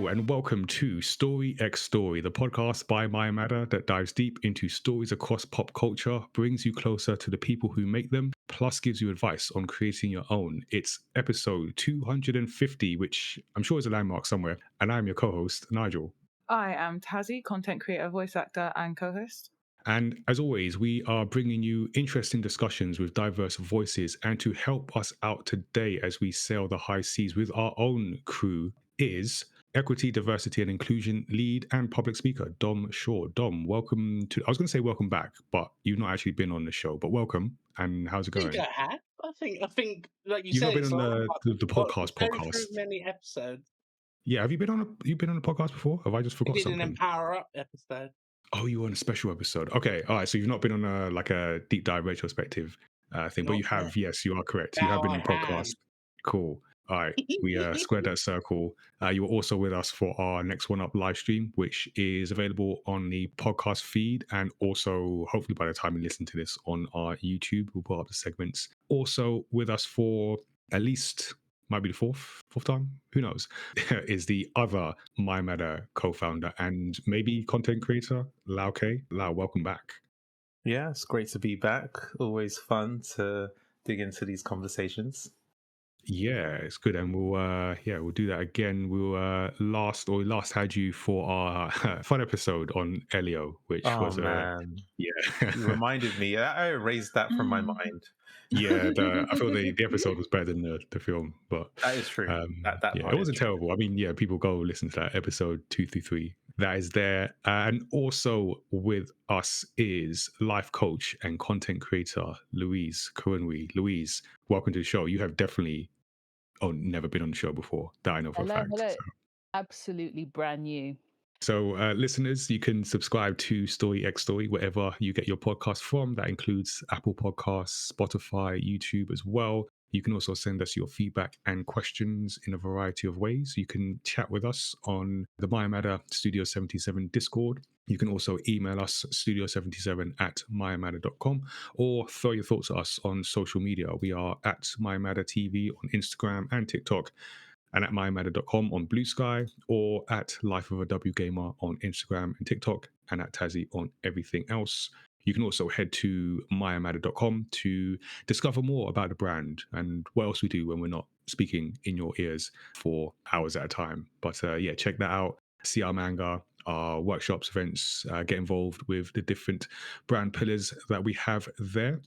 Hello and welcome to Story X Story, the podcast by Matter that dives deep into stories across pop culture, brings you closer to the people who make them, plus gives you advice on creating your own. It's episode 250, which I'm sure is a landmark somewhere, and I'm your co-host, Nigel. I am Tazziii, content creator, voice actor, and co-host. And as always, we are bringing you interesting discussions with diverse voices. And to help us out today as we sail the high seas with our own crew is equity, diversity, and inclusion lead and public speaker, Dom Shaw. Dom, welcome to, I was going to say welcome back, but you've not actually been on the show, but welcome. And how's it I think going? I have. I think, like you You've said, not been it's on a the podcast very through podcast. many episodes. Yeah, have you been on a podcast before? Have I just I forgot did an something? Empower Up episode. Oh, you were on a special episode. Okay, all right. So you've not been on a deep dive retrospective thing, but Not you have. yet. Yes, you are correct. You have Now been I on the podcast. have. Cool. All right, we squared that circle. You were also with us for our Next One Up live stream, which is available on the podcast feed, and also hopefully by the time you listen to this on our YouTube, we'll put up the segments. Also with us for at least. Might be the fourth time, who knows, is the other My Matter co-founder and maybe content creator, Lau K. Lau, welcome back. Yeah, it's great to be back. Always fun to dig into these conversations. Yeah, it's good, and we'll do that again. We last had you for our fun episode on Elio, which was man, yeah. you reminded me. I erased that from my mind. Yeah, I feel the episode was better than the film, but That is true. That yeah, part it is wasn't true. terrible. I mean, yeah, people go listen to that episode 233. That is there, and also with us is life coach and content creator Louise Karunwi. Louise, welcome to the show. You have definitely never been on the show before. That I know for a fact. Hello. So. Absolutely brand new. So, listeners, you can subscribe to Story X Story wherever you get your podcast from. That includes Apple Podcasts, Spotify, YouTube as well. You can also send us your feedback and questions in a variety of ways. You can chat with us on the Matter Studio 77 Discord. You can also email us studio77@mymatter.com or throw your thoughts at us on social media. We are at MyMatterTV on Instagram and TikTok, and at mymatter.com on Blue Sky, or at Life of a W Gamer on Instagram and TikTok, and at Tazziii on everything else. You can also head to mymatter.com to discover more about the brand and what else we do when we're not speaking in your ears for hours at a time. But yeah, check that out. See our manga, our workshops, events, get involved with the different brand pillars that we have there.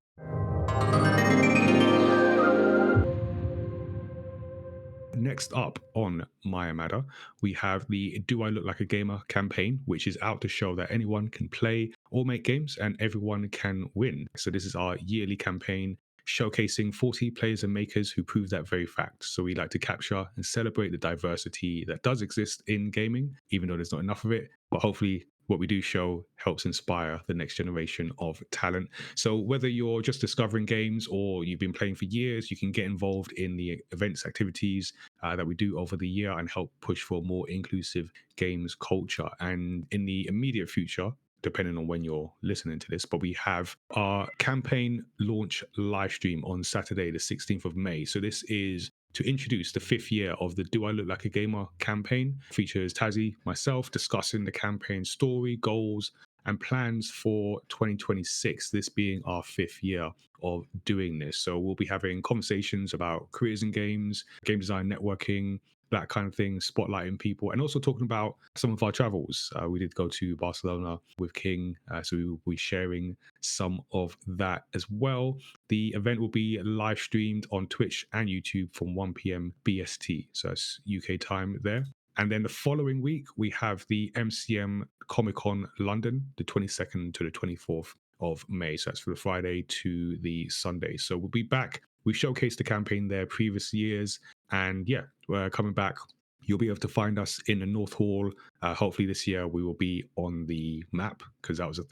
Next up on My Matter, we have the Do I Look Like a Gamer campaign, which is out to show that anyone can play or make games and everyone can win. So this is our yearly campaign showcasing 40 players and makers who prove that very fact. So we like to capture and celebrate the diversity that does exist in gaming, even though there's not enough of it. But hopefully what we do show helps inspire the next generation of talent. So whether you're just discovering games or you've been playing for years, you can get involved in the events, activities that we do over the year and help push for more inclusive games culture. And in the immediate future, depending on when you're listening to this, but we have our campaign launch live stream on Saturday, the 16th of May. So this is to introduce the 5th year of the Do I Look Like a Gamer campaign. Features Tazziii, myself, discussing the campaign story, goals, and plans for 2026, this being our 5th year of doing this. So we'll be having conversations about careers in games, game design, networking, that kind of thing, spotlighting people, and also talking about some of our travels. We did go to Barcelona with King, so we will be sharing some of that as well. The event will be live streamed on Twitch and YouTube from 1 p.m. BST, so that's UK time there. And then the following week, we have the MCM Comic Con London, the 22nd to the 24th of May. So that's from the Friday to the Sunday. So we'll be back. We showcased the campaign there previous years. And yeah, we're coming back. You'll be able to find us in the North Hall. Hopefully this year we will be on the map, because that was a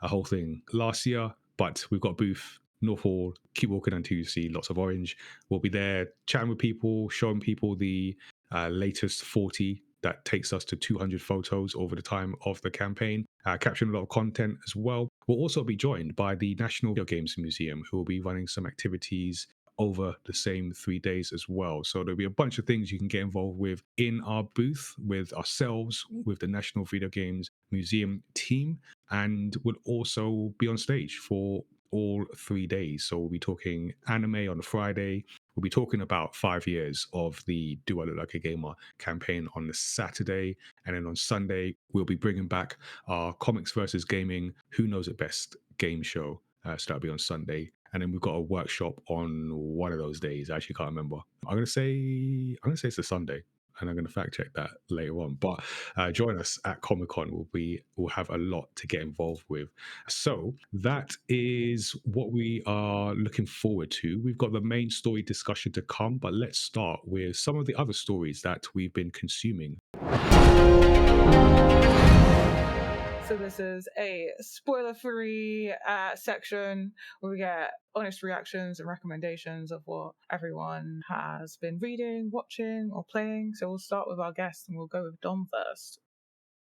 whole thing last year. But we've got a booth, North Hall. Keep walking until you see lots of orange. We'll be there chatting with people, showing people the latest 40 that takes us to 200 photos over the time of the campaign, capturing a lot of content as well. We'll also be joined by the National Video Games Museum, who will be running some activities over the same 3 days as well. So there'll be a bunch of things you can get involved with in our booth with ourselves, with the National Video Games Museum team, and we'll also be on stage for all 3 days. So we'll be talking anime on Friday. We'll be talking about 5 years of the Do I Look Like a Gamer campaign on the Saturday. And then on Sunday, we'll be bringing back our Comics versus Gaming Who Knows It Best game show. So that'll be on Sunday. And then we've got a workshop on one of those days. I actually can't remember. I'm gonna say it's a Sunday, and I'm gonna fact check that later on. But join us at Comic Con. We'll have a lot to get involved with. So that is what we are looking forward to. We've got the main story discussion to come, but let's start with some of the other stories that we've been consuming. So this is a spoiler-free section where we get honest reactions and recommendations of what everyone has been reading, watching, or playing. So we'll start with our guest and we'll go with Dom first.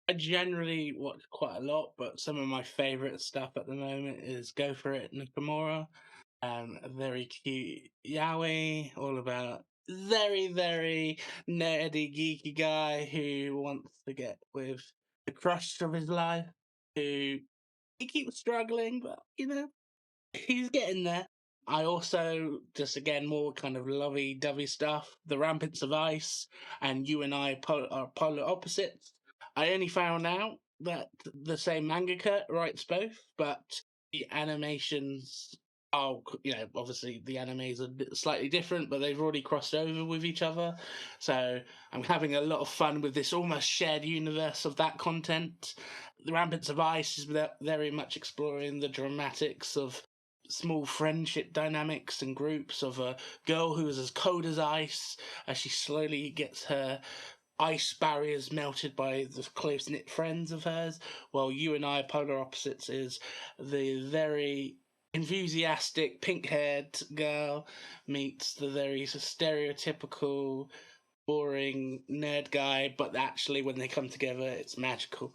I generally watch quite a lot, but some of my favourite stuff at the moment is Go For It Nakamura. A very cute yaoi, all about very, very nerdy, geeky guy who wants to get with the crush of his life, who he keeps struggling, but he's getting there. I also, just again, more kind of lovey-dovey stuff. The Ramparts of Ice and You and I are polar opposites. I only found out that the same mangaka writes both, but the animations are, obviously the animes are slightly different, but they've already crossed over with each other. So I'm having a lot of fun with this almost shared universe of that content. The Ramparts of Ice is very much exploring the dramatics of small friendship dynamics and groups of a girl who is as cold as ice as she slowly gets her ice barriers melted by the close-knit friends of hers, while You and I, polar opposites, is the very enthusiastic pink-haired girl meets the very stereotypical boring nerd guy, but actually when they come together it's magical.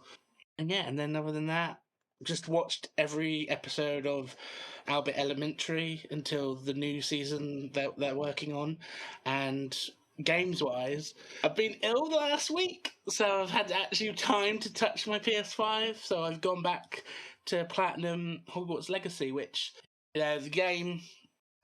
And then other than that, just watched every episode of Abbott Elementary until the new season that they're working on. And games-wise, I've been ill the last week, so I've had actually time to touch my PS5. So I've gone back to Platinum Hogwarts Legacy, which the game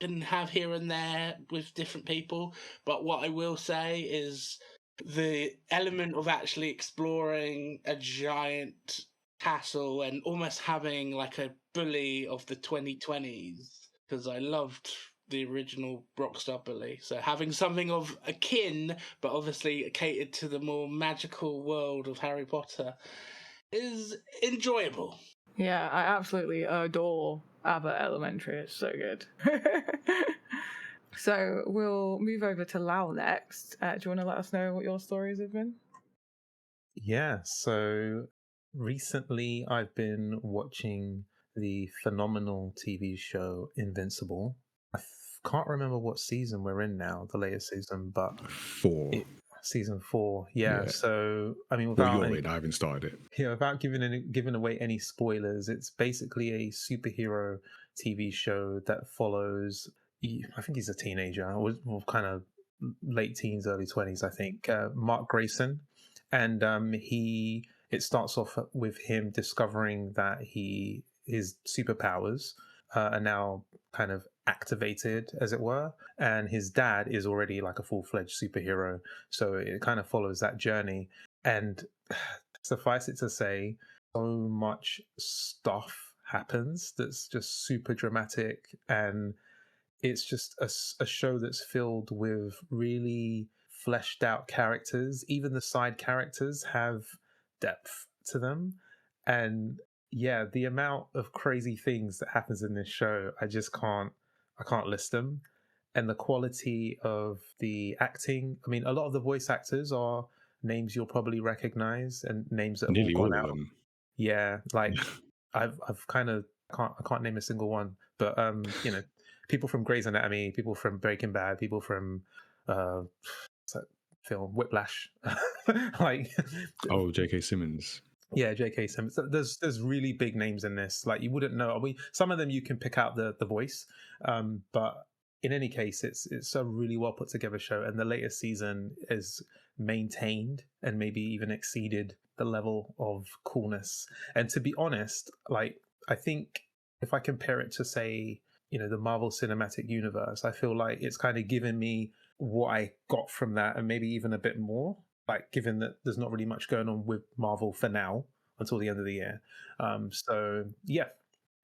can have here and there with different people. But what I will say is the element of actually exploring a giant castle and almost having like a bully of the 2020s, because I loved the original Rockstar Bully. So having something of a kin, but obviously catered to the more magical world of Harry Potter, is enjoyable. Yeah, I absolutely adore Abbott Elementary. It's so good. So we'll move over to Lau next. Do you want to let us know what your stories have been? Yeah, so recently I've been watching the phenomenal TV show Invincible. Can't remember what season we're in now, the latest season, but season 4. Yeah. So I mean, without I haven't started it. Yeah, without giving away any spoilers, it's basically a superhero TV show that follows. I think he's a teenager, or kind of late teens, early 20s. I think Mark Grayson, and it starts off with him discovering that his superpowers are now kind of activated, as it were, and his dad is already like a full-fledged superhero. So it kind of follows that journey, and suffice it to say, so much stuff happens that's just super dramatic, and it's just a show that's filled with really fleshed out characters. Even the side characters have depth to them, and yeah, the amount of crazy things that happens in this show, I can't list them. And the quality of the acting, I mean, a lot of the voice actors are names you'll probably recognize and names that have Nearly all gone all out. of them. Yeah, like I've kind of I can't name a single one, but people from Grey's Anatomy, people from Breaking Bad, people from what's that film Whiplash, like J.K. Simmons. yeah, J.K. Simmons. There's really big names in this. Like you wouldn't know. I mean, some of them you can pick out the voice, but in any case, it's a really well put together show, and the latest season is maintained and maybe even exceeded the level of coolness. And to be honest, like, I think if I compare it to, say, the Marvel Cinematic Universe, I feel like it's kind of given me what I got from that, and maybe even a bit more. Like, given that there's not really much going on with Marvel for now until the end of the year. So yeah,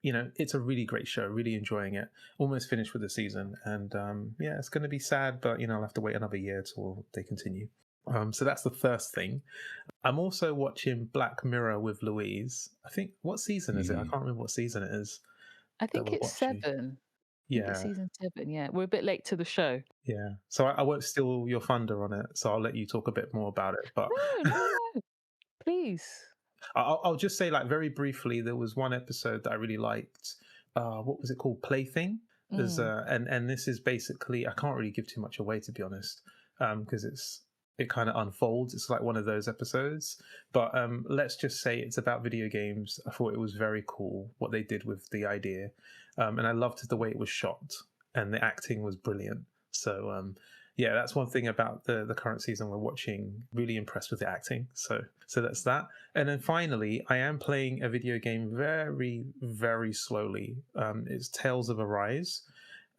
it's a really great show. Really enjoying it. Almost finished with the season, and yeah, it's going to be sad, but I'll have to wait another year till they continue. So that's the first thing. I'm also watching Black Mirror with Louise. I think, what season is it? I can't remember what season it is. I think it's 7. Yeah, it's season 7. Yeah, we're a bit late to the show. Yeah, so I won't steal your thunder on it. So I'll let you talk a bit more about it. But No, please. I'll just say, like, very briefly, there was one episode that I really liked. What was it called? Plaything. There's and this is basically, I can't really give too much away, to be honest, because it kind of unfolds. It's like one of those episodes. But let's just say it's about video games. I thought it was very cool what they did with the idea, and I loved the way it was shot, and the acting was brilliant. So yeah, that's one thing about the current season we're watching. Really impressed with the acting. So that's that. And then finally, I am playing a video game very, very slowly. It's Tales of Arise.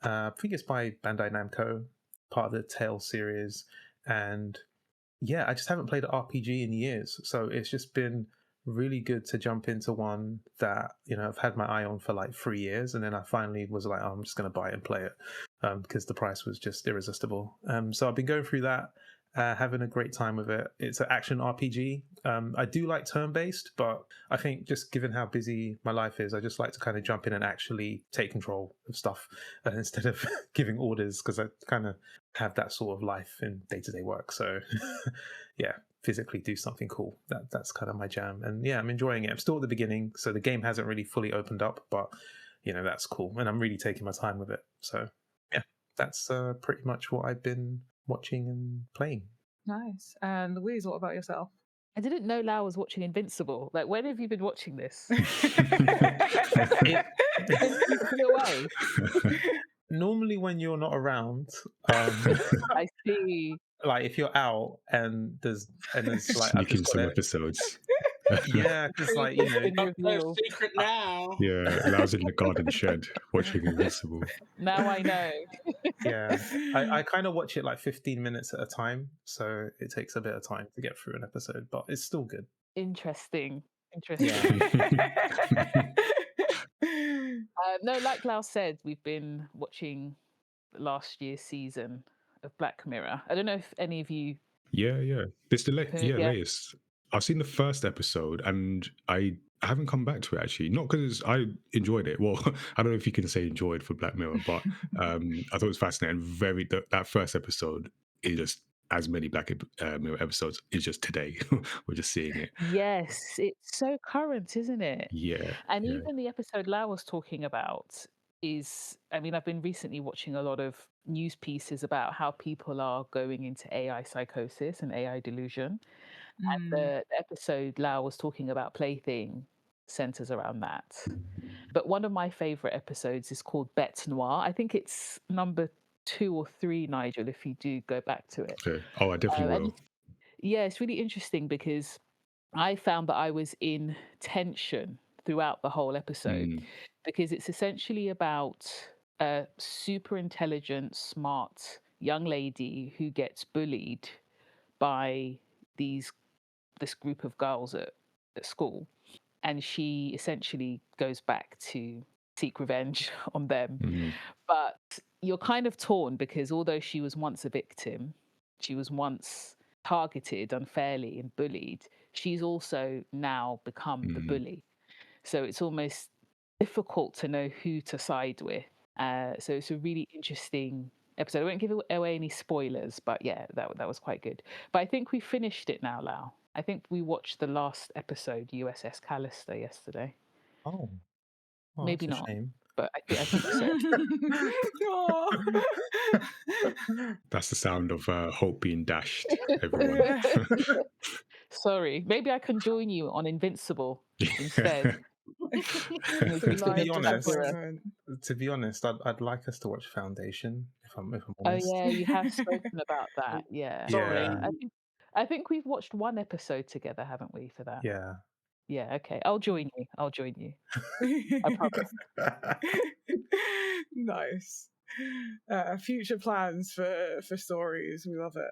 I think it's by Bandai Namco, part of the Tales series. And yeah, I just haven't played an RPG in years. So it's just been really good to jump into one that, I've had my eye on for like 3 years. And then I finally was like, oh, I'm just going to buy it and play it, because the price was just irresistible. So I've been going through that, having a great time with it. It's an action RPG. I do like turn-based, but I think just given how busy my life is, I just like to kind of jump in and actually take control of stuff instead of giving orders, because I kind of have that sort of life in day-to-day work. So yeah, physically do something cool. That's kind of my jam. And yeah, I'm enjoying it. I'm still at the beginning, so the game hasn't really fully opened up, but that's cool. And I'm really taking my time with it. So yeah, that's pretty much what I've been watching and playing. Nice. And Louise, what about yourself? I didn't know Lau was watching Invincible. Like, when have you been watching this? Away. Normally when you're not around, I see. Like if you're out and there's like sneaking some episodes. Yeah, because like no secret now. Yeah, Lau's in the garden shed watching Invincible. Now I know. Yeah, I kind of watch it like 15 minutes at a time, so it takes a bit of time to get through an episode, but it's still good. Interesting. Yeah. No, like Lau said, we've been watching last year's season of Black Mirror. I don't know if any of you. Yeah. This the latest. I've seen the first episode and I haven't come back to it actually. Not because I enjoyed it. Well, I don't know if you can say enjoyed for Black Mirror, but I thought it was fascinating. That first episode is just as many Black Mirror episodes is just today. We're just seeing it. Yes, it's so current, isn't it? Yeah. And even the episode Lau was talking about is, I mean, I've been recently watching a lot of news pieces about how people are going into AI psychosis and AI delusion. And the episode Lau was talking about Plaything centers around that. But one of my favorite episodes is called Bête Noire. I think it's number 2 or 3, Nigel, if you do go back to it. Okay. Oh, I definitely will. Yeah, it's really interesting because I found that I was in tension throughout the whole episode because it's essentially about a super intelligent, smart young lady who gets bullied by this group of girls at school, and she essentially goes back to seek revenge on them. But you're kind of torn because although she was once a victim, she was once targeted unfairly and bullied, she's also now become the bully. So it's almost difficult to know who to side with. So it's a really interesting episode. I won't give away any spoilers, but yeah, that was quite good. But I think we finished it now, Lau. I think we watched the last episode, USS Callister, yesterday. Oh, maybe that's not. a shame. But I think so. That's the sound of hope being dashed, everyone. Sorry, maybe I can join you on Invincible instead. To be honest, I'd like us to watch Foundation. If I'm Oh honest. yeah, you have spoken about that. Yeah. Sorry. I think we've watched one episode together, haven't we, for that? Yeah. Yeah. Okay. I'll join you. I promise. Nice. Future plans for stories. We love it.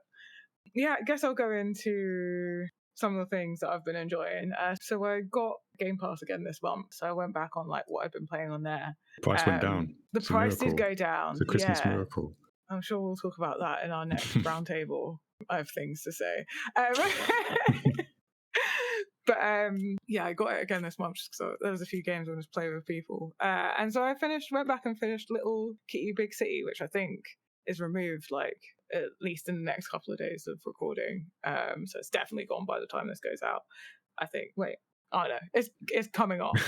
Yeah, I guess I'll go into some of the things that I've been enjoying. So I got Game Pass again this month, so I went back on like what I've been playing on there. Price went down. The It's a price did miracle. go down. It's a Christmas yeah. miracle. I'm sure we'll talk about that in our next roundtable. I have things to say. But yeah, I got it again this month because there was a few games I wanted to play with people. And so I went back and finished Little Kitty Big City, which I think is removed like at least in the next couple of days of recording. So it's definitely gone by the time this goes out. I think. Wait, I don't know. It's coming off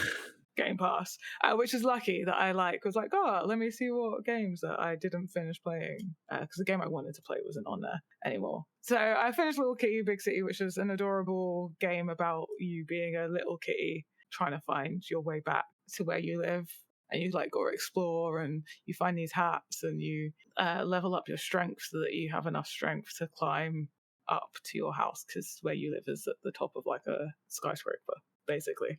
Game Pass, which is lucky that I was like, oh, let me see what games that I didn't finish playing because the game I wanted to play wasn't on there anymore. So I finished Little Kitty Big City, which is an adorable game about you being a little kitty trying to find your way back to where you live. And you like go explore, and you find these hats, and you level up your strength so that you have enough strength to climb up to your house, because where you live is at the top of like a skyscraper, basically,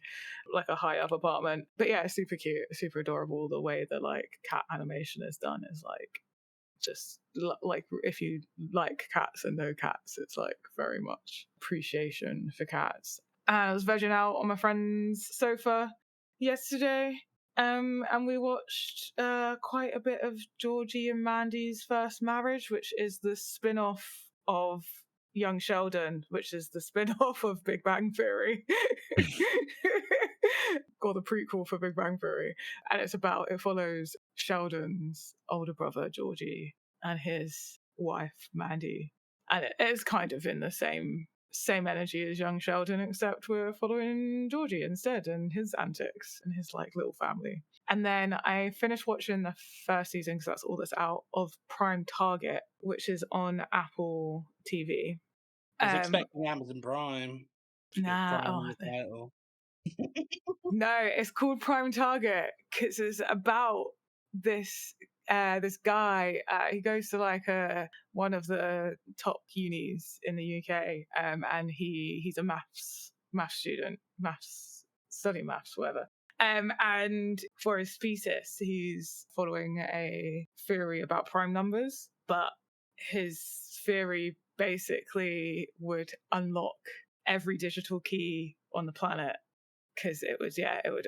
like a high up apartment. But yeah, it's super cute, super adorable. The way that like cat animation is done is like just like if you like cats and know cats, it's like very much appreciation for cats. And I was vegging out on my friend's sofa yesterday. And we watched quite a bit of Georgie and Mandy's First Marriage, which is the spin-off of Young Sheldon, which is the spin-off of Big Bang Theory. Or the prequel for Big Bang Theory. And it follows Sheldon's older brother, Georgie, and his wife, Mandy. And it is kind of in the same energy as Young Sheldon, except we're following Georgie instead and his antics and his like little family. And then I finished watching the first season, because that's all that's out, of Prime Target, which is on Apple TV. I was expecting Amazon Prime. No, it's called Prime Target because it's about this guy. He goes to like one of the top unis in the UK, and he's a maths student, studying maths, whatever. And for his thesis, he's following a theory about prime numbers, but his theory basically would unlock every digital key on the planet, because it would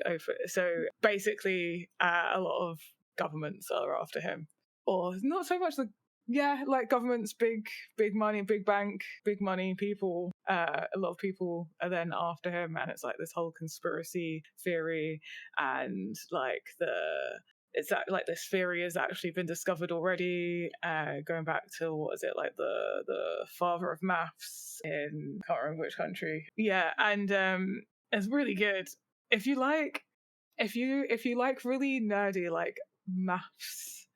open. So basically, a lot of governments are after him, or not so much like governments, big money, big bank, big money people. A lot of people are then after him, and it's like this whole conspiracy theory, and like it's like this theory has actually been discovered already, going back to what is it, like the father of maths in, I can't remember which country. Yeah, and it's really good. If you like really nerdy like maths,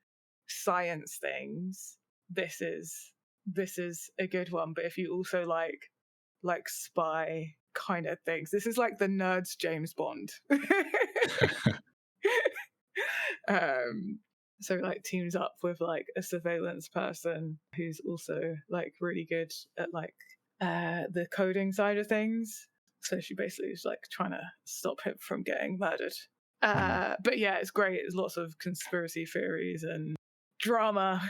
science things, this is a good one. But if you also like spy kind of things, this is like the nerds James Bond. So like teams up with like a surveillance person who's also like really good at like the coding side of things. So she basically is like trying to stop him from getting murdered. But yeah, it's great. There's lots of conspiracy theories and drama,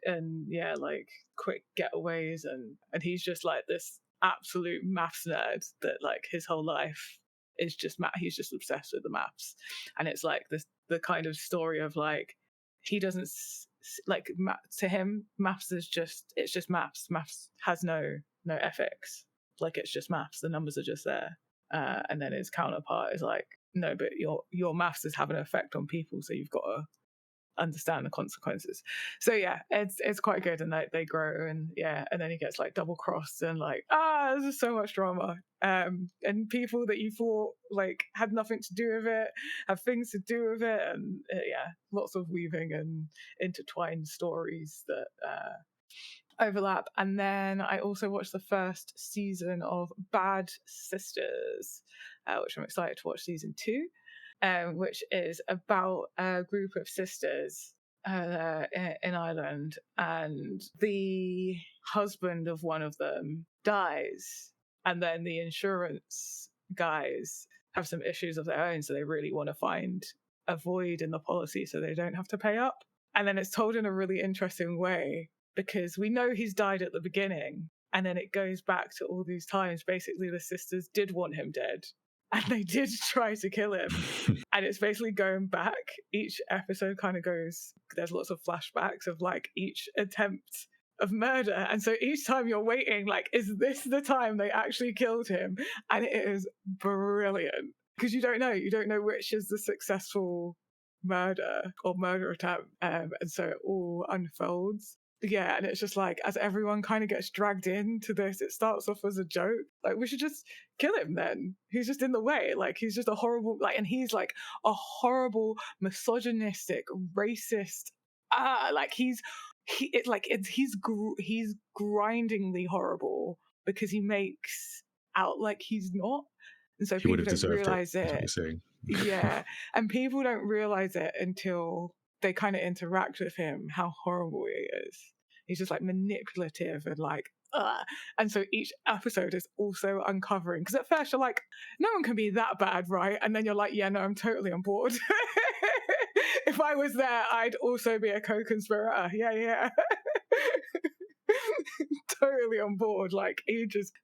and yeah, like quick getaways, and he's just like this absolute maths nerd that like his whole life is just math. He's just obsessed with the maths, and it's like the kind of story of like he doesn't like to him maths is just maths. Maths has no ethics. Like it's just maths. The numbers are just there. And then his counterpart is like, no, but your maths is having an effect on people, so you've got to understand the consequences. So yeah, it's quite good, and they grow, and yeah, and then he gets like double crossed, and like there's just so much drama, and people that you thought like had nothing to do with it have things to do with it, and yeah, lots of weaving and intertwined stories that overlap. And then I also watched the first season of Bad Sisters, which I'm excited to watch season 2. which is about a group of sisters in Ireland, and the husband of one of them dies, and then the insurance guys have some issues of their own, so they really want to find a void in the policy so they don't have to pay up. And then it's told in a really interesting way, because we know he's died at the beginning, and then it goes back to all these times. Basically, the sisters did want him dead, and they did try to kill him. And it's basically going back. Each episode kind of goes, there's lots of flashbacks of like each attempt of murder. And so each time you're waiting, like, is this the time they actually killed him? And it is brilliant, because you don't know which is the successful murder or murder attempt. And so it all unfolds. Yeah, and it's just like, as everyone kind of gets dragged into this, it starts off as a joke. Like, we should just kill him then. He's just in the way. Like, he's just a horrible, like, and he's like a horrible, misogynistic, racist, like he's grindingly horrible, because he makes out like he's not. And so He would people have don't deserved realize it. That's what it. you're saying. Yeah. And people don't realize it until they kind of interact with him, how horrible he is. He's just like manipulative and like, and so each episode is also uncovering, because at first you're like, no one can be that bad, right? And then you're like, yeah, no, I'm totally on board. If I was there, I'd also be a co-conspirator. Yeah. Totally on board. Like,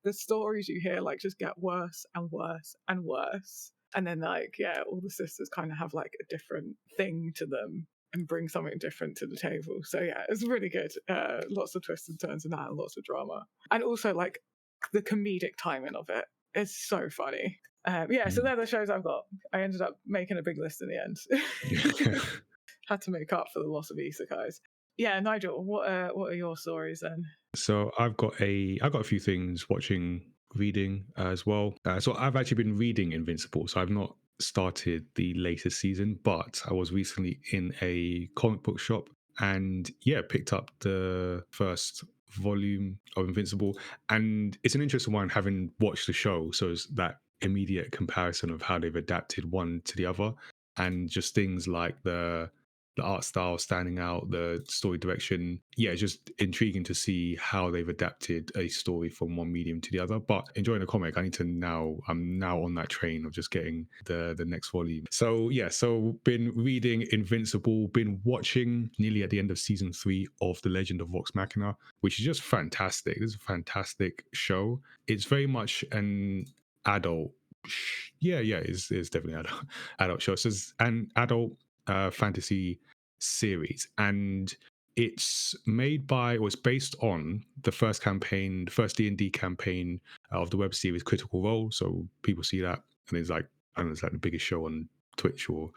the stories you hear like just get worse and worse and worse. And then like, yeah, all the sisters kind of have like a different thing to them and bring something different to the table. So yeah, it's really good. Lots of twists and turns in that, and lots of drama. And also like the comedic timing of it is so funny. So they're the shows I've got. I ended up making a big list in the end. Had to make up for the loss of isekais. Yeah, Nigel, what are your stories then? So I've got a few things reading as well. So I've actually been reading Invincible. So I've not started the latest season, but I was recently in a comic book shop and picked up the first volume of Invincible. And it's an interesting one, having watched the show. So it's that immediate comparison of how they've adapted one to the other, and just things like the art style standing out, the story direction. Yeah, it's just intriguing to see how they've adapted a story from one medium to the other. But enjoying the comic, I'm now on that train of just getting the next volume. So been reading Invincible, been watching nearly at the end of season 3 of The Legend of Vox Machina, which is just fantastic. This is a fantastic show. It's very much an adult it's definitely an adult show. So it's an adult fantasy series, and it's based on the first D&D campaign of the web series Critical Role. So people see that, and it's like, I don't know, it's like the biggest show on Twitch or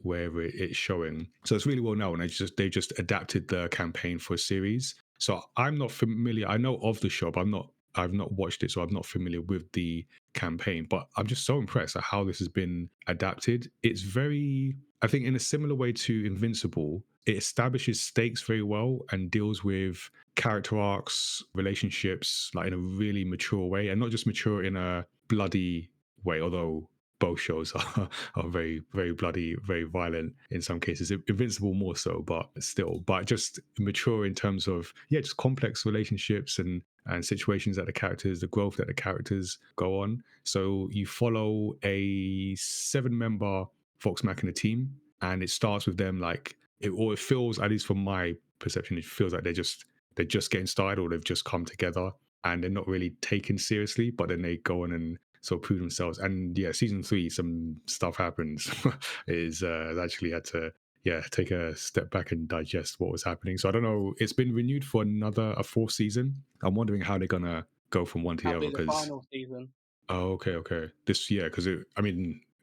wherever it's showing. So it's really well known. They just adapted the campaign for a series. So I'm not familiar. I know of the show, but I've not watched it, so I'm not familiar with the campaign. But I'm just so impressed at how this has been adapted. It's very, I think, in a similar way to Invincible, it establishes stakes very well and deals with character arcs, relationships, like in a really mature way, and not just mature in a bloody way, although both shows are very, very bloody, very violent in some cases. Invincible more so, but still. But just mature in terms of, just complex relationships and situations that the growth that the characters go on. So you follow a 7-member Vox Machina team, and it starts with them like, it feels, at least from my perception, it feels like they're just getting started, or they've just come together and they're not really taken seriously, but then they go on and so prove themselves. And season 3, some stuff happens. I actually had to take a step back and digest what was happening. So I don't know, it's been renewed for a 4th season. I'm wondering how they're gonna go from one to the other, because the final season. Oh, okay. Because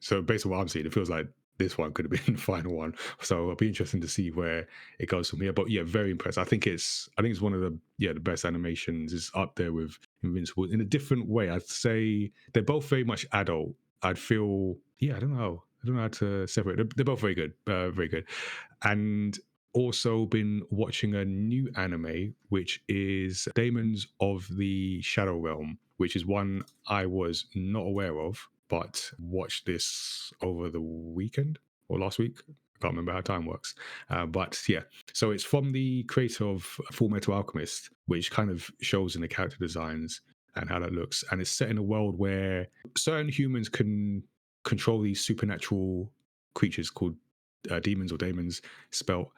so based on what I'm seeing, it feels like this one could have been the final one. So it'll be interesting to see where it goes from here. But very impressed. I think it's one of the the best animations. Is up there with Invincible in a different way. I'd say they're both very much adult. I'd feel I don't know how to separate. They're both very good, very good. And also been watching a new anime, which is Daemons of the Shadow Realm, which is one I was not aware of. but watched this over the weekend or last week. I can't remember how time works. But yeah, so it's from the creator of Full Metal Alchemist, which kind of shows in the character designs and how that looks. And it's set in a world where certain humans can control these supernatural creatures called demons or daemons, spelt.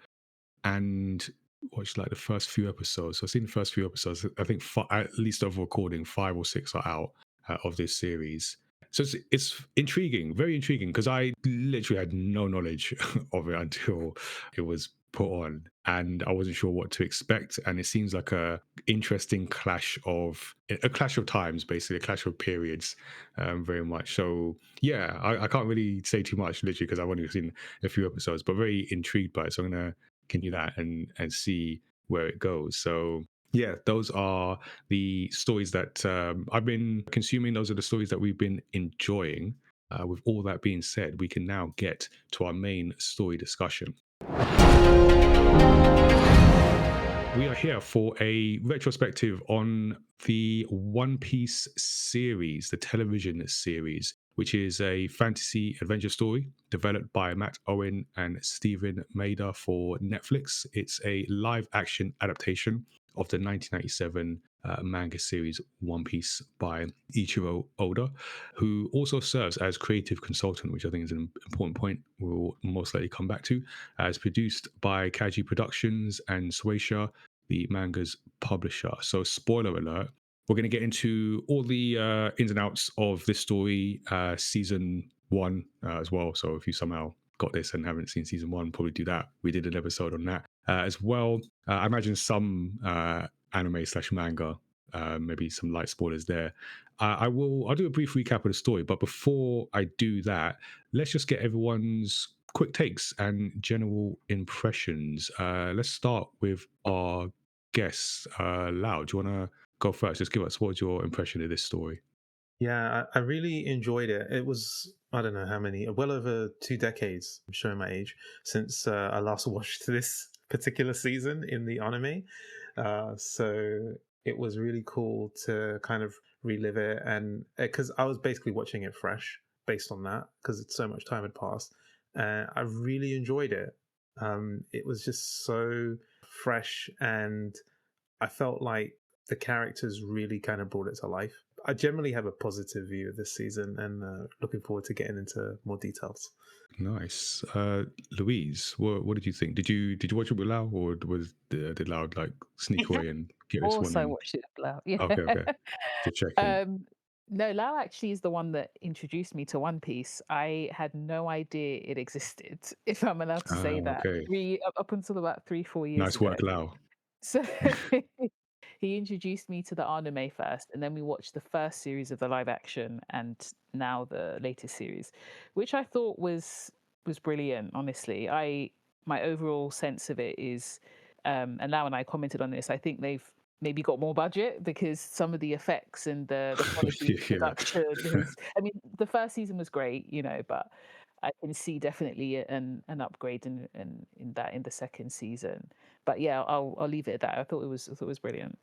And watched like the first few episodes. So I've seen the first few episodes. I think at least of recording, 5 or 6 are out of this series. So it's intriguing, very intriguing, because I literally had no knowledge of it until it was put on, and I wasn't sure what to expect. And it seems like a clash of times, basically a clash of periods, very much. So yeah, I can't really say too much, literally, because I've only seen a few episodes, but very intrigued by it. So I'm gonna continue that and see where it goes. So yeah, those are the stories that I've been consuming. Those are the stories that we've been enjoying. With all that being said, we can now get to our main story discussion. We are here for a retrospective on the One Piece series, the television series, which is a fantasy adventure story developed by Matt Owen and Stephen Maida for Netflix. It's a live action adaptation of the 1997 manga series One Piece by Ichiro Oda, who also serves as creative consultant, which I think is an important point we'll most likely come back to, as produced by Kaji Productions and Sueisha, the manga's publisher. So spoiler alert, we're going to get into all the ins and outs of this story, season 1 as well. So if you somehow got this and haven't seen season 1, probably do that. We did an episode on that as well. I imagine some anime/manga, maybe some light spoilers there. I'll do a brief recap of the story, but before I do that, let's just get everyone's quick takes and general impressions. Let's start with our guests. Lau, do you want to go first? Just give us, what's your impression of this story? Yeah, I really enjoyed it. It was, I don't know how many, well over 2 decades, I'm showing my age, since I last watched this particular season in the anime. So it was really cool to kind of relive it. And because I was basically watching it fresh based on that, because so much time had passed. I really enjoyed it. It was just so fresh, and I felt like the characters really kind of brought it to life. I generally have a positive view of this season, and looking forward to getting into more details. Nice. Louise, what did you think? Did you watch it with Lau, or did Lau like sneak away and get this one Also in? watched it loud. Yeah. Okay. Just checking. No, Lau actually is the one that introduced me to One Piece. I had no idea it existed, if I'm allowed to say that. Okay. Up until about 3-4 years Nice ago. work, Lau. So he introduced me to the anime first, and then we watched the first series of the live action, and now the latest series, which I thought was brilliant. Honestly, my overall sense of it is, and Lau and I commented on this. I think they've maybe got more budget, because some of the effects and the quality of Yeah. production is. I mean, the first season was great, but I can see definitely an upgrade in the second season. But yeah, I'll leave it at that. I thought it was brilliant.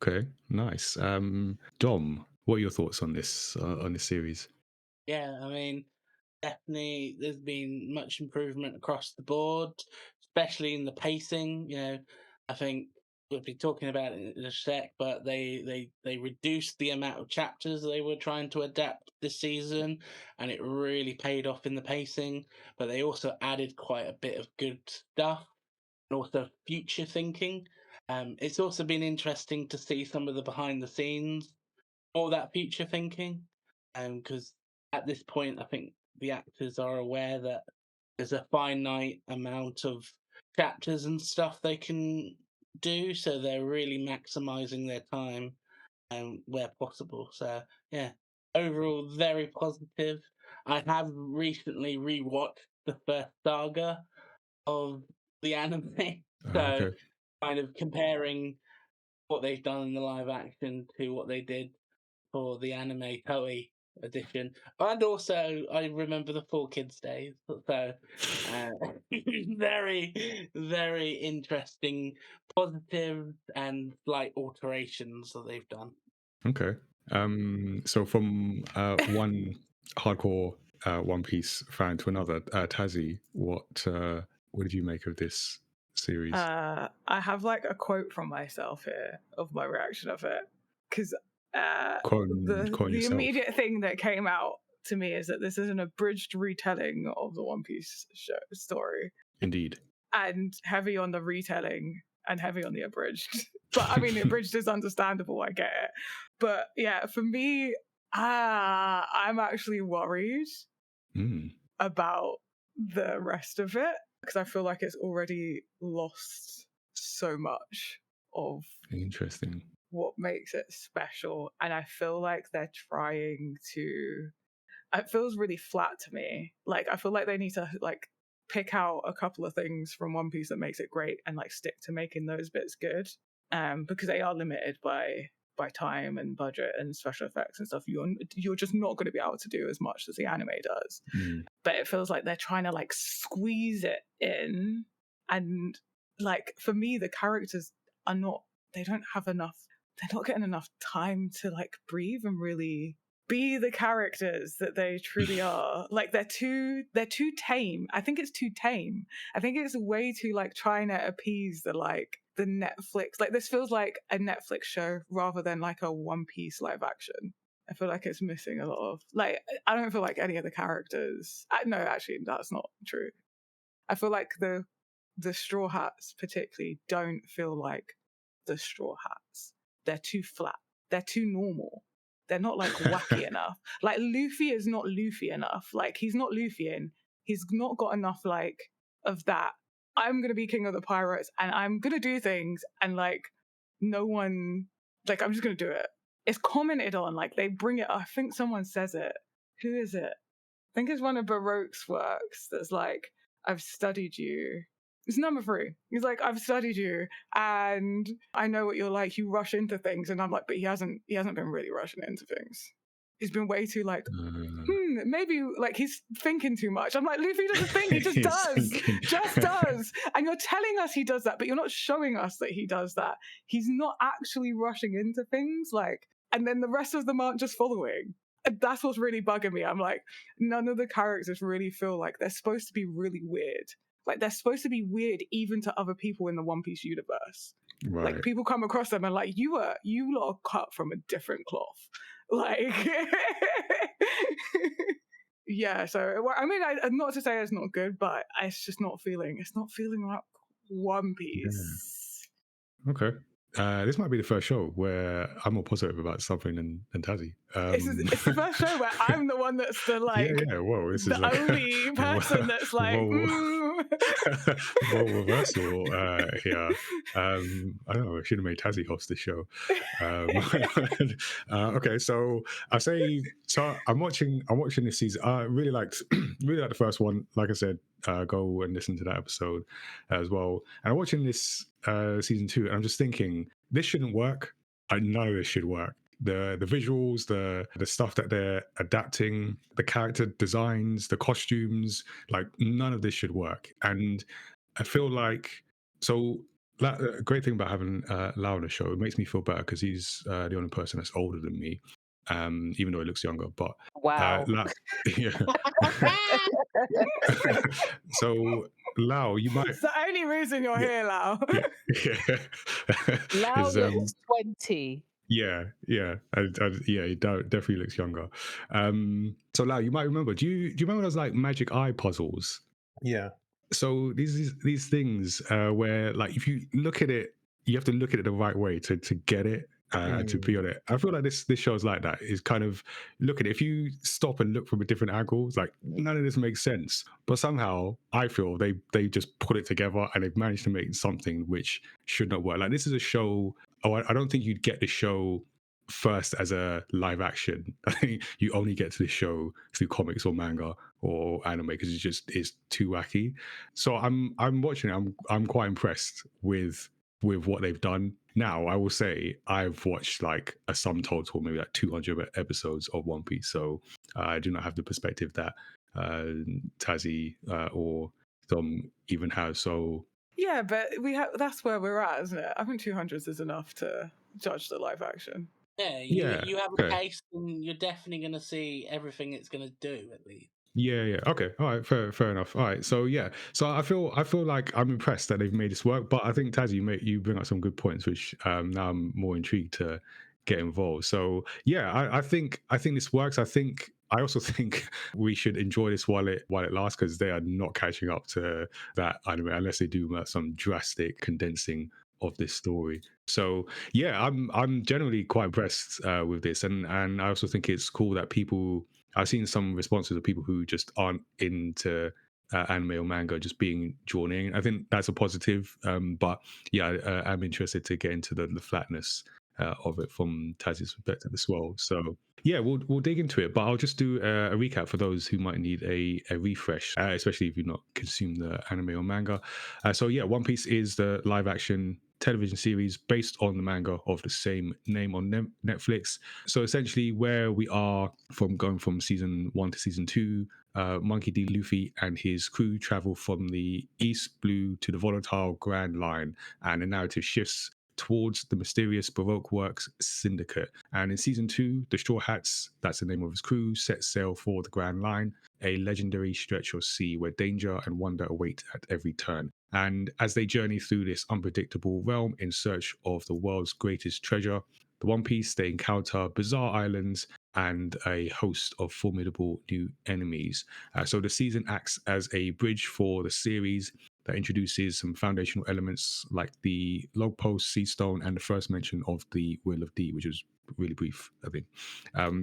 Okay, nice. Dom, what are your thoughts on this series? Yeah, I mean, definitely there's been much improvement across the board, especially in the pacing. I think we'll be talking about it in a sec, but they reduced the amount of chapters they were trying to adapt this season, and it really paid off in the pacing. But they also added quite a bit of good stuff, and also future thinking. It's also been interesting to see some of the behind the scenes, all that future thinking, because at this point, I think the actors are aware that there's a finite amount of chapters and stuff they can do, so they're really maximizing their time where possible. So yeah, overall very positive. I have recently rewatched the first saga of the anime, so Okay. kind of comparing what they've done in the live action to what they did for the anime Toei edition. And also, I remember the 4Kids days. So, very, very interesting, positive, and slight alterations that they've done. Okay. So from one hardcore One Piece fan to another. Tazziii, what did you make of this series? I have like a quote from myself here of my reaction of it, because the yourself. immediate thing that came out to me is that this is an abridged retelling of the One Piece story. Indeed. And heavy on the retelling and heavy on the abridged. But I mean, the abridged is understandable, I get it. But yeah, for me, I'm actually worried about the rest of it, because I feel like it's already lost so much of interesting what makes it special. And I feel like they're trying to, it feels really flat to me. Like, I feel like they need to like pick out a couple of things from One Piece that makes it great and like stick to making those bits good, because they are limited by time and budget and special effects and stuff. You're just not going to be able to do as much as the anime does. But it feels like they're trying to like squeeze it in, and like for me the characters are not, they don't have enough, they're not getting enough time to like breathe and really be the characters that they truly are. Like they're too tame. I think it's too tame. I think it's way too like trying to appease the Netflix. Like this feels like a Netflix show rather than like a One Piece live action. I feel like it's missing a lot of, like, I don't feel like any of the characters. No, actually, that's not true. I feel like the Straw Hats particularly don't feel like the Straw Hats. They're too flat. They're too normal. They're not like wacky enough. Like Luffy is not Luffy enough. Like he's not Luffy-in. He's not got enough like of that. I'm gonna be king of the pirates and I'm gonna do things and like no one, like I'm just gonna do it. It's commented on, like they bring it up. I think someone says it. Who is it? I think it's one of Baroque's works that's like, I've studied you. It's number 3. He's like, I've studied you and I know what you're like. You rush into things. And I'm like, but he hasn't been really rushing into things. He's been way too like, maybe like he's thinking too much. I'm like, Luffy doesn't think, he just does. Just does. And you're telling us he does that, but you're not showing us that he does that. He's not actually rushing into things, like, and then the rest of them aren't just following. And that's what's really bugging me. I'm like, none of the characters really feel like they're supposed to be really weird. Like they're supposed to be weird even to other people in the One Piece universe. Right. Like people come across them and like, you lot are cut from a different cloth. Like, yeah. So I mean, not to say it's not good, but it's just not feeling. It's not feeling like One Piece. Yeah. Okay. This might be the first show where I'm more positive about something than Tazziii. It's the first show where I'm the one that's the like, Whoa, this the is like only person that's like, whoa, reversal here. I don't know. I should have made Tazziii host this show. Okay, so I say, so I'm watching this season. I really liked the first one. Like I said, go and listen to that episode as well. And I'm watching this season 2, and I'm just thinking this shouldn't work. I know this should work. The visuals, the stuff that they're adapting, the character designs, the costumes, like none of this should work. And I feel like, so a great thing about having Lau on the show, it makes me feel better because he's the only person that's older than me, even though he looks younger. But wow. Yeah. So Lau, you might. It's the only reason you're here, Lau. Lau looks 20. Yeah, he definitely looks younger. So Lau, you might remember. Do you remember those like magic eye puzzles? Yeah. So these things where like if you look at it, you have to look at it the right way to get it. To be on it, I feel like this show's like that. Is kind of look at it. If you stop and look from a different angle, it's like none of this makes sense. But somehow I feel they just put it together and they've managed to make something which should not work. Like this is a show. I don't think you'd get the show first as a live action. I think you only get to the show through comics or manga or anime because it's too wacky. So I'm watching it. I'm quite impressed with what they've done. Now, I will say I've watched like a sum total, maybe like 200 episodes of One Piece. So I do not have the perspective that Tazziii or Dom even has. So yeah, but that's where we're at, isn't it? I think 200s is enough to judge the live action. Yeah, Yeah. you have a Okay. taste, and you're definitely going to see everything it's going to do at least. Yeah. Okay. All right. Fair enough. All right. So yeah. So I feel like I'm impressed that they've made this work. But I think Taz, you bring up some good points, which now I'm more intrigued to get involved. So yeah, I think this works. I also think we should enjoy this while it lasts, because they are not catching up to that anime unless they do some drastic condensing of this story. So yeah, I'm generally quite impressed with this, and I also think it's cool that people. I've seen some responses of people who just aren't into anime or manga just being drawn in. I think that's a positive. But yeah, I'm interested to get into the flatness of it from Taz's perspective as well. So yeah, we'll dig into it. But I'll just do a recap for those who might need a refresh, especially if you've not consumed the anime or manga. So yeah, One Piece is the live action television series based on the manga of the same name on Netflix. So essentially, where we are from going from season 1 to season 2, Monkey D. Luffy and his crew travel from the East Blue to the volatile Grand Line, and the narrative shifts towards the mysterious Baroque Works Syndicate. And in season 2, the Straw Hats, that's the name of his crew, set sail for the Grand Line, a legendary stretch of sea where danger and wonder await at every turn. And as they journey through this unpredictable realm in search of the world's greatest treasure, the One Piece, they encounter bizarre islands and a host of formidable new enemies. So the season acts as a bridge for the series that introduces some foundational elements like the log post, sea stone, and the first mention of the Will of D, which was really brief, I think.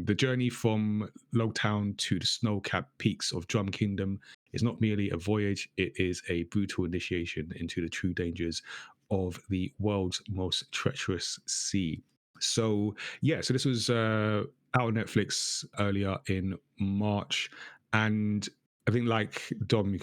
The journey from Logtown to the snow-capped peaks of Drum Kingdom is not merely a voyage, it is a brutal initiation into the true dangers of the world's most treacherous sea. So yeah, so this was out on Netflix earlier in March, and I think like Dom,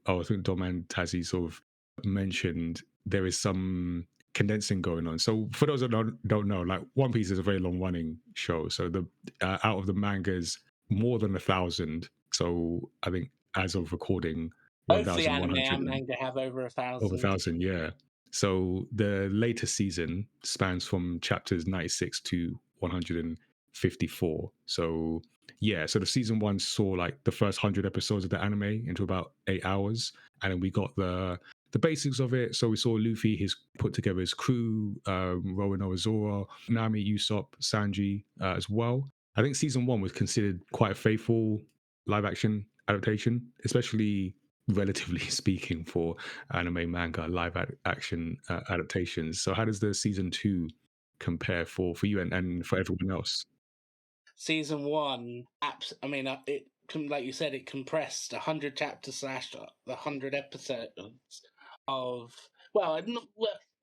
I think Dom and Tazzy sort of mentioned there is some condensing going on. So for those that don't know, like One Piece is a very long running show. So the out of the mangas, more than 1,000. So I think as of recording, Both the anime 1,100 and manga have over a over thousand. 1,000, yeah. So the latest season spans from chapters 96 to 154. So yeah, so the season one saw like the first 100 episodes of the anime into about 8 hours, and then we got the basics of it. So we saw Luffy, his put together his crew, Roanoa Zora, Nami, Usopp, Sanji as well. I think season one was considered quite a faithful live action adaptation, especially relatively speaking for anime, manga, live action adaptations. So how does the season two compare for you and for everyone else? Season one, I mean, like you said, it compressed 100 chapters slash the 100 episodes of, well,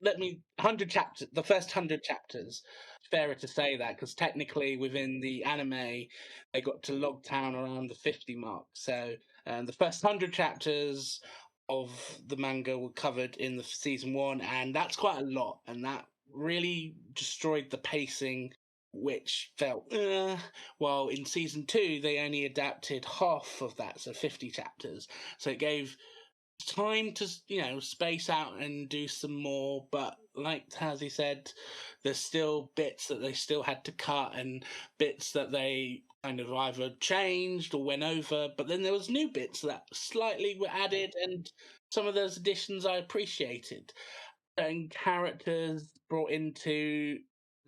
let me, 100 chapters, the first 100 chapters. Fairer to say that, because technically within the anime, they got to Logtown around the 50 mark. So the first 100 chapters of the manga were covered in the season one, and that's quite a lot, and that really destroyed the pacing, which felt well, in season two they only adapted half of that, so 50 chapters, so it gave time to space out and do some more. But like Tazzy said, there's still bits that they still had to cut, and bits that they kind of either changed or went over, but then there was new bits that slightly were added, and some of those additions I appreciated, and characters brought into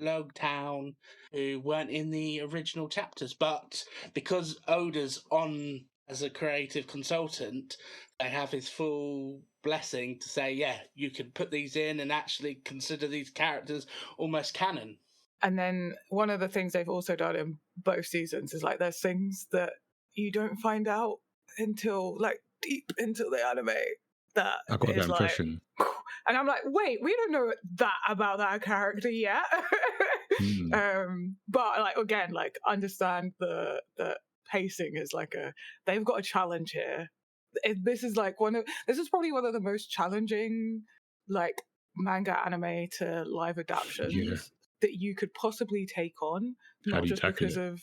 Logtown who weren't in the original chapters. But because Oda's on as a creative consultant, they have his full blessing to say, yeah, you can put these in and actually consider these characters almost canon. And then one of the things they've also done in both seasons is like there's things that you don't find out until like deep into the anime that I got that is like, impression. and I'm like, wait, we don't know that about that character yet. But like again, like understand the pacing is like they've got a challenge here. This is probably one of the most challenging like manga anime to live adaptations that you could possibly take on, How not do you just tackle because it? of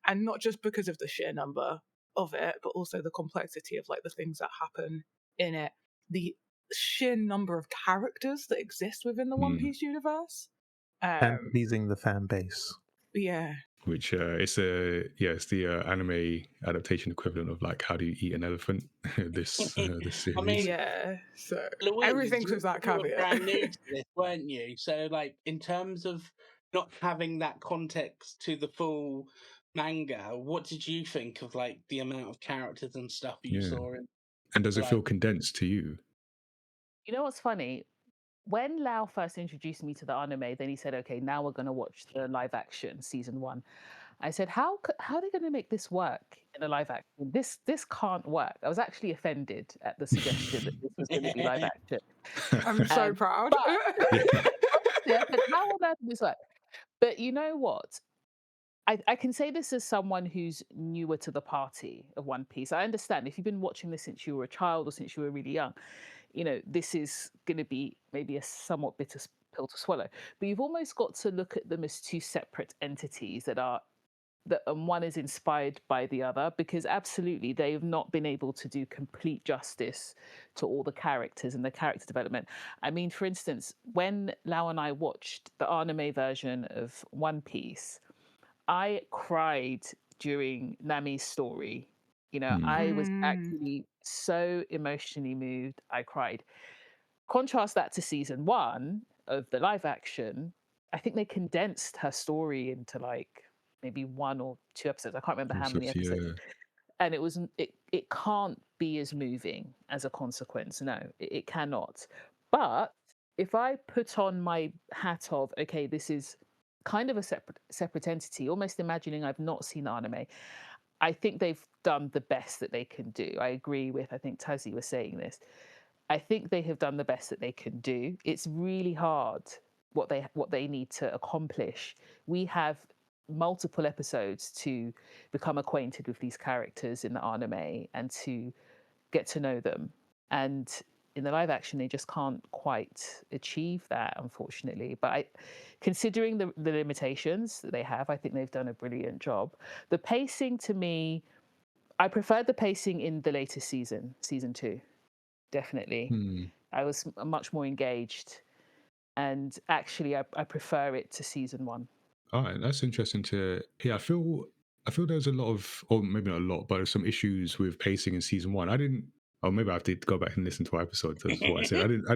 and not just because of the sheer number of it, but also the complexity of like the things that happen in it, the sheer number of characters that exist within the One Piece universe. And pleasing the fan base. Yeah. Which it's the anime adaptation equivalent of like How Do You Eat an Elephant? this series. I mean, Yeah. So Louise, everything's with that you were caveat. brand new to this, weren't you? So, like, in terms of not having that context to the full manga, what did you think of like the amount of characters and stuff you Yeah. saw in? And does it Like, feel condensed to you? You know what's funny? When Lau first introduced me to the anime, then he said, "Okay, now we're going to watch the live action season 1." I said, how are they going to make this work in a live action? This can't work." I was actually offended at the suggestion that this was going to be live action. I'm so proud. But honestly, I said, how on earth does this work? But you know what? I can say this as someone who's newer to the party of One Piece. I understand if you've been watching this since you were a child or since you were really young, this is going to be maybe a somewhat bitter pill to swallow. But you've almost got to look at them as two separate entities and one is inspired by the other, because absolutely they have not been able to do complete justice to all the characters and the character development. I mean, for instance, when Lau and I watched the anime version of One Piece, I cried during Nami's story. I was actually so emotionally moved. I cried. Contrast that to season 1 of the live action. I think they condensed her story into like maybe 1 or 2 episodes. I can't remember how many episodes. Yeah. And it can't be as moving as a consequence. No, it cannot. But if I put on my hat of, okay, this is kind of a separate entity, almost imagining I've not seen anime, I think they've done the best that they can do. I agree with, I think Tazziii was saying this. I think they have done the best that they can do. It's really hard what they need to accomplish. We have multiple episodes to become acquainted with these characters in the anime and to get to know them. And in the live action, they just can't quite achieve that, unfortunately. But considering the limitations that they have, I think they've done a brilliant job. The pacing, to me, I preferred the pacing in the latest season 2. Definitely. I was much more engaged. And actually, I prefer it to season 1. All right, that's interesting to hear. I feel there's a lot of, or maybe not a lot, but some issues with pacing in season 1. I didn't. Oh, maybe I have to go back and listen to our episode. That's what I said. I didn't. I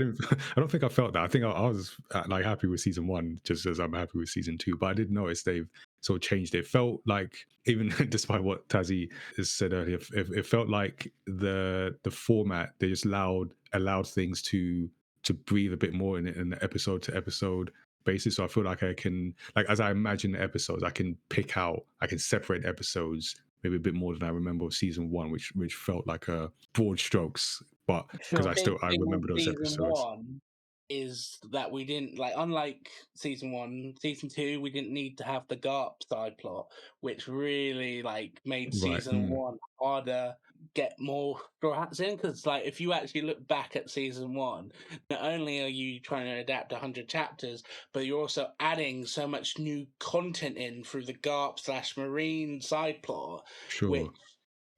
don't think I felt that. I think I was like happy with season 1, just as I'm happy with season 2. But I did notice they've sort of changed it. It felt like, even despite what Tazziii has said earlier, it felt like the format, they just allowed things to breathe a bit more in an episode to episode basis. So I feel like I can, like, as I imagine the episodes, I can separate episodes maybe a bit more than I remember of season 1, which felt like a broad strokes, but because Sure. I remember those season episodes. 1 is that we didn't, like, unlike season 1, season 2, we didn't need to have the Garp side plot, which really like made Right. season 1 harder, get more drafts in, because like if you actually look back at season 1, not only are you trying to adapt 100 chapters, but you're also adding so much new content in through the Garp/Marine side plot, Sure. which,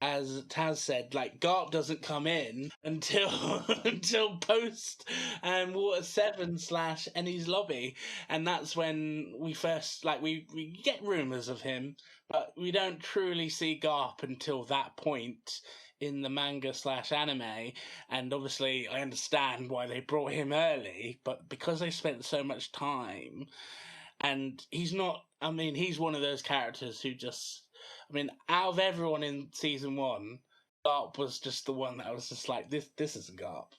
as Taz said, like Garp doesn't come in until until post Water 7 / Ennie's Lobby, and that's when we first, like, we get rumors of him, but we don't truly see Garp until that point in the manga / anime. And obviously I understand why they brought him early, but because they spent so much time, and he's not, I mean, he's one of those characters who just, I mean, out of everyone in season 1, Garp was just the one that was just like, this is Garp.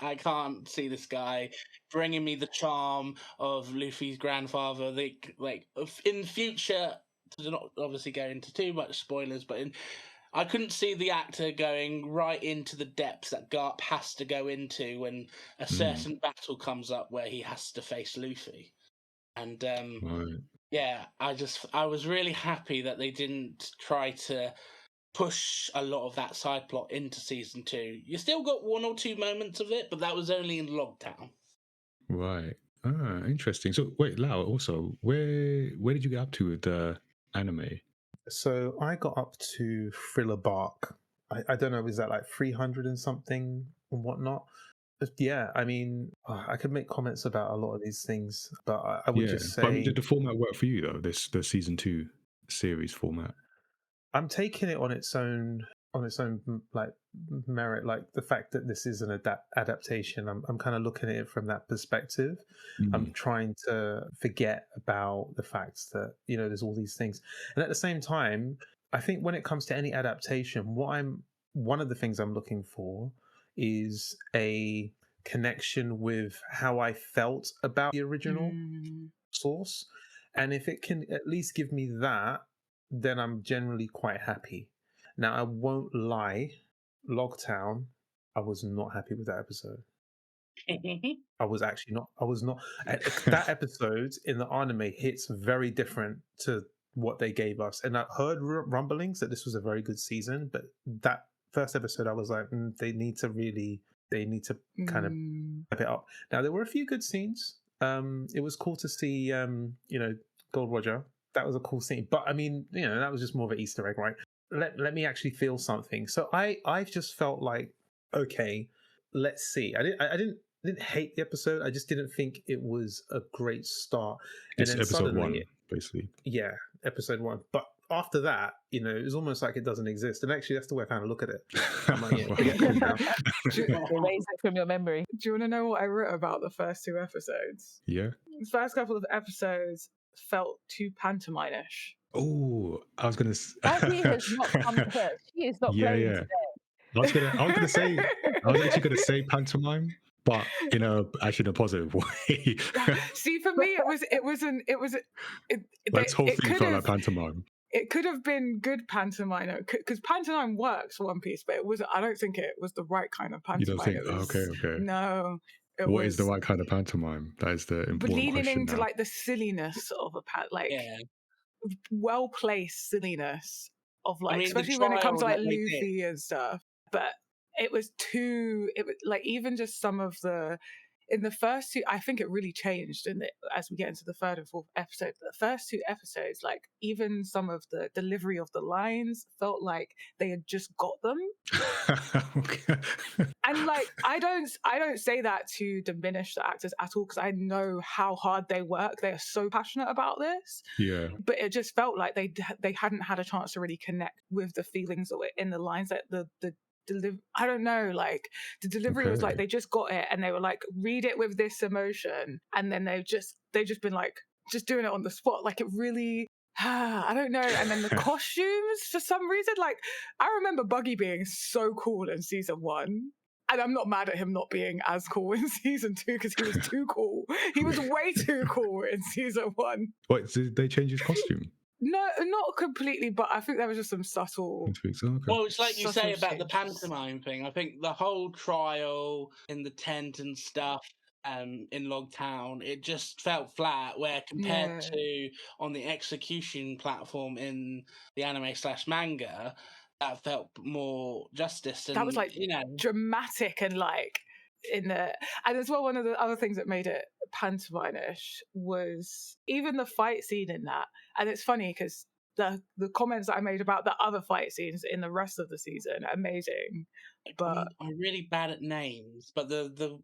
I can't see this guy bringing me the charm of Luffy's grandfather. Like in future, to not obviously go into too much spoilers, but I couldn't see the actor going right into the depths that Garp has to go into when a certain battle comes up where he has to face Luffy. And Right. yeah, I was really happy that they didn't try to push a lot of that side plot into season 2. You still got 1 or 2 moments of it, but that was only in Logtown. Right. Interesting. So wait, Lau, also, where did you get up to with the anime? So I got up to Thriller Bark. I don't know, is that like 300 and something and whatnot? Yeah, I mean, I could make comments about a lot of these things, but I would Yeah, just but I mean, say did the format work for you though? The season 2 series format. I'm taking it on its own like merit, like the fact that this is an adaptation. I'm kind of looking at it from that perspective. I'm Mm. trying to forget about the fact that there's all these things, and at the same time, I think when it comes to any adaptation, one of the things I'm looking for is a connection with how I felt about the original source, and if it can at least give me that, then I'm generally quite happy. Now, I won't lie, Logtown, I was not happy with that episode. I was actually not. I was not. That episode in the anime hits very different to what they gave us. And I heard rumblings that this was a very good season, but that first episode, I was like, they need to kind of step it up. Now, there were a few good scenes. It was cool to see, Gold Roger. That was a cool scene. But I mean, that was just more of an Easter egg, right? Let me actually feel something. So I've just felt like, okay, let's see. I didn't hate the episode. I just didn't think it was a great start. It's and then episode suddenly, 1, basically. Yeah, episode 1. But after that, it was almost like it doesn't exist. And actually, that's the way I kind of look at it. I'm like, Erase it from your memory. Do you want to know what I wrote about the first 2 episodes? Yeah. The first couple of episodes felt too pantomime-ish. Oh, I was gonna. Abby has not come to her. She is not playing today. I was gonna say. I was actually gonna say pantomime, but actually in a positive way. See, for me, This whole thing felt like pantomime. It could have been good pantomime because pantomime works for One Piece, but I don't think it was the right kind of pantomime. You don't think? Okay. No. What is the right kind of pantomime? That is the important leaning question into now. like the silliness of well placed silliness of especially when it comes to like Luffy and stuff. But it was like even just some of in the first 2, I think it really changed as we get into the 3rd and 4th episode. The first 2 episodes, like even some of the delivery of the lines felt like they had just got them. Okay. And like I don't say that to diminish the actors at all, because I know how hard they work. They are so passionate about this. Yeah. But it just felt like they hadn't had a chance to really connect with the feelings that were in the lines. That I don't know, like the delivery was like they just got it and they were like, read it with this emotion, and then they've just been like just doing it on the spot. Like it really, I don't know. And then the costumes, for some reason, like I remember Buggy being so cool in season 1. And I'm not mad at him not being as cool in season 2 because he was too cool. He was way too cool in season 1. Wait, did they change his costume? No, not completely, but I think there was just some subtle. Okay. Well, it's like you say about the pantomime thing. I think the whole trial in the tent and stuff in Logtown, it just felt flat, where compared to on the execution platform in the anime/manga, that felt more justice. And, that was like dramatic and like and as well, one of the other things that made it pantomime-ish was even the fight scene in that. And it's funny because the comments that I made about the other fight scenes in the rest of the season are amazing. But I'm really bad at names. But the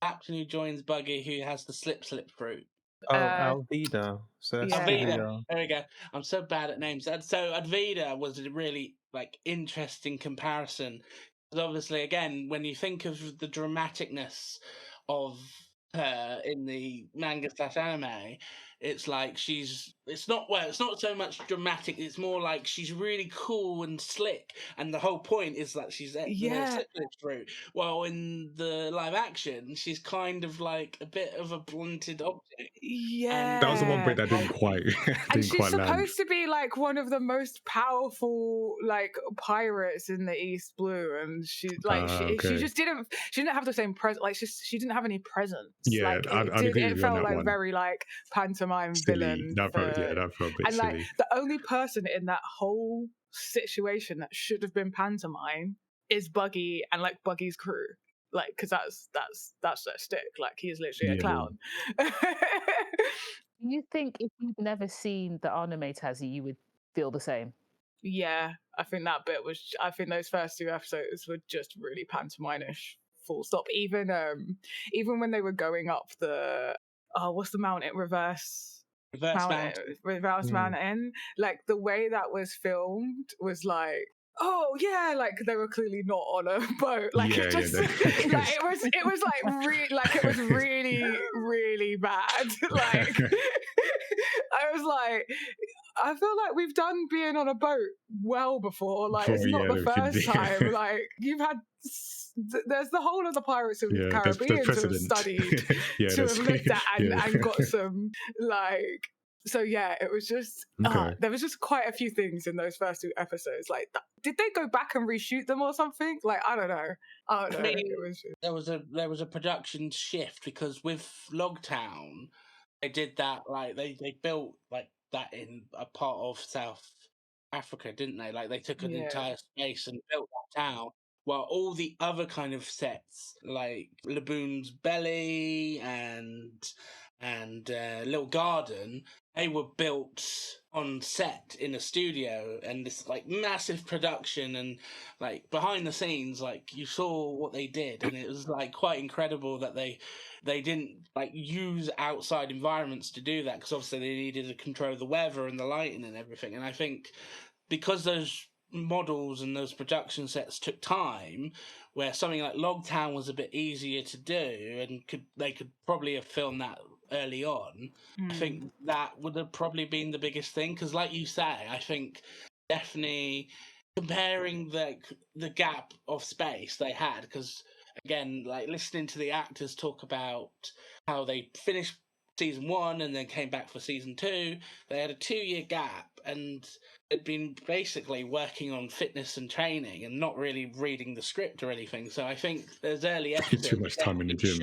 captain who joins Buggy, who has the slip fruit. Alvida. So that's Alvida. There we go. I'm so bad at names. And so Alvida was a really interesting comparison. Because obviously, again, when you think of the dramaticness of her in the manga/anime, it's like it's not so much dramatic, it's more like she's really cool and slick, and the whole point is that she's slip through. Well, in the live action, she's kind of like a bit of a blunted object. Yeah, that was the one bit that didn't quite and she's supposed land. to be like one of the most powerful like pirates in the East Blue, and she just didn't have the same presence. Like she didn't have any presence. It felt like one. Very like pantomime silly. Villain. That felt a bit and silly. Like the only person in that whole situation that should have been pantomime is Buggy and like Buggy's crew. Like, because that's their stick. Like, he is literally a clown. Do you think if you'd never seen the anime, Tazziii, you would feel the same? Yeah, I think that bit was. I think those first 2 episodes were just really pantomime-ish full stop. Even when they were going up the what's the mountain? Reverse Mountain. Like the way that was filmed was like, oh yeah, like they were clearly not on a boat. Like it just like it was really really bad. Like I was like, I feel like we've done being on a boat well before. Like it's not the first time. Like you've had. There's the whole of the Pirates of the Caribbean to have studied, to have looked at and got some like. So yeah, it was just there was just quite a few things in those first 2 episodes. Like, did they go back and reshoot them or something? Like, I don't know. I mean, it was just... there was a production shift because with Logtown, they did that. Like they built like that in a part of South Africa, didn't they? Like they took an entire space and built that town. While all the other kind of sets, like Laboon's Belly and Little Garden, they were built on set in a studio, and this like massive production and like behind the scenes, like you saw what they did, and it was like quite incredible that they didn't like use outside environments to do that, because obviously they needed to control the weather and the lighting and everything. And I think because those models and those production sets took time, where something like Logtown was a bit easier to do and they could probably have filmed that early on. I think that would have probably been the biggest thing, because like you say, I think definitely comparing the gap of space they had, because again, like listening to the actors talk about how they finished season 1 and then came back for season 2, they had a 2-year gap and had been basically working on fitness and training and not really reading the script or anything. So I think there's early episodes. Too much time in the gym.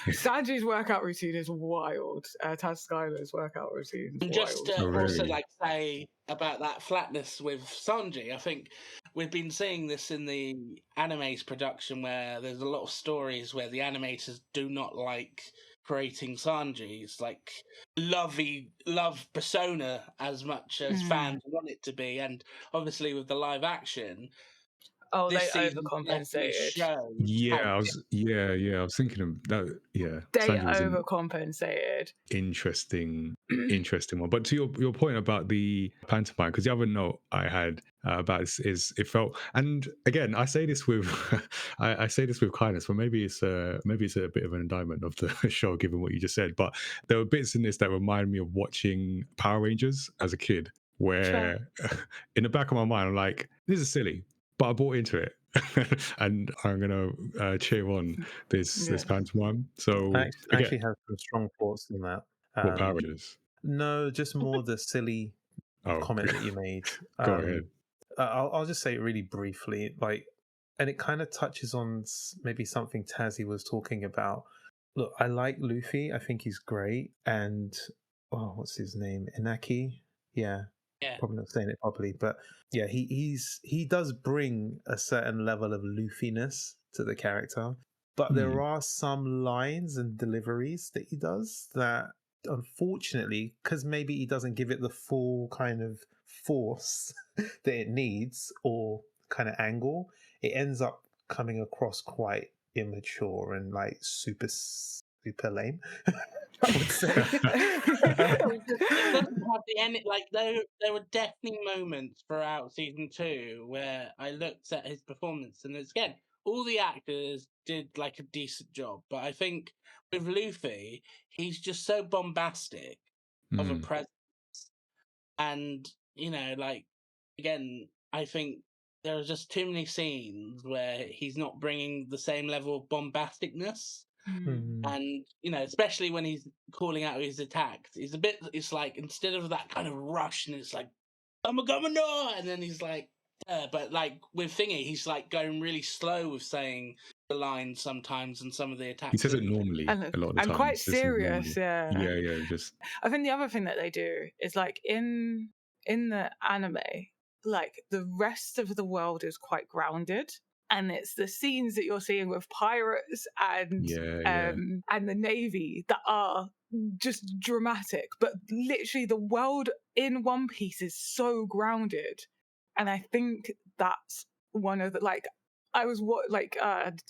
Sanji's workout routine is wild. Taz Skylar's workout routine is and wild. Just also like say about that flatness with Sanji, I think we've been seeing this in the anime's production, where there's a lot of stories where the animators do not like creating Sanji's like love persona as much as fans want it to be. And obviously with the live action, they overcompensated. I was thinking of that. Yeah, they overcompensated. Interesting one. But to your point about the pantomime, because the other note I had about this is it felt, and again I say this with I say this with kindness, but maybe it's a bit of an indictment of the show given what you just said. But there were bits in this that remind me of watching Power Rangers as a kid, where in the back of my mind I'm like, this is silly, but I bought into it. And I'm gonna cheer on this pantomime. So I actually have some strong thoughts on that. What Power Rangers? No, just more the silly comment that you made. Go ahead. I'll just say it really briefly, and it kind of touches on maybe something Tazziii was talking about. Look, I like Luffy. I think he's great. And what's his name? Inaki? Yeah. Probably not saying it properly, but yeah, he does bring a certain level of Luffy-ness to the character. But there are some lines and deliveries that he does that, unfortunately, because maybe he doesn't give it the full kind of force that it needs or kind of angle, it ends up coming across quite immature and like super lame. I would say. It doesn't have the end. Like there were definitely moments throughout season 2 where I looked at his performance, and it's, again, all the actors did like a decent job, but I think with Luffy, he's just so bombastic of a presence, and like again, I think there are just too many scenes where he's not bringing the same level of bombasticness. And especially when he's calling out his attacks, it's like, instead of that kind of rush, and it's like, I'm a governor, and then he's like, but like with Thingy, he's like going really slow with saying the lines sometimes, and some of the attacks. He says it normally a lot of the time. And quite serious, yeah. Just. I think the other thing that they do is like in the anime, like the rest of the world is quite grounded. And it's the scenes that you're seeing with pirates and the Navy that are just dramatic. But literally the world in One Piece is so grounded. And I think that's one of the, like, I was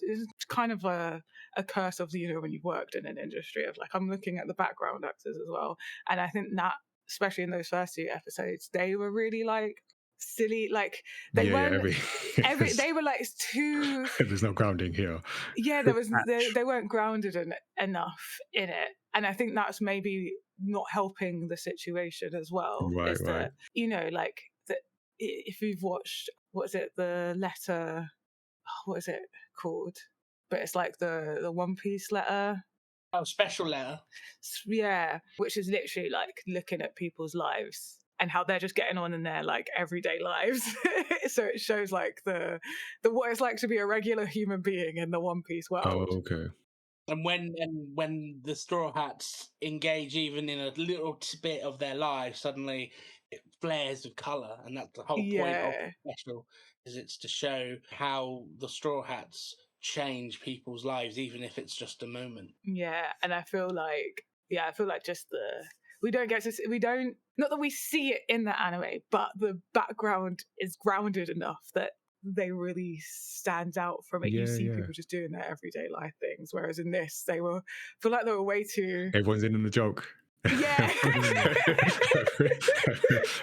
it's kind of a curse of when you've worked in an industry of like I'm looking at the background actors as well, and I think that especially in those first 2 episodes they were really like silly, like they weren't they were like too. There's no grounding here. Yeah, they weren't grounded enough in it, and I think that's maybe not helping the situation as well. Right, is that like that if you've watched what is it the letter, what is it called? But it's like the One Piece letter. Oh, special letter. Yeah, which is literally like looking at people's lives and how they're just getting on in their like everyday lives. So it shows like the what it's like to be a regular human being in the One Piece world. Oh, okay. And when the Straw Hats engage even in a little bit of their lives, suddenly it flares with colour, and that's the whole point of the special, is it's to show how the Straw Hats change people's lives, even if it's just a moment. Yeah, and I feel like just we don't not that we see it in the anime, but the background is grounded enough that they really stand out from it. You see people just doing their everyday life things, whereas in this feel like they were way too. Everyone's in on the joke. Yeah.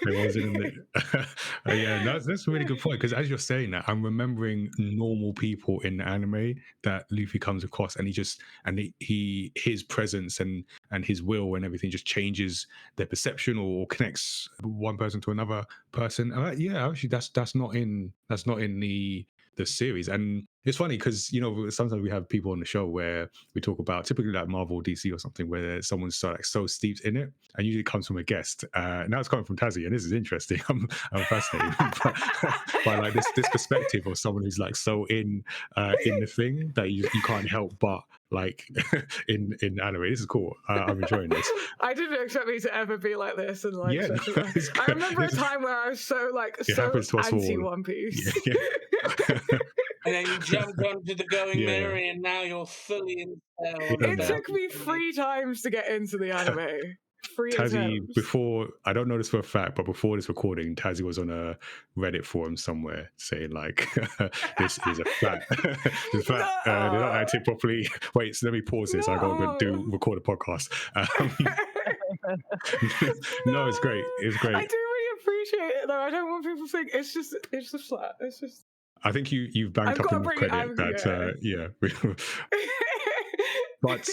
Everyone's in on it. That's a really good point, because as you're saying that, I'm remembering normal people in the anime that Luffy comes across, and he his presence and his will and everything just changes their perception or connects one person to another person. Actually that's not in the series. And it's funny because sometimes we have people on the show where we talk about typically like Marvel, DC or something, where someone's so steeped in it, and usually it comes from a guest. Now it's coming from Tazziii, and this is interesting. I'm fascinated by like this perspective of someone who's like so in the thing that you can't help but like in anime. This is cool. I'm enjoying this. I didn't expect me to ever be like this, and like I remember a time where I was so anti One Piece. And then you jumped onto the going merry, and now you're fully in. It took me 3 times to get into the anime. 3 Tazziii, attempts. before, I don't know this for a fact, but before this recording, Tazziii was on a Reddit forum somewhere saying like, "This is a fact. It's a fact. They're not acting properly." Wait, so let me pause this. I got to record a podcast. No, it's great. It's great. I do really appreciate it though. I don't want people to think it's just flat. It's just. I think you've banked up enough credit that but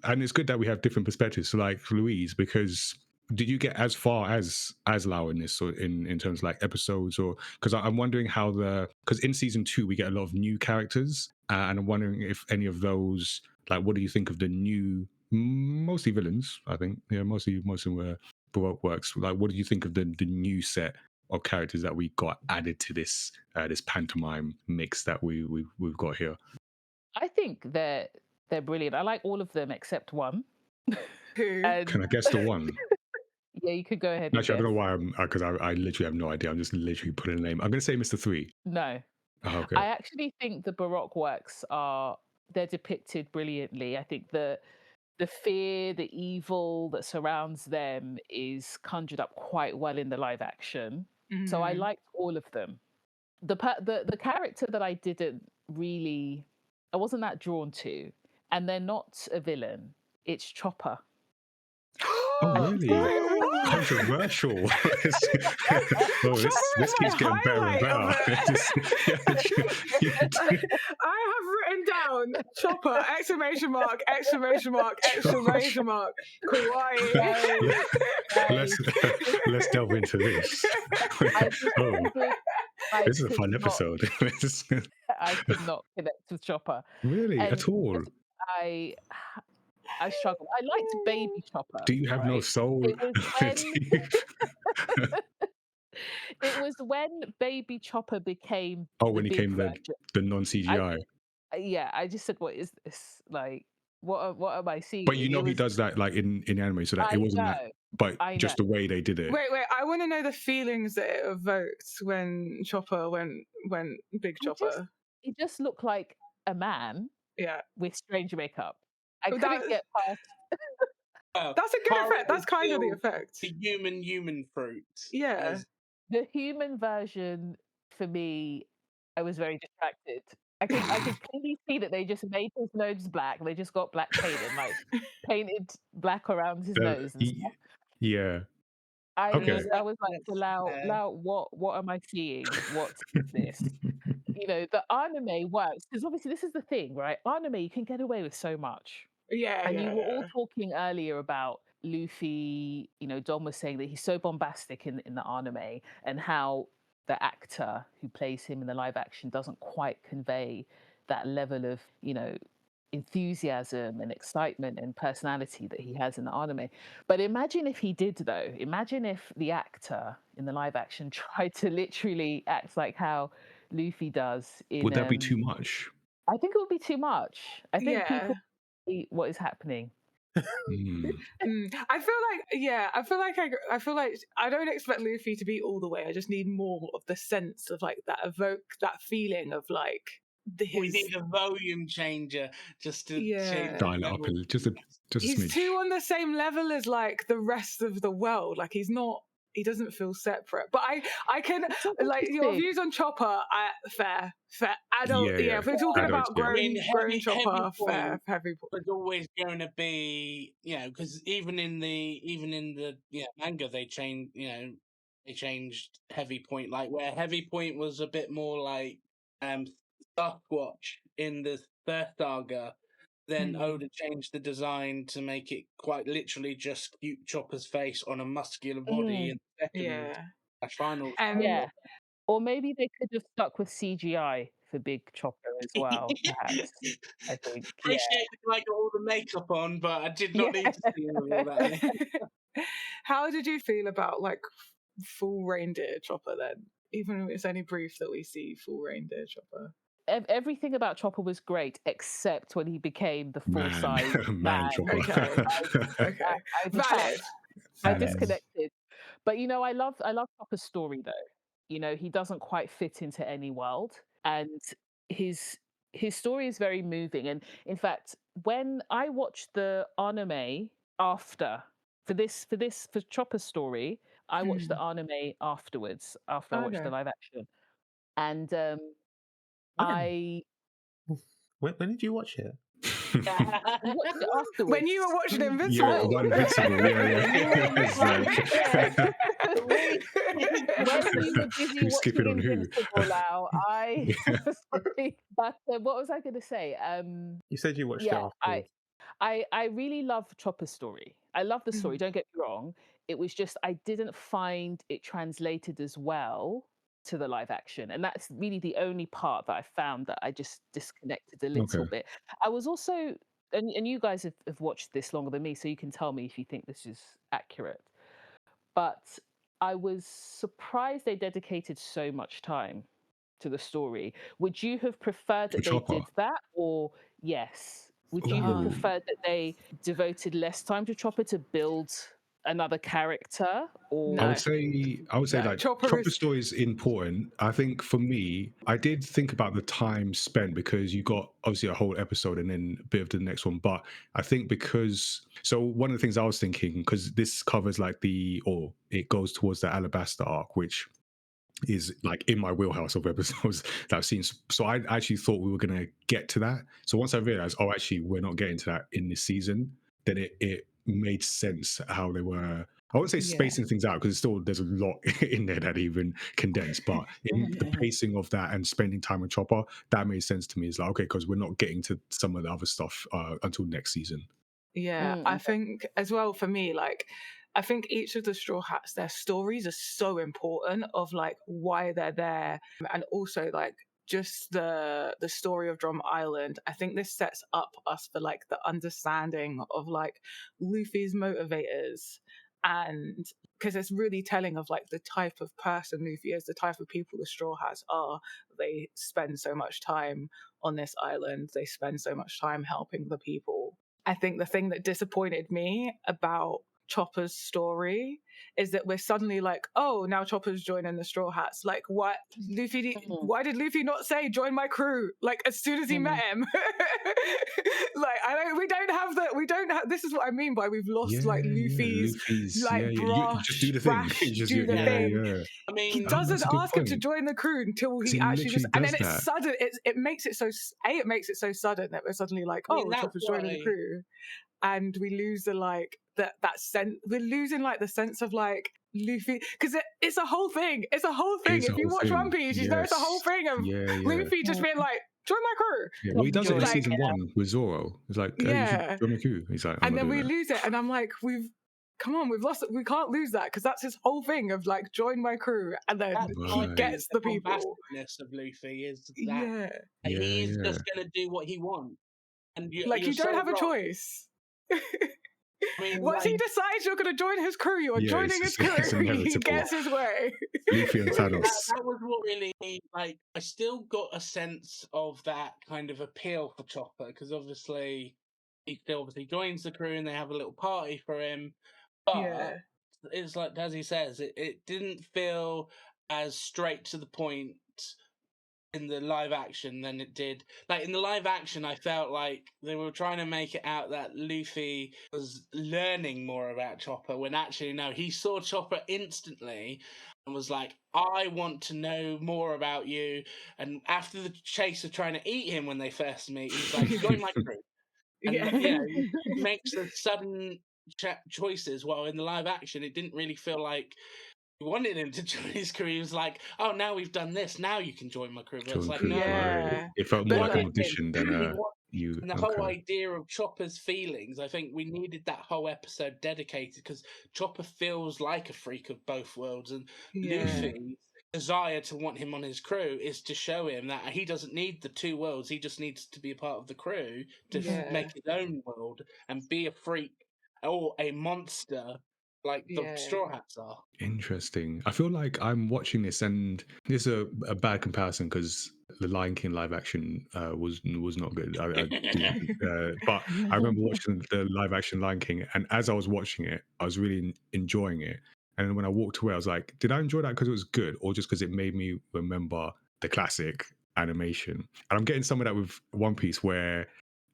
and it's good that we have different perspectives. So like Louise, because did you get as far as Lau in this, or in terms of like episodes, or because I'm wondering how because in season 2 we get a lot of new characters, and I'm wondering if any of those, like, what do you think of the new, mostly villains? I think mostly were Baroque works. Like, what do you think of the new set of characters that we got added to this this pantomime mix that we've got here? I think they're brilliant. I like all of them except one. Who? Can I guess the one? Yeah, you could go ahead. Actually, I don't know why because I literally have no idea. I'm just literally putting a name. I'm going to say Mr. 3. No. Oh, okay. I actually think the Baroque works they're depicted brilliantly. I think the fear, the evil that surrounds them is conjured up quite well in the live action. Mm-hmm. So I liked all of them. The character that I wasn't that drawn to, and they're not a villain. It's Chopper. Oh, really? Controversial. This keeps getting better and better. I have written down Chopper, exclamation mark, exclamation mark, exclamation mark, Kawaii. Let's delve into this. This is a fun episode. I could not connect with Chopper. Really? At all? I struggled. I liked Baby Chopper. Do you have no soul? It was when Baby Chopper became when he came the non-CGI. I just said, what is this? Like, what am I seeing? But he does that like in anime, so that it wasn't that, but just the way they did it. Wait, I want to know the feelings that it evoked when Chopper went Big Chopper. He just looked like a man with strange makeup. I couldn't get past. That's a good effect. That's kind of the effect. The human fruit. Yeah. The human version for me I was very distracted. I could clearly see that they just made his nose black. They just got black paint and like painted black around his nose and stuff. Yeah. I Okay. was like, That's Lau, what am I seeing? What is this? You know, the anime works because obviously this is the thing, right? Anime, you can get away with so much. Yeah, And you yeah, were all yeah. talking earlier about Luffy, you know, Dom was saying that he's so bombastic in the anime and how the actor who plays him in the live action doesn't quite convey that level of, you know, enthusiasm and excitement and personality that he has in the anime. But imagine if he did, though. Imagine if the actor in the live action tried to literally act like how Luffy does Would that be in. too much? I think it would be too much. I think Yeah. people see what is happening. I feel like I don't expect Luffy to be all the way. I just need more of the sense of like that evoke that feeling of like we need a volume changer just to change Dial the it up level. just a he's smidge. too on the same level as like the rest of the world. Like he doesn't feel separate. But I can like your views on Chopper. Fair. Adult. Yeah, if we're talking adults, about yeah. I mean, grown Chopper, heavy fair. point Heavy point. was always going to be, you know, because even in the manga they changed heavy point, like where heavy point was a bit more like Sasquatch in the first saga. Then Oda changed the design to make it quite literally just cute Chopper's face on a muscular body in the second final. Yeah. Or maybe they could have stuck with CGI for Big Chopper as well, perhaps. I think. Appreciate the guy got all the makeup on, but I did not need to see him with all that. How did you feel about like full reindeer Chopper then? Even if it's only brief that we see full reindeer Chopper. Everything about Chopper was great, except when he became the full-size man. Chopper. Okay. Valid. I disconnected. But you know, I love Chopper's story though. You know, he doesn't quite fit into any world, and his story is very moving. And in fact, when I watched the anime after for Chopper's story, I watched the anime afterwards after I watched the live action, and when did you watch it? watched it afterwards. When you were watching Invincible. Yeah, Invincible. When you were busy Who's skipping on who? Invincible, Lau, sorry, but what was I going to say? You said you watched it afterwards. I really love Chopper's story. I love the story. Don't get me wrong. It was just I didn't find it translated as well to the live action, and that's really the only part that I found that I just disconnected a little bit. I was also, and you guys have watched this longer than me, so you can tell me if you think this is accurate. But I was surprised they dedicated so much time to the story. Would you have preferred that they did that, or yes? Would you have preferred that they devoted less time to Chopper to build another character? Or I would say like Chopper's story is important. I think for me, I did think about the time spent because you got obviously a whole episode and then a bit of the next one. But I think so one of the things I was thinking, because this covers like it goes towards the Alabasta arc, which is like in my wheelhouse of episodes that I've seen. So I actually thought we were going to get to that. So once I realized, actually, we're not getting to that in this season, then it made sense how they were. I wouldn't say spacing things out because there's a lot in there that even condensed, but in the pacing of that and spending time with Chopper, that made sense to me. It's like, okay, because we're not getting to some of the other stuff until next season. Yeah, I think as well for me, like, I think each of the Straw Hats, their stories are so important of like why they're there, and also like just the story of Drum Island. I think this sets up us for like the understanding of like Luffy's motivators, and because it's really telling of like the type of person Luffy is, the type of people the Straw Hats are. They spend so much time on this island. They spend so much time helping the people. I think the thing that disappointed me about Chopper's story is that we're suddenly like, oh, now Chopper's joining the Straw Hats. Like, what? Why did Luffy not say join my crew? Like, as soon as he met him, like, we don't have. This is what I mean by we've lost like Luffy's like brush, just do the thing. do the thing. Yeah. I mean, He doesn't ask him to join the crew until he actually just, and then it's sudden. It makes it so. It makes it so sudden that we're suddenly like, oh, Chopper's joining the crew, and we lose the like that sense. We're losing like the sense of like Luffy, because it's a whole thing. It's a whole thing. If you watch One Piece, you know it's a whole thing of Luffy just being like, join my crew. Yeah, well, he does it in season 1 with Zoro. It's like, hey, you should join my crew. He's like, and then we lose it, and I'm like, we've lost it. We can't lose that, because that's his whole thing of like, join my crew, and then he gets the people. The of Luffy is that he's just gonna do what he wants, and you don't have a choice. I mean, once he decides you're going to join his crew, you're joining his crew. He gets his way. Luffy and Thanos. That was what really, like, I still got a sense of that kind of appeal for Chopper, because obviously he still joins the crew and they have a little party for him. But it's like Tazziii says, it didn't feel as straight to the point in the live action than it did. Like, in the live action, I felt like they were trying to make it out that Luffy was learning more about Chopper, when actually, no, he saw Chopper instantly and was like, I want to know more about you. And after the chase of trying to eat him when they first meet, he's like, join my crew. And he makes the sudden choices, while in the live action, it didn't really feel like he wanted him to join his crew. He was like, oh, now we've done this, now you can join my crew. But it's like, no. It felt more like an audition than you. And the whole idea of Chopper's feelings, I think we needed that whole episode dedicated, because Chopper feels like a freak of both worlds, and Luffy's desire to want him on his crew is to show him that he doesn't need the two worlds. He just needs to be a part of the crew to make his own world and be a freak or a monster like the Straw Hats are. Interesting. I feel like I'm watching this, and this is a bad comparison because the Lion King live action was not good. But I remember watching the live action Lion King, and as I was watching it, I was really enjoying it. And when I walked away, I was like, did I enjoy that because it was good, or just because it made me remember the classic animation? And I'm getting some of that with One Piece, where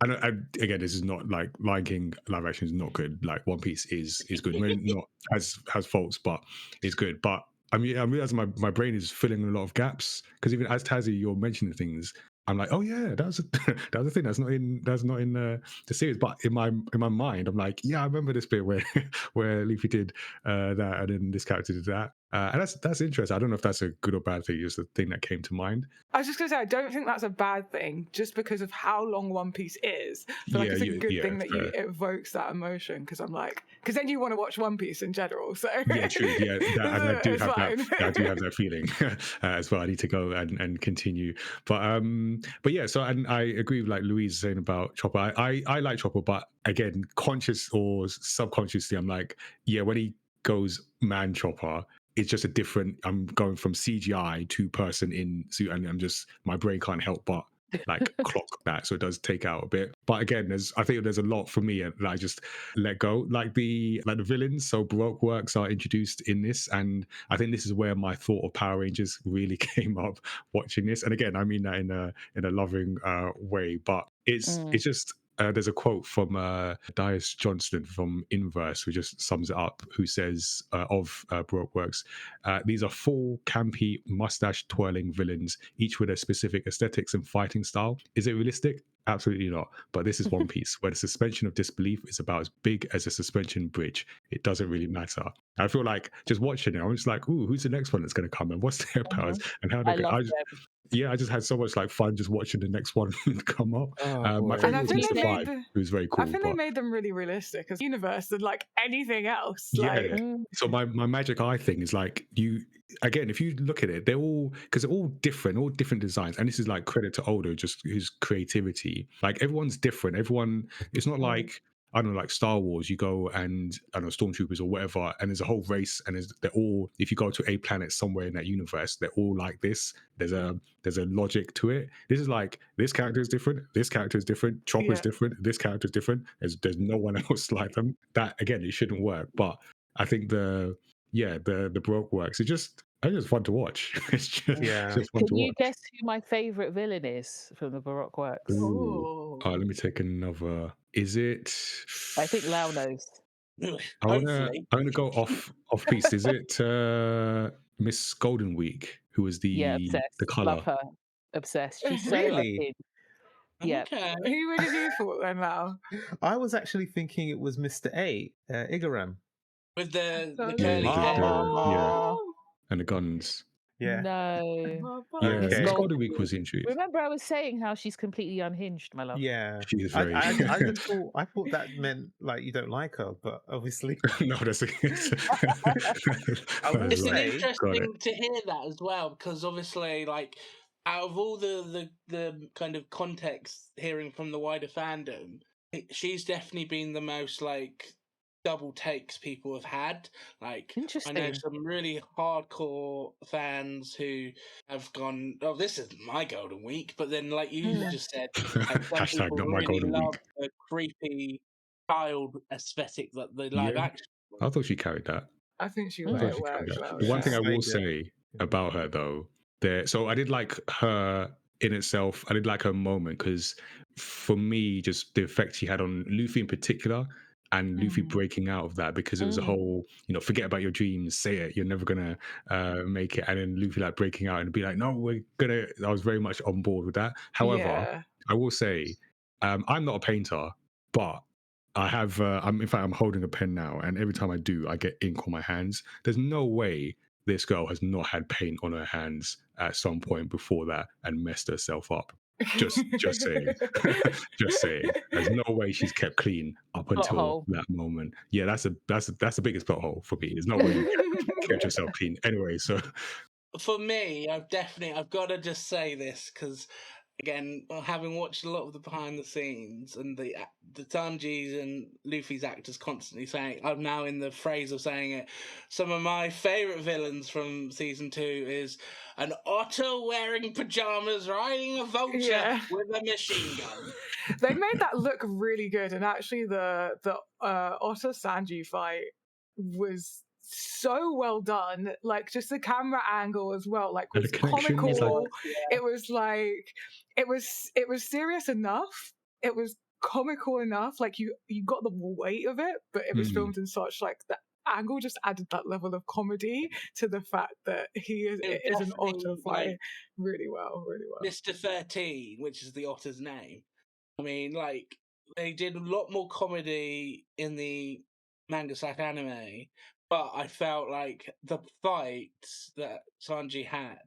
again, this is not like Lion King live action is not good. Like, One Piece is good. Maybe not has faults, but it's good. But I'm realizing my brain is filling a lot of gaps, because even as Tazziii, you're mentioning things, I'm like, oh yeah, that was a thing that's not in the series. But in my mind, I'm like, yeah, I remember this bit where Luffy did that, and then this character did that. And that's interesting. I don't know if that's a good or bad thing. It's the thing that came to mind. I was just going to say, I don't think that's a bad thing, just because of how long One Piece is. I feel like it's a good thing that it evokes that emotion, because I'm like, because then you want to watch One Piece in general. So yeah, true. Yeah, I do have that feeling as well. I need to go and continue. But yeah, so, and I agree with like Louise saying about Chopper. I like Chopper, but again, conscious or subconsciously, I'm like, yeah, when he goes man Chopper, it's just a different, I'm going from CGI to person in suit, and I'm just, my brain can't help but like clock that, so it does take out a bit. But again, I think there's a lot for me that I just let go, like the villains. So Baroque works are introduced in this, and I think this is where my thought of Power Rangers really came up watching this. And again, I mean that in a loving way, but it's just there's a quote from Dias Johnston from Inverse, who just sums it up, who says of Baroque Works, these are full, campy, mustache-twirling villains, each with a specific aesthetics and fighting style. Is it realistic? Absolutely not. But this is One Piece, where the suspension of disbelief is about as big as a suspension bridge. It doesn't really matter. I feel like just watching it, I'm just like, ooh, who's the next one that's going to come, and what's their powers, and how they go. I just had so much like fun just watching the next one come up. My favorite was Mr. Five, who's very cool. I think they made them really realistic as universe than like anything else. Yeah. So my magic eye thing is like, again, if you look at it, they're all different designs, and this is like credit to Oda, just his creativity. Like, everyone's different. Everyone, it's not like I don't know, like Star Wars, you go and I don't know, stormtroopers or whatever, and there's a whole race, and they're all, if you go to a planet somewhere in that universe, they're all like this. There's a logic to it. This is like, this character is different, this character is different, Chopper's Yeah. different, this character is different. There's no one else like them. That again, it shouldn't work. But I think the Baroque works. It's just fun to watch. It's just fun Can to you watch. guess who my favorite villain is from the Baroque works? Ooh. Oh. Let me take another. Is it? I think Lau knows. Hopefully. I wanna go off piece. Is it Miss Golden Week, who was Yeah, the obsessed. color? Love her. Obsessed. She's so Really? unhinged. Yeah. Okay. Who would have you thought then, Lau? I was actually thinking it was Mr. A, Igaram. With the Yeah, curly with hair. the and the guns. Yeah. No. Yeah, Okay. Miss Golden Golden Week was introduced. Remember, I was saying how she's completely unhinged, my love. Yeah. She is I, very. I just thought that meant like you don't like her, but obviously No, that's I will It's right. interesting to hear that as well, because obviously, like, out of all the kind of context hearing from the wider fandom, she's definitely been the most like double takes people have had. Like, I know Interesting. some really hardcore fans who have gone, "Oh, this is my golden week," but then, like you just said, like, some Hashtag people not my really golden love week. the creepy child aesthetic that the live Yeah. action. I thought she carried that. I think she I would. thought It she carried works that. well. The one thing I Yeah. will say about her though, so I did like her in itself. I did like her moment because for me, just the effect she had on Luffy in particular, and Luffy breaking out of that, because it was a whole, forget about your dreams, say it, you're never gonna make it, and then Luffy like breaking out and be like, no, we're gonna. I was very much on board with that. However, Yeah. I will say, I'm not a painter, but I have. In fact, I'm holding a pen now, and every time I do, I get ink on my hands. There's no way this girl has not had paint on her hands at some point before that and messed herself up. Just saying. Just saying. There's no way she's kept clean up Plot until hole. that moment. Yeah, that's the biggest plot hole for me. There's no way you kept yourself clean. Anyway, so For me, I've got to just say this because, again, having watched a lot of the behind the scenes and the Tanji's and Luffy's actors constantly saying, I'm now in the phrase of saying it, some of my favourite villains from season 2 is an otter wearing pajamas riding a vulture with a machine gun. They made that look really good, and actually the Otter Sanji fight was so well done. Like, just the camera angle as well, like, and was the connection comical. is like, It was like it was serious enough. It was comical enough. Like, you got the weight of it, but it was filmed in such like the angle just added that level of comedy to the fact that he is an otter flying really well. Mr. 13, which is the otter's name. I mean, like, they did a lot more comedy in the manga/anime, but I felt like the fight that Sanji had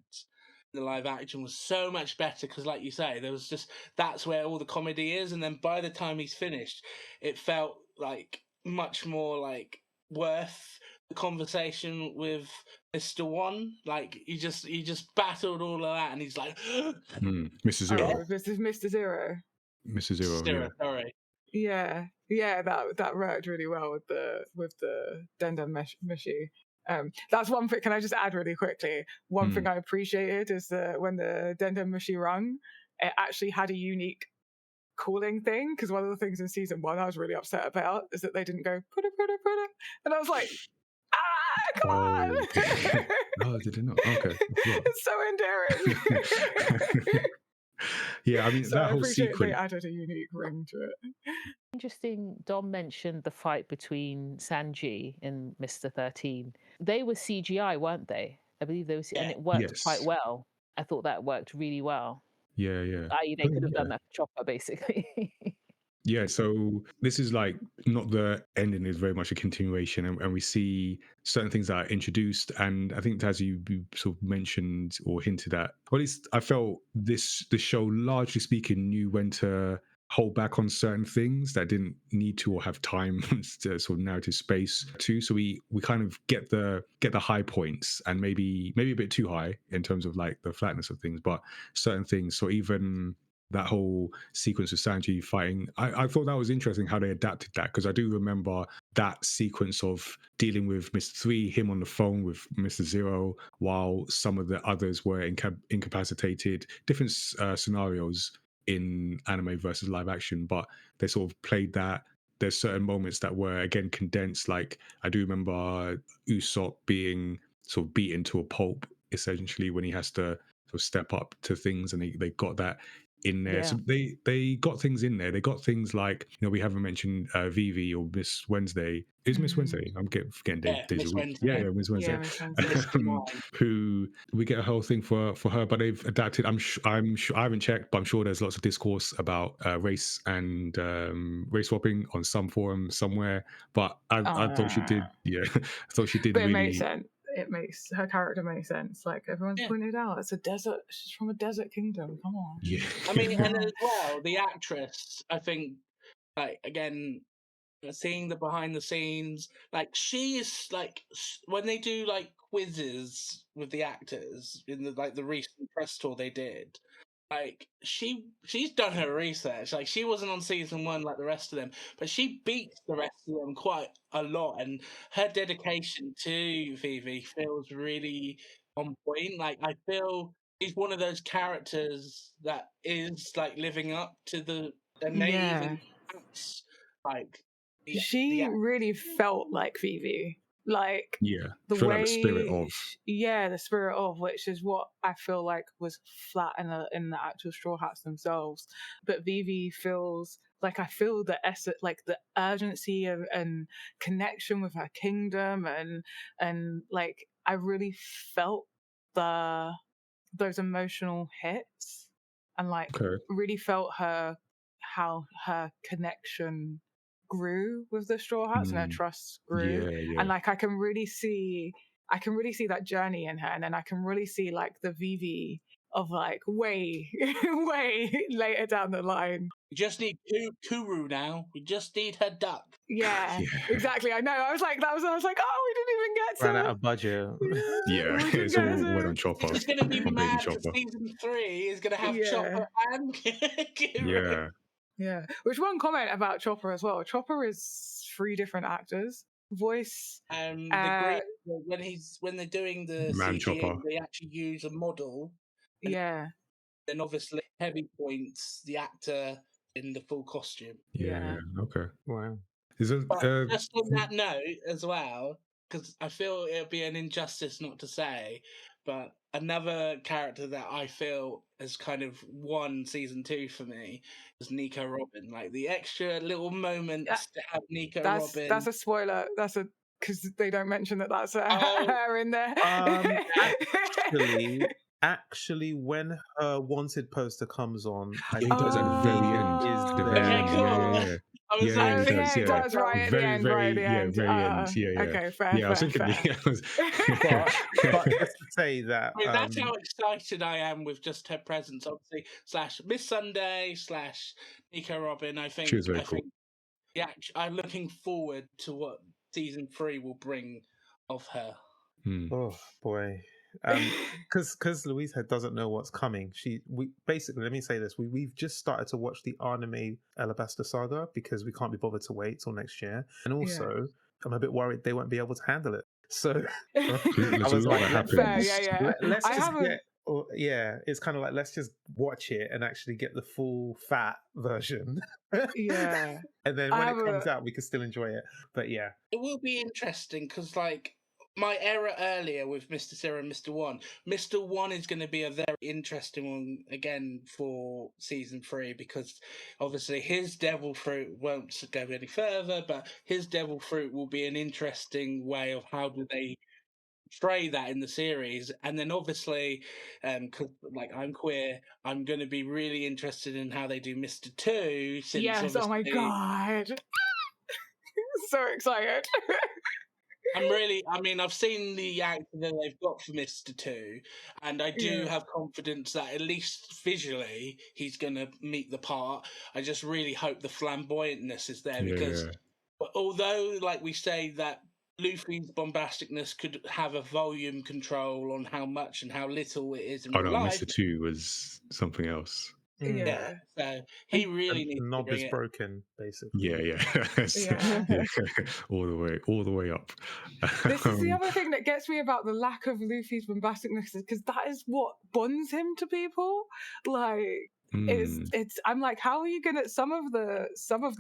in the live action was so much better because, like you say, there was just, that's where all the comedy is, and then by the time he's finished, it felt like much more like worth the conversation with Mr. One. Like, you just battled all of that, and he's like, Mr. Zero. Oh, this is Mr. Zero. Mr. Zero, yeah. Sorry. Yeah, that worked really well with the Dendam Meshi. That's one thing. Can I just add really quickly? One thing I appreciated is that when the Dendam Meshi rung, it actually had a unique calling thing. Because one of the things in season 1 I was really upset about is that they didn't go put it, and I was like, come on! Oh, did it not? Okay, It's so endearing. Yeah, I mean, So that I whole appreciate sequence. they added a unique ring to it. Interesting. Dom mentioned the fight between Sanji and Mr. 13. They were CGI, weren't they? I believe they were, and it worked quite well. I thought that worked really well. Yeah. They could have done that for Chopper, basically. Yeah, so this is like not the ending, is very much a continuation, and we see certain things that are introduced. And I think, Tazziii, you sort of mentioned or hinted at, or at least I felt the show, largely speaking, knew when to hold back on certain things that didn't need to or have time to sort of narrative space to. So we kind of get the high points, and maybe a bit too high in terms of like the flatness of things, but certain things. So even that whole sequence of Sanji fighting, I thought that was interesting how they adapted that, because I do remember that sequence of dealing with Mr. Three, him on the phone with Mr. Zero, while some of the others were incapacitated, different scenarios in anime versus live action, but they sort of played that. There's certain moments that were again condensed, like I do remember Usopp being sort of beaten to a pulp essentially when he has to sort of step up to things, and they got that in there. Yeah. So they got things in there. They got things like, we haven't mentioned Vivi or Miss Wednesday. Is Miss Wednesday? I'm forgetting days Miss a week. Wednesday. Yeah, Miss Wednesday. Yeah, Miss Wednesday. Who we get a whole thing for her, but they've adapted. I'm sure I haven't checked, but I'm sure there's lots of discourse about race and race swapping on some forum somewhere. But I thought she did. Yeah, I thought she did But it really. makes sense. It makes her character makes sense. Like everyone's pointed out, it's a desert. She's from a desert kingdom. Come on. Yeah, I mean, and as well, the actress, I think, like, again, seeing the behind the scenes, like, she is like, when they do like quizzes with the actors in the recent press tour they did, like, she's done her research. Like, she wasn't on season 1 like the rest of them, but she beats the rest of them quite a lot, and her dedication to Vivi feels really on point. Like, I feel she's one of those characters that is like living up to the name, Yeah. and that's like she really felt like Vivi. Like yeah, the feel way, like the spirit of. the spirit of, which is what I feel like was flat in the actual Straw Hats themselves. But Vivi feels like, I feel the essence, like the urgency and connection with her kingdom, and like I really felt those emotional hits, and like really felt how her connection grew with the Straw Hats and her trust grew. Yeah. And like I can really see that journey in her, and then I can really see like the Vivi of like way later down the line. We just need Kuru now. We just need her duck. Yeah, exactly. I know. I was like, I was like, oh, we didn't even get to Ran out of budget. Yeah, it's all went on Chopper. It's going to be on mad Baby because Chopper. season 3 is going to have Chopper and Kuru. Yeah. Which, one comment about Chopper as well. Chopper is 3 different actors. Voice. The green, when they're doing the Man CGI, Chopper. they actually use a model. Yeah. Then obviously Heavy points the actor in the full costume. Yeah. Okay. Wow. Is it, but just on that note as well, because I feel it would be an injustice not to say, but another character that I feel has kind of won season 2 for me is Nico Robin. Like the extra little moments to have Nico Robin. That's a spoiler. Because they don't mention that's her in there. Actually, when her wanted poster comes on, I think that's at the very end. Is the very end. Cool. I was like, it does right at the end, very end. Yeah. Okay, fair. Yeah, I was thinking. But just to say that, I mean, that's how excited I am with just her presence, obviously. / Miss Sunday / Nico Robin. I think. She was very cool. Yeah, I'm looking forward to what season 3 will bring of her. Oh boy. Because Louise doesn't know what's coming. We basically, let me say this: we've just started to watch the anime Alabasta Saga because we can't be bothered to wait till next year, and also I'm a bit worried they won't be able to handle it. So I was like, let's just get. It's kind of like, let's just watch it and actually get the full fat version. Yeah, and then when it comes out, we can still enjoy it. But yeah, it will be interesting because like. My error earlier with Mr. Zero and Mr. One. Mr. One is going to be a very interesting one again for season 3 because obviously his devil fruit won't go any further, but his devil fruit will be an interesting way of how do they portray that in the series. And then obviously, because like I'm queer, I'm going to be really interested in how they do Mr. Two. Since oh my god, so excited. I've seen the actor that they've got for Mr. Two, and I do have confidence that at least visually he's going to meet the part. I just really hope the flamboyantness is there because although, like we say, that Luffy's bombasticness could have a volume control on how much and how little it is in real life. Mr. Two was something else. Yeah. So he really needs The to knob bring is it. broken, basically. Yeah, Yeah. yeah, all the way up. This is the other thing that gets me about the lack of Luffy's bombasticness, because that is what bonds him to people. Like, it's. I'm like, how are you gonna? Some of the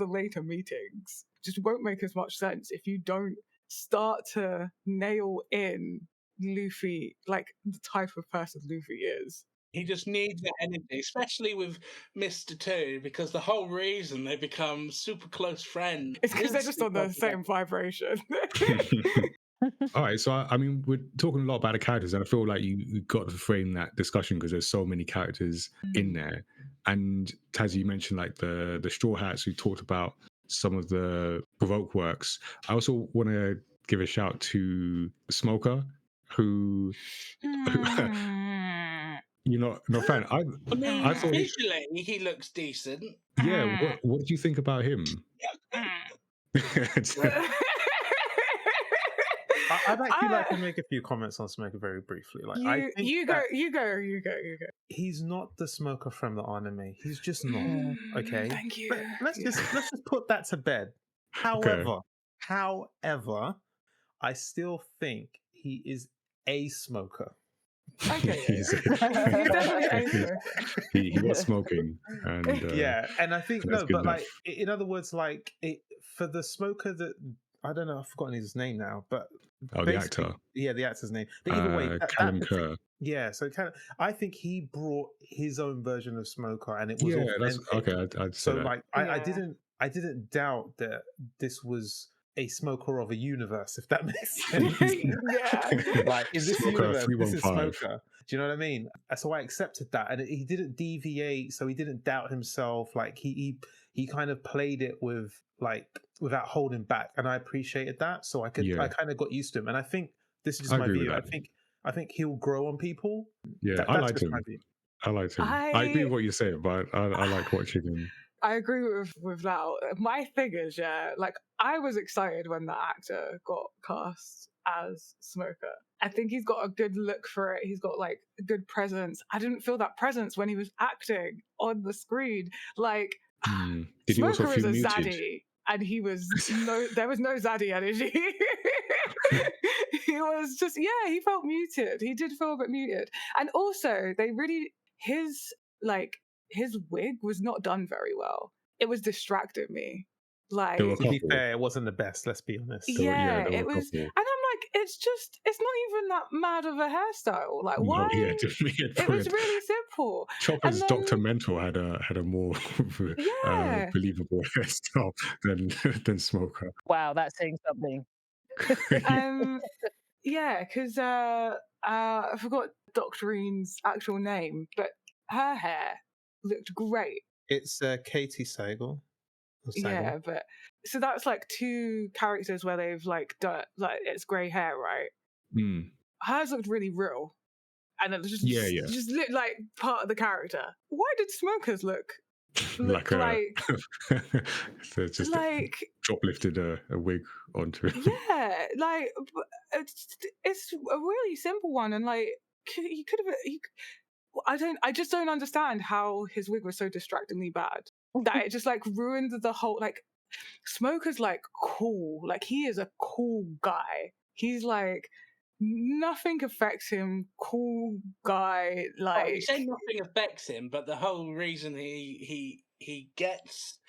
later meetings just won't make as much sense if you don't start to nail in Luffy, like the type of person Luffy is. He just needs that energy, especially with Mr. Two, because the whole reason they become super close friends. It's because they're is just on the because of same vibration. All right, so I mean, we're talking a lot about the characters, and I feel like you got to frame that discussion because there's so many characters in there. And Tazzy, you mentioned like the Straw Hats. We talked about some of the Baroque works. I also want to give a shout to Smoker, who you're not a fan. I mean, I thought, visually, he looks decent. yeah. What did you think about him? I'd actually like to make a few comments on Smoker very briefly. Like, I think you go. he's not the Smoker from the anime. He's just not. Okay. Thank you. But let's just put that to bed. However, I still think he is a smoker. Okay. He's definitely a smoker. he was smoking, and and I think and that's no, good but enough. like in other words, like for the smoker that I don't know, I've forgotten his name now, but the actor, the actor's name. But either way, Callum Kerr. Yeah, so I think he brought his own version of Smoker, and it was that's authentic. okay. I'd say So that. like, I didn't doubt that this was a Smoker of a universe, if that makes sense. Like in this Smoker universe, this is 315. Smoker. Do you know what I mean? So I accepted that, and he didn't deviate. So he didn't doubt himself. Like he kind of played it with like without holding back, and I appreciated that. So I kind of got used to him, and I think this is just my view. I think he'll grow on people. Yeah, I liked him. I liked him. I agree with what you're saying, but I like watching him. I agree with that. My thing is, like I was excited when the actor got cast as Smoker. I think he's got a good look for it. He's got like a good presence. I didn't feel that presence when he was acting on the screen. Like Did Smoker he also feel is a muted? zaddy, and he was there was no zaddy energy. He was just he felt muted. He did feel a bit muted, and also his wig was not done very well. It was distracting me. Like, to be fair, it wasn't the best. Let's be honest. It was, and I'm like, it's not even that mad of a hairstyle. Like, why? It was really simple. Chopper's Dr. Mental had a more believable hairstyle than Smoker. Wow, that's saying something. Because I forgot Doctorine's actual name, but her hair looked great. It's Katie Sagal. Yeah, but so that's like two characters where they've like done like it's grey hair, right? Hers looked really real, and it just looked like part of the character. Why did Smokers look like just like shoplifted a wig onto it? Yeah, like it's a really simple one, and like he could have. I just don't understand how his wig was so distractingly bad that it just like ruined the whole. Like Smoker's like cool, like he is a cool guy. He's like nothing affects him. Cool guy. Like you say nothing affects him, but the whole reason he gets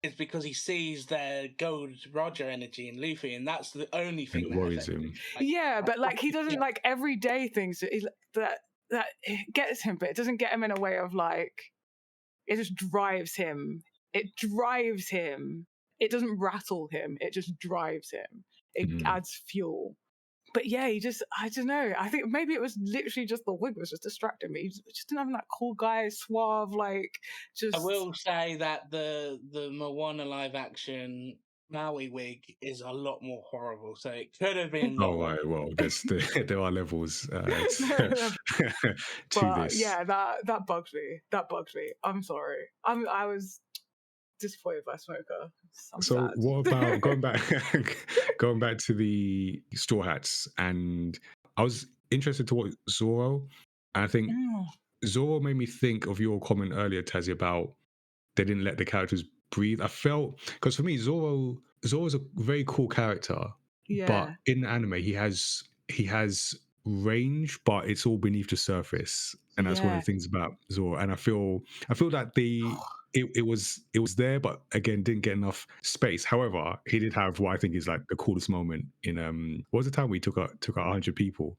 is because he sees their Gold Roger energy in Luffy, and that's the only thing that worries him. Like, but like he doesn't like everyday things that gets him, but it doesn't get him in a way of like it just drives him. It drives him. It doesn't rattle him. It just drives him. It adds fuel. But yeah, I don't know. I think maybe it was literally just the wig was just distracting me. He just didn't have that cool guy, suave, like just. I will say that the Moana live action Maui wig is a lot more horrible, so it could have been. Oh, right. Well, there are levels to this. Yeah, that bugs me. That bugs me. I'm sorry. I was disappointed by Smoker. So what about going back to the Straw Hats? And I was interested to watch Zoro, and I think Zoro made me think of your comment earlier, Tazzy, about they didn't let the characters breathe. I felt because for me, Zoro's a very cool character, but Yeah. in anime he has range, but it's all beneath the surface, and that's one of Yeah. the things about Zoro. And I feel that it was there, but again didn't get enough space. However, he did have what I think is like the coolest moment in what was the time we took out 100 people.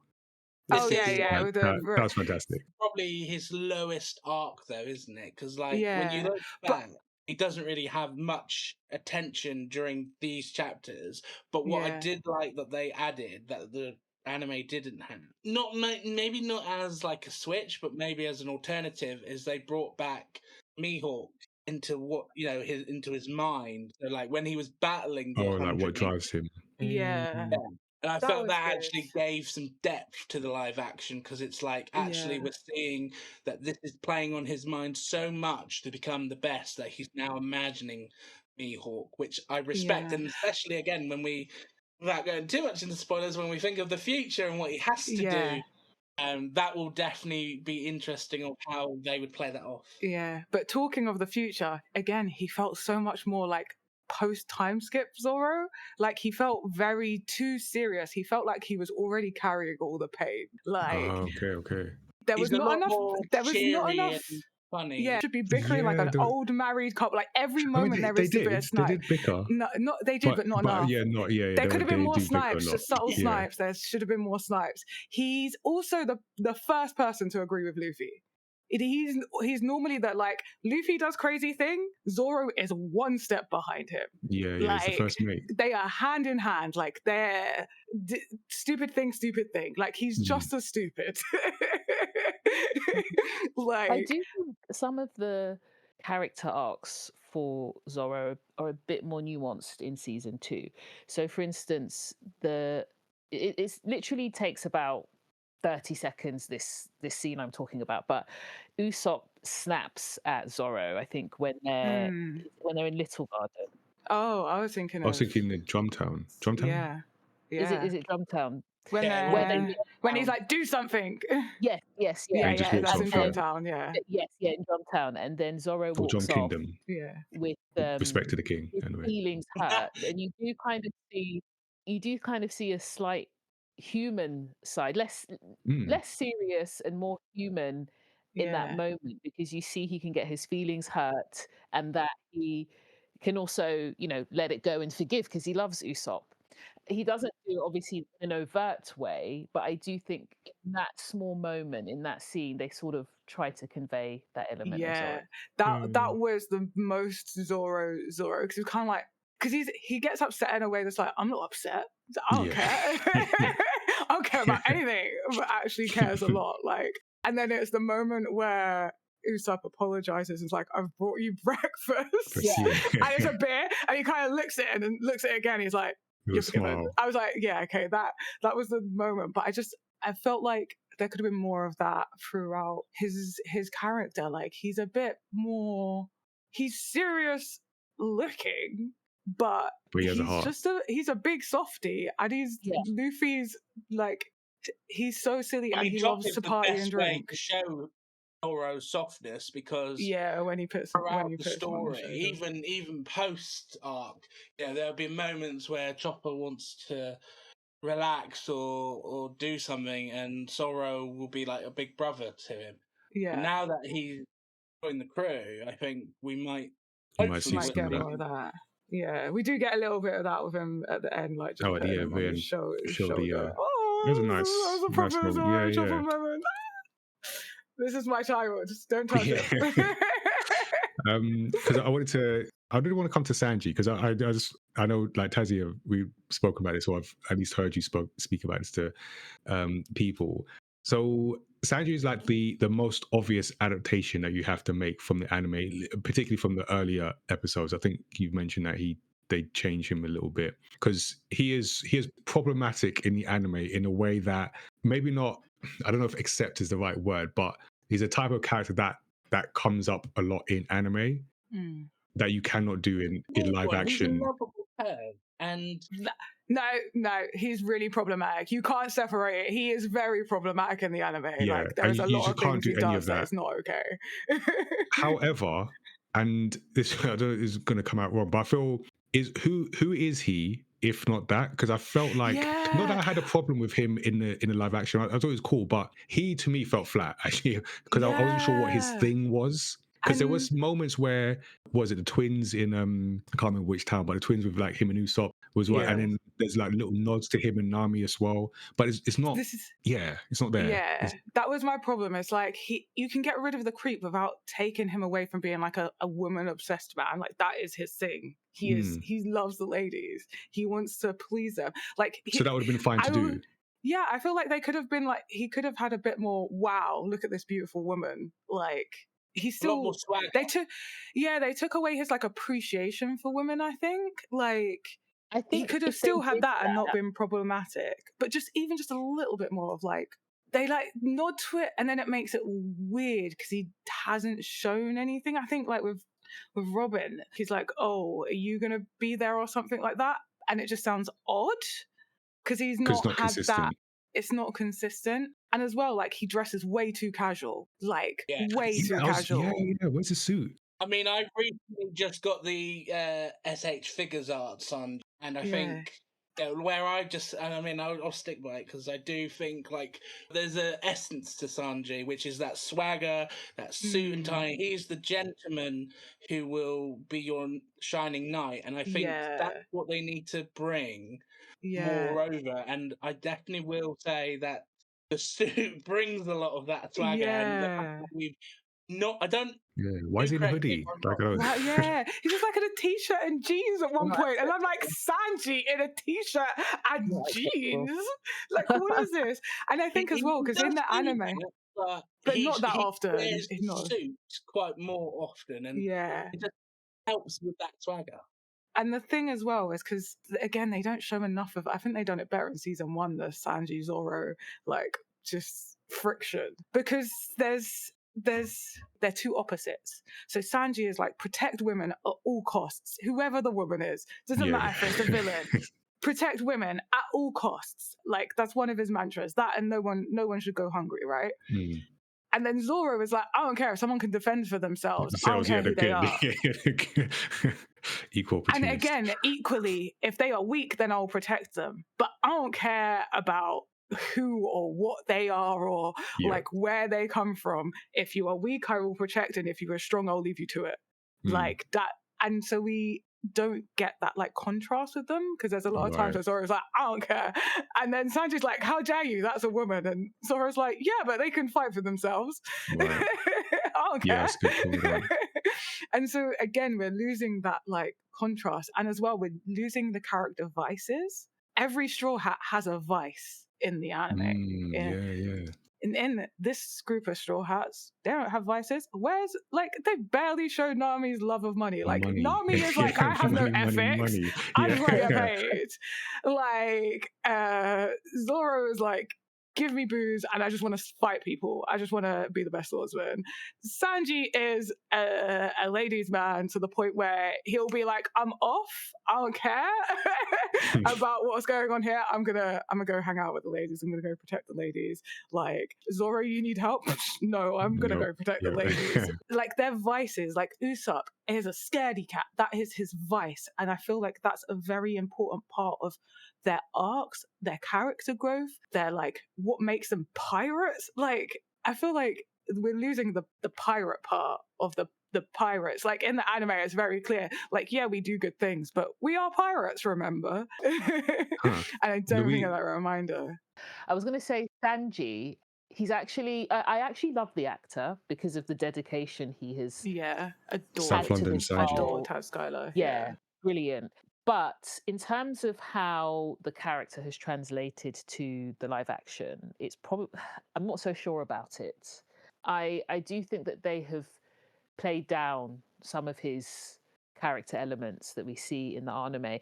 Oh This yeah, is yeah. That, With that, the that was fantastic. probably his lowest arc, though, isn't it? Because like when you yeah, look but back, he doesn't really have much attention during these chapters. But what I yeah, did like that they added that the anime didn't have, not maybe not as like a switch, but maybe as an alternative, is they brought back Mihawk into what his into his mind. So like when he was battling Oh, the like what 100. drives him? yeah. Yeah. And I That felt was that good. actually gave some depth to the live action because it's like actually Yeah, we're seeing that this is playing on his mind so much to become the best that he's now imagining Mihawk, which I respect. yeah, And especially again, when without going too much into spoilers, when we think of the future and what he has to yeah, do, that will definitely be interesting on how they would play that off. yeah. But talking of the future, again, he felt so much more like post time skip Zoro. Like he felt very too serious. He felt like he was already carrying all the pain. Like Oh, okay. there He's was a not lot enough. more There was not cheery enough. and funny. Yeah, should be bickering like Yeah, an old married couple. Like every I mean, moment there they is to be a did. They snipe. did bicker, No, not they did, but not enough. yeah, not yeah. There could have been They more do bicker a snipes, lot. just subtle Yeah. snipes. There should have been more snipes. He's also the first person to agree with Luffy. He's normally that like Luffy does crazy thing. Zoro is one step behind him. Yeah. It's the Like first mate. they are hand in hand. Like they're stupid thing. Like he's just as stupid. I like do think some of the character arcs for Zorro are a bit more nuanced in season 2. So, for instance, it's literally takes about 30 seconds. This scene I'm talking about, but Usopp snaps at Zorro. I think when they're in Little Garden. oh, I was thinking I was of thinking in Drumtown. Drumtown. yeah. Is it Drumtown? When Yeah, Where they when he's like, do something. yes, Yeah, Yeah, he just yeah, walks that's off. in Yeah, Drumtown, yeah. yes, yeah, in Drumtown, and then Zorro or Drum walks off Kingdom. Yeah. with Respect to the king. his Anyway. feelings hurt, and you do kind of see a slight human side, less serious and more human in that Yeah. moment, because you see he can get his feelings hurt and that he can also, let it go and forgive because he loves Usopp. He doesn't do it obviously in an overt way, but I do think in that small moment, in that scene, they sort of try to convey that element of Yeah. Zorro. That was the most Zoro because he was kind of like because he gets upset in a way that's like I'm not upset. I don't care. I don't care about anything, but actually cares a lot. Like, and then it's the moment where Usopp apologizes and is like, "I've brought you breakfast," Yeah. and it's a beer, and he kind of looks at it and then looks at it again. He's like, "You're forgiven." Smile. I was like, "Yeah, okay." That was the moment, but I felt like there could have been more of that throughout his character. Like he's a bit more, he's serious looking, but But he has a he's heart. just he's a big softie, and Luffy's like he's so silly I mean, and he Chop loves is to the party best and way drink. to show Zoro's softness because Yeah, when he puts throughout the him on story, the shoulder. even post arc, there'll be moments where Chopper wants to relax or do something, and Zoro will be like a big brother to him. Yeah. And now that he's joined the crew, I think we might You might see might some get of that. more of that. Yeah, we do get a little bit of that with him at the end, like just Oh, at the putting end, him on his show shoulder. the. Oh, It was a that nice was a proper moment. Zoro Yeah. Chopper moment. This is my child. Just don't touch Yeah. it. Because I didn't want to come to Sanji because I know like Tazia, we've spoken about this, or I've at least heard you speak about this to people. So Sanji is like the most obvious adaptation that you have to make from the anime, particularly from the earlier episodes. I think you've mentioned that they change him a little bit because he is problematic in the anime in a way that maybe not. I don't know if accept is the right word, but he's a type of character that comes up a lot in anime that you cannot do in live He's a action. lovable pair. And No, he's really problematic. You can't separate it. He is very problematic in the anime. Yeah, Like, there and is a you lot just of can't things do he any does of that that. is not okay. However, and this I don't know is going to come out wrong, but I feel who is he if not that? Because I felt like not that Yeah. I had a problem with him in the live action. I thought it was cool, but he to me felt flat actually because I wasn't sure what his Yeah. thing was. Because there And was moments where was it the twins in I can't remember which town, but the twins with like him and Usopp was right, and yeah, then there's like little nods to him and Nami as well. But it's not. this is Yeah, it's not there. yeah. That was my problem. It's like you can get rid of the creep without taking him away from being like a woman obsessed man. Like that is his thing. He loves the ladies. He wants to please them. Like So that would have been fine to do. Yeah, I feel like they could have been like he could have had a bit more. Wow, look at this beautiful woman. Like he a lot more still swagger. they took away his like appreciation for women. I think like I he think could have if they still had did that and not been problematic, but just even just a little bit more of like they like nod to it and then it makes it weird because he hasn't shown anything. I think like with Robin, he's like, oh, are you gonna be there or something like that, and it just sounds odd because he's Because it's not not had that. consistent. It's not consistent, and as well, like he dresses way too casual, like way too casual. Yeah. Where's the suit? I mean, I recently just got the SH Figures Arts on, and I think where I'll stick by it because I do think like there's an essence to Sanji, which is that swagger, that suit and tie. He's the gentleman who will be your shining knight, and I think that's what they need to bring more over. And I definitely will say that the suit brings a lot of that swagger, and the fact that we've not. I don't. Yeah, why is he in a hoodie? Like, Right, yeah, he's just like in a t-shirt and jeans at one point, and I'm like, Sanji in a t-shirt and jeans, like what is this? And I think as well because in the anime, but not that often. Wears the suit quite more often, and it just helps with that swagger. And the thing as well is because again they don't show enough of. I think they done it better in season 1. The Sanji Zoro like just friction because they're two opposites. So Sanji is like protect women at all costs, whoever the woman is. Doesn't matter if it's the villain. Protect women at all costs. Like that's one of his mantras. That and no one should go hungry, right? And then Zoro is like, I don't care if someone can defend for themselves. I don't care who they are. Equal opportunity. And again, equally, if they are weak, then I'll protect them. But I don't care about who or what they are or like where they come from. If you are weak, I will protect, and if you are strong, I'll leave you to it. Like that. And so we don't get that like contrast with them because there's a lot of times where Zoro's like, I don't care, and then Sanji's like, how dare you, that's a woman, and Zoro's like, yeah, but they can fight for themselves. I don't care. And so again we're losing that like contrast, and as well we're losing the character vices. Every Straw Hat has a vice in the anime. In this group of Straw Hats, they don't have vices. Whereas, like, they barely show Nami's love of money. Like, Nami is like, I have no ethics. I just want to get paid. Like, Zoro is like, give me booze and I just want to fight people. I just want to be the best swordsman. Sanji is a ladies' man to the point where he'll be like, I'm off. I don't care about what's going on here. I'm gonna go hang out with the ladies. I'm gonna go protect the ladies. Like, Zoro, you need help? No, I'm gonna go protect the ladies. Like, their vices, like Usopp is a scaredy cat. That is his vice. And I feel like that's a very important part of their arcs, their character growth, their like what makes them pirates. Like, I feel like we're losing the pirate part of the pirates. Like in the anime it's very clear, like, yeah, we do good things, but we are pirates, remember? And I don't think of that reminder. I was going to say Sanji, he's actually I actually love the actor because of the dedication he has. South London Sanji. Yeah, brilliant. But in terms of how the character has translated to the live action, it's probably, I'm not so sure about it. I do think that they have played down some of his character elements that we see in the anime.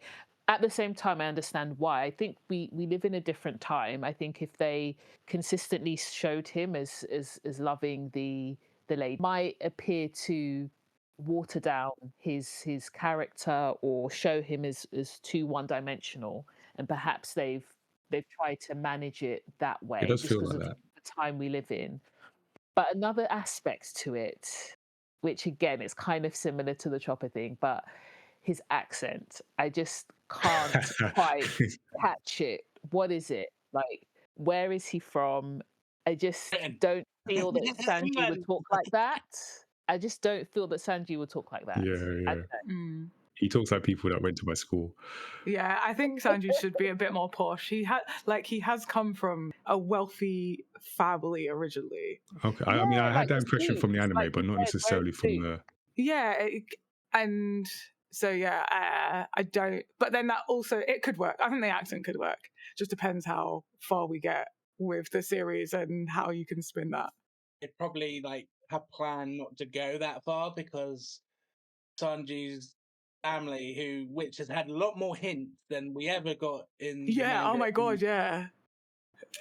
At the same time, I understand why. I think we live in a different time. I think if they consistently showed him as loving the lady, might appear to water down his character or show him as too one-dimensional, and perhaps they've tried to manage it that It way does just feel because like of that. the time we live in. But another aspect to it, which again is kind of similar to the Chopper thing, but his accent, I just can't quite catch it. What is it? Like, where is he from? I just Britain. don't feel that Sanji would Man. talk like that. I just don't feel that Sanji would talk like that. Yeah, I yeah. don't know. Mm. He talks like people that went to my school. Yeah, I think Sanji should be a bit more posh. He has come from a wealthy family originally. Okay, I mean, I had like that the impression from the suits, anime, like but you not said, wearing necessarily from suits. the. Yeah, and so I don't. But then that also it could work. I think the accent could work. Just depends how far we get with the series and how you can spin that. They probably like have planned not to go that far because Sanji's family, which has had a lot more hints than we ever got in the Yeah. Oh manga. my god. Yeah.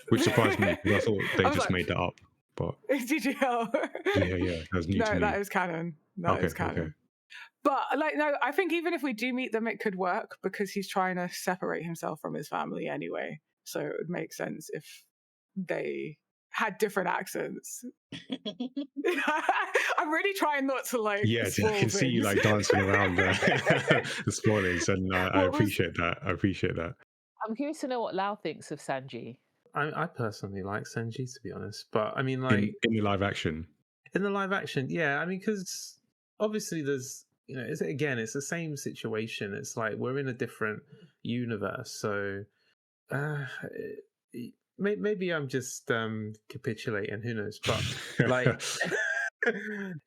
Which surprised me because I thought they I was just like, made that up. But did you? yeah, that's new to No, me. that is canon. That is canon. Okay. But like, no, I think even if we do meet them, it could work because he's trying to separate himself from his family anyway. So it would make sense if they had different accents. I'm really trying not to like. Yeah, I spoil can see you things. like dancing around the spoilers, and I What was- appreciate that. I appreciate that. I'm curious to know what Lau thinks of Sanji. I personally like Senji, to be honest, but I mean, In like the live action. in the live action, yeah, I mean, because obviously there's, it's the same situation. It's like we're in a different universe, so maybe I'm just capitulating. Who knows? But like,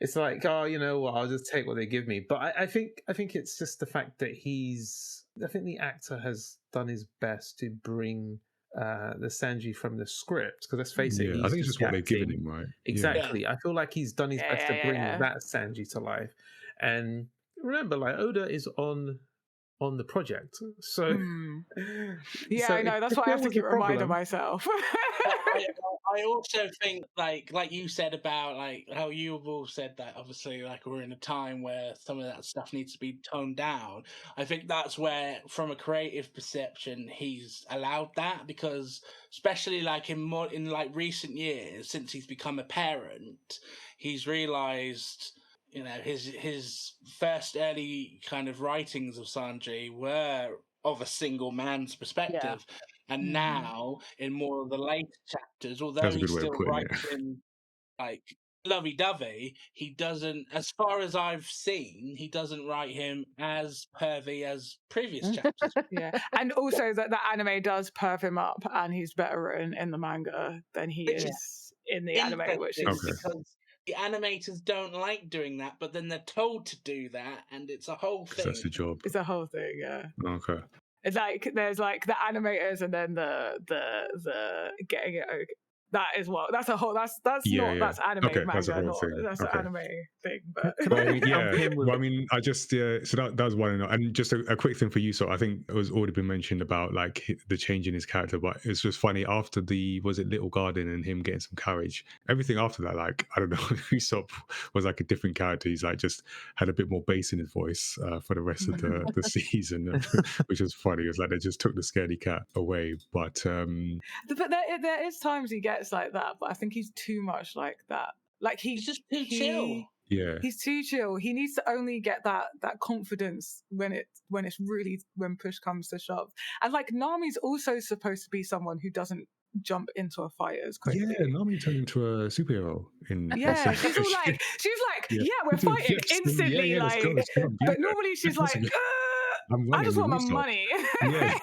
it's like, oh, you know what? I'll just take what they give me. But I think it's just the fact that I think the actor has done his best to bring the Sanji from the script, because let's face it, yeah, he's I think it's just what they've given acting. him, right? Exactly. I feel like he's done his best to bring Yeah. that Sanji to life. And remember, like, Oda is on the project, so Yeah, so I know. That's if why I there have to was a keep reminding problem- myself. I also think like you said about like how you've all said that obviously like we're in a time where some of that stuff needs to be toned down. I think that's where, from a creative perception, he's allowed that, because especially like in like recent years, since he's become a parent, he's realized, his first early kind of writings of Sanji were of a single man's perspective. And now, in more of the later chapters, although That's a he's good way of still putting it. writing like lovey-dovey, he doesn't, as far as I've seen, he doesn't write him as pervy as previous chapters. Yeah, and also that the anime does perv him up, and he's better written in the manga than he Which is in the anime, which Interesting, is because the animators don't like doing that, but then they're told to do that, and it's a whole thing. That's the job. it's a whole thing. Yeah, Okay. it's like there's like the animators, and then the getting it. That's a whole. That's that's anime Okay, manga, that's a whole not thing. that's Okay. an anime thing. But Well, I mean, jump in with Well, I mean, I just so that was one, and just a quick thing for you. So I think it was already been mentioned about like the change in his character, but it's just funny after was it Little Garden and him getting some courage. Everything after that, like I don't know, Usopp was like a different character. He's like just had a bit more bass in his voice for the rest of the season, which was funny. It was like they just took the scaredy cat away, but there is times he gets like that, but I think he's too much like that. Like He's just too chill. yeah, He's too chill. He needs to only get that confidence when it's really, when push comes to shove. And like Nami's also supposed to be someone who doesn't jump into a fight as quickly. yeah. Nami turned into a superhero in Yeah, she's all like, yeah, we're fighting Flips, instantly, let's like. go, let's go. Yeah. But normally she's like, I'm I just running want with my Usopp. money. Yeah.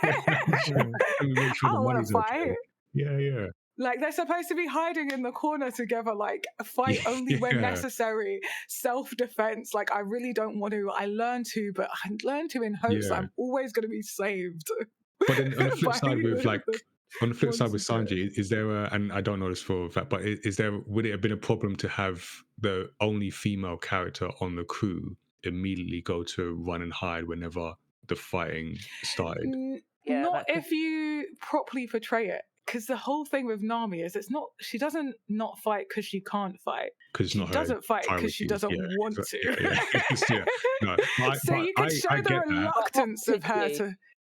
Let me make sure I the don't want money's to okay. fight. Yeah. Like they're supposed to be hiding in the corner together, like fight only when Yeah. necessary, self-defense. Like I really don't want to. I learned to, but I learned to in hopes Yeah. I'm always going to be saved. But then on the flip by side with like the on the flip side with ones who do Sanji, is there and I don't know this for a fact, but would it have been a problem to have the only female character on the crew immediately go to run and hide whenever the fighting started? Yeah, Not that could- if you properly portray it, because the whole thing with Nami is she doesn't not fight because she can't fight. Because She not her doesn't fight because she priority. doesn't want to. Yeah. No, So you could show I the get that. reluctance of her to.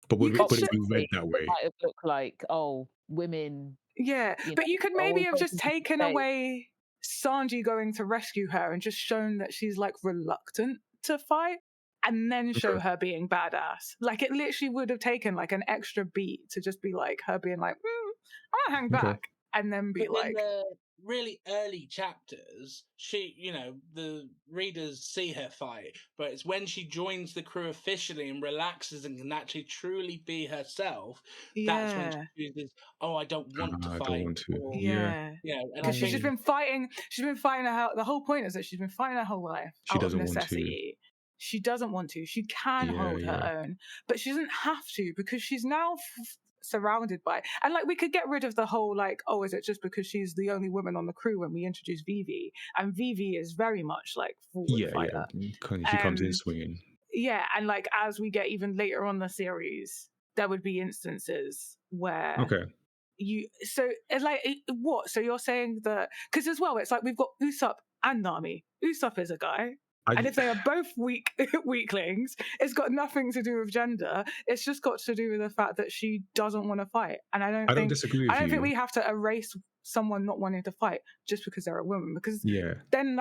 But You could would it show- be read that It way? might have looked like, oh, women. Yeah, You but know, you could maybe have always just wanting to taken stay. away Sanji going to rescue her and just shown that she's like reluctant to fight, and then show Okay. her being badass. Like it literally would have taken like an extra beat to just be like her being like, I'm gonna hang Okay. back, and then be But like, in the really early chapters, she, the readers see her fight, but it's when she joins the crew officially and relaxes and can actually truly be herself, that's when yeah, she chooses, oh, I don't want to I fight. don't want to. Or, yeah. and I Because she's just think been fighting. She's been fighting the whole point is that she's been fighting her whole life She out of doesn't want to. necessity. She doesn't want to. She can Yeah, hold her own, but she doesn't have to because she's now surrounded by. And like we could get rid of the whole like, oh, is it just because she's the only woman on the crew when we introduce Vivi? And Vivi is very much like forward fighter. She comes in swinging. Yeah, and like as we get even later on the series, there would be instances where Okay. so you're saying that because as well it's like we've got Usopp and Nami. Usopp is a guy, and if they are both weaklings, it's got nothing to do with gender. It's just got to do with the fact that she doesn't want to fight. And I don't disagree with you. I don't think we have to erase someone not wanting to fight just because they're a woman, because then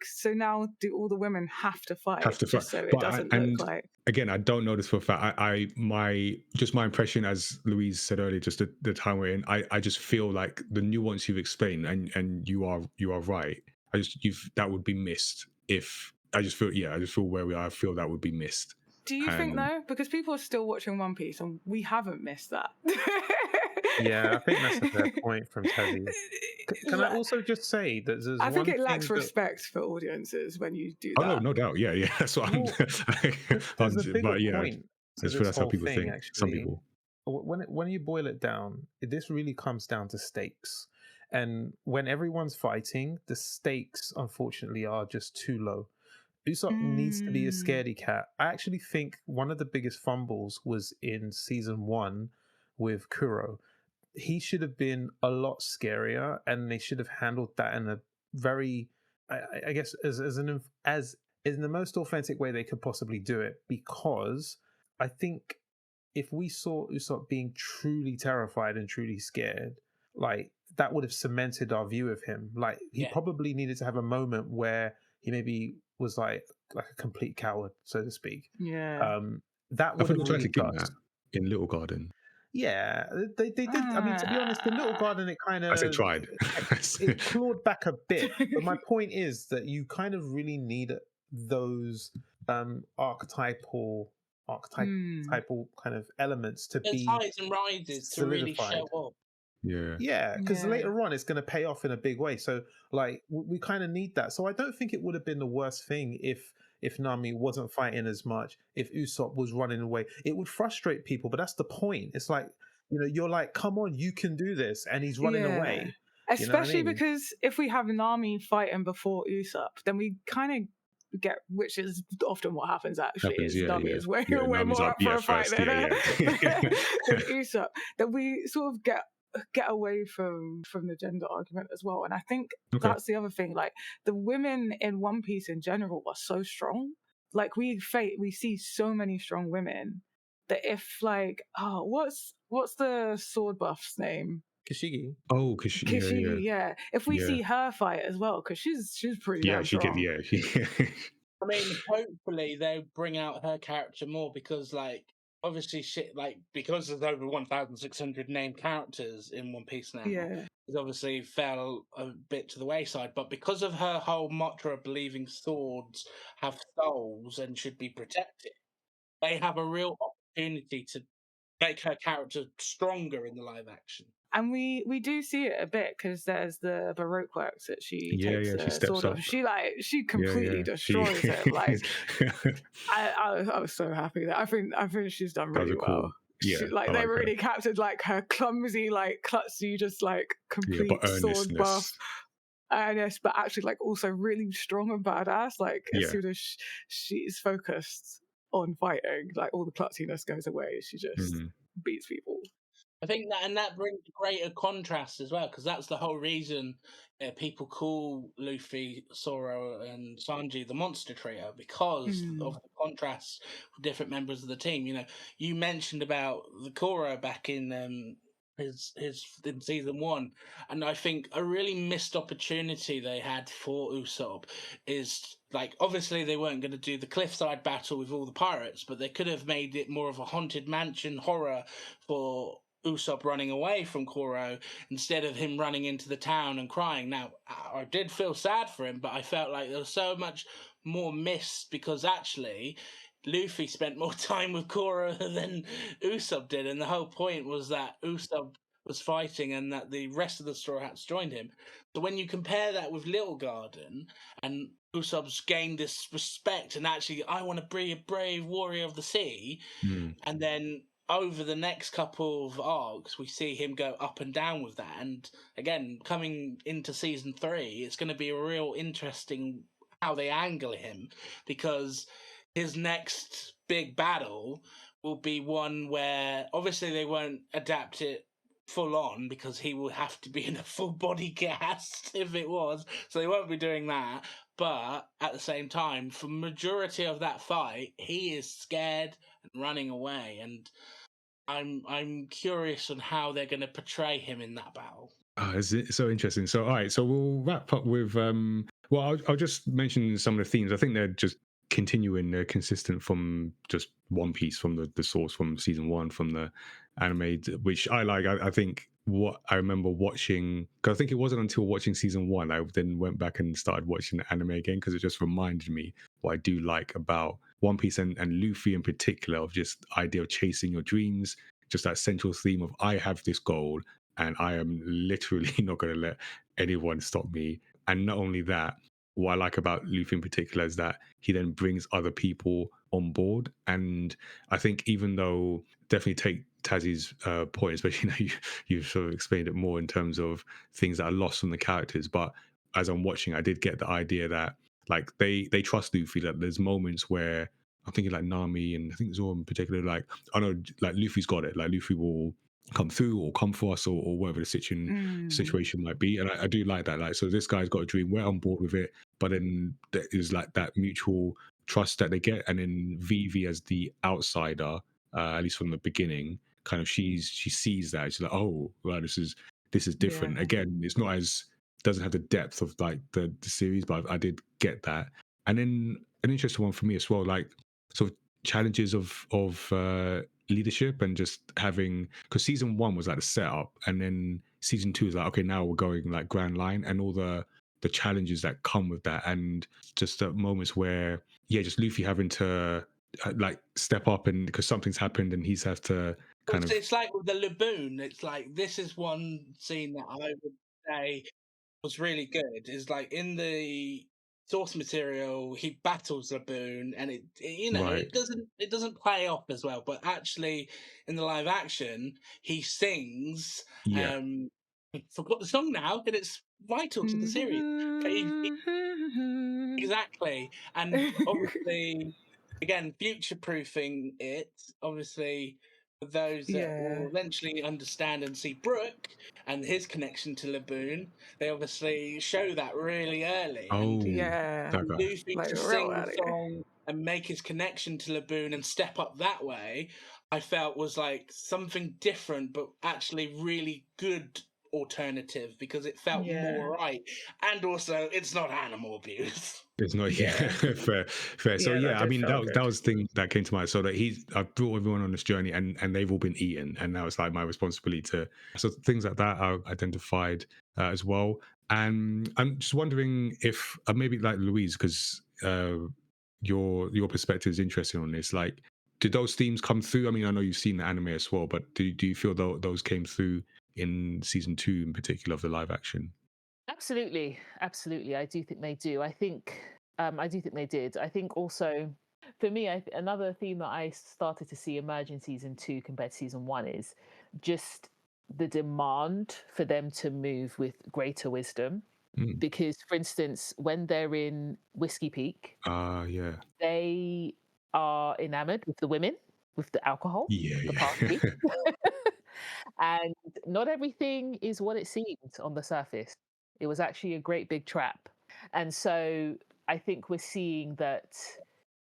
so now do all the women have to fight? Just so it doesn't look like. Again, I don't know this for a fact. My impression, as Louise said earlier, just the time we're in, I just feel like the nuance you've explained, and you are right. That would be missed if I just feel where we are. I feel that would be missed. Do you think though? Because people are still watching One Piece, and we haven't missed that. Yeah, I think that's a fair point from Tazziii. Can I also just say that there's I think one it lacks thing respect for audiences when you do Oh that. no doubt. Yeah. That's what I'm. There's a bigger but yeah, point to that's this how whole people thing, think. actually. Some people. When you boil it down, this really comes down to stakes. And when everyone's fighting, the stakes, unfortunately, are just too low. Usopp needs to be a scaredy cat. I actually think one of the biggest fumbles was in season 1 with Kuro. He should have been a lot scarier, and they should have handled that in a very, I guess, as in the most authentic way they could possibly do it. Because I think if we saw Usopp being truly terrified and truly scared, like that would have cemented our view of him. Like he probably needed to have a moment where he maybe was like a complete coward, so to speak. Yeah. That would have really got that in Little Garden. Yeah, they did. I mean, to be honest, the Little Garden, it kind of... I say tried. it clawed back a bit. But my point is that you kind of really need those archetypal kind of elements to be highs and rises to really show up. Yeah, because later on it's going to pay off in a big way. So like we kind of need that. So I don't think it would have been the worst thing if Nami wasn't fighting as much, if Usopp was running away. It would frustrate people, but that's the point. It's like, you're like, come on, you can do this, and he's running away. Especially because if we have Nami fighting before Usopp, then we kind of get, which is often what happens actually, Nami is way more up for a fight than Usopp. Then we sort of get away from the gender argument as well. And I think that's the other thing. Like the women in One Piece in general are so strong. Like we see so many strong women that if like, what's the sword buff's name? Kishigi. Oh, Kishigi. Yeah. If we see her fight as well, because she's pretty damn strong. I mean, hopefully they'll bring out her character more, because like obviously because there's over 1,600 named characters in One Piece now, it obviously fell a bit to the wayside. But because of her whole mantra of believing swords have souls and should be protected, they have a real opportunity to make her character stronger in the live action. And we do see it a bit, because there's the Baroque works that she takes she steps sword up. off. She completely destroys it. Like I was so happy that I think she's done really well. Yeah, they really captured like her clumsy, like klutzy, just like complete sword buff. Earnest, but actually like also really strong and badass. Like as soon as she's focused on fighting, like all the klutziness goes away. She just beats people. I think that, and that brings greater contrast as well, because that's the whole reason people call Luffy, Zoro, and Sanji the monster trio, because of the contrast with different members of the team. You know, you mentioned about the Koro back in his in season 1, and I think a really missed opportunity they had for Usopp is, like, obviously they weren't going to do the cliffside battle with all the pirates, but they could have made it more of a haunted mansion horror for Usopp running away from Koro instead of him running into the town and crying. Now, I did feel sad for him, but I felt like there was so much more missed, because actually Luffy spent more time with Koro than Usopp did, and the whole point was that Usopp was fighting and that the rest of the Straw Hats joined him. So when you compare that with Little Garden, and Usopp's gained this respect and actually, I want to be a brave warrior of the sea, and then over the next couple of arcs, we see him go up and down with that. And again, coming into season 3, it's going to be a real interesting how they angle him, because his next big battle will be one where obviously they won't adapt it full on, because he will have to be in a full body cast if it was, so they won't be doing that. But at the same time, for majority of that fight, he is scared and running away, and I'm curious on how they're going to portray him in that battle. Oh, is it so interesting? So, all right, so we'll wrap up with well, I'll just mention some of the themes. I think they're just continuing, they're consistent from just One Piece, from the source, from season 1, from the anime, which I like. I think what I remember watching, because I think it wasn't until watching season 1 I then went back and started watching the anime again, because it just reminded me what I do like about One Piece and Luffy in particular, of just the idea of chasing your dreams, just that central theme of I have this goal and I am literally not going to let anyone stop me. And not only that, what I like about Luffy in particular is that he then brings other people on board. And I think, even though, definitely take Tazzii's point, especially you've sort of explained it more in terms of things that are lost from the characters. But as I'm watching, I did get the idea that, like, they trust Luffy, that there's moments where I'm thinking like Nami and I think Zoro in particular, like, I know, like, Luffy's got it. Like, Luffy will come through or come for us, or whatever the situation might be. And I do like that. Like, so this guy's got a dream, we're on board with it, but then there is like that mutual trust that they get. And then Vivi, as the outsider, at least from the beginning, kind of she sees that, she's like, oh, well, this is different. Yeah. Again, it's not as, doesn't have the depth of like the series, but I did get that. And then an interesting one for me as well, like, sort of challenges of leadership, and just having, because season 1 was like the setup, and then season 2 is like, okay, now we're going like Grand Line, and all the challenges that come with that, and just the moments where, yeah, just Luffy having to like step up, and because something's happened and he's have to kind of, It's like with the Laboon, it's like, this is one scene that I would say was really good, is like in the source material he battles Laboon, and you know, right, it doesn't play off as well, but actually in the live action he sings, yeah, I forgot the song now, but it's vital to the series. But exactly, and obviously, again, future proofing it, obviously, for those that will Yeah. eventually understand and see Brooke and his connection to Laboon, they obviously show that really early. And oh, Yeah. that guy, Luffy Like to real sing the early. song and make his connection to Laboon and step up that way, I felt was like something different, but actually really good alternative, because it felt Yeah. more right. And also, it's not animal abuse. it's not, yeah, Yeah. fair. So Yeah, that yeah, I did mean, feel that good. was the thing that came to mind. So that I brought everyone on this journey, and they've all been eaten, and now it's like my responsibility to, so things like that are identified as well. And I'm just wondering if maybe like Louise, because your perspective is interesting on this. Like, did those themes come through? I mean, I know you've seen the anime as well, but do you feel those came through in season 2 in particular of the live action? Absolutely, absolutely. I do think they do. I do think they did. I think also, for me, another theme that I started to see emerge in season 2 compared to season 1 is just the demand for them to move with greater wisdom. Mm. Because, for instance, when they're in Whiskey Peak, Yeah. they are enamored with the women, with the alcohol, Yeah, the party. yeah. And not everything is what it seemed on the surface. It was actually a great big trap. And so I think we're seeing that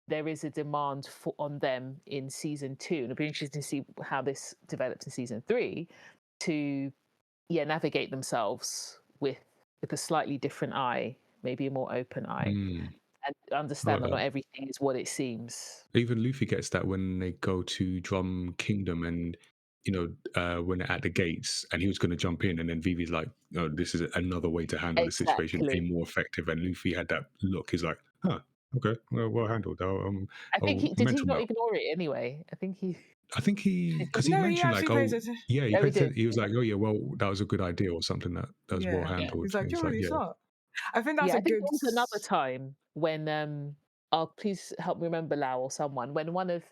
there is a demand on them in season 2. And it'll be interesting to see how this develops in season 3 to navigate themselves with a slightly different eye, maybe a more open eye. And understand that not everything is what it seems. Even Luffy gets that when they go to Drum Kingdom and, when they're at the gates and he was going to jump in and then Vivi's like, oh, this is another way to handle the situation, be more effective. And Luffy had that look. He's like, huh, okay, well handled. I think he not ignore it anyway. I think he, because he mentioned like, he was like, oh yeah, well, that was a good idea or something that was well handled. He's like, you're really smart. I think that's a good. There was another time when please help me remember, Lau or someone, when one of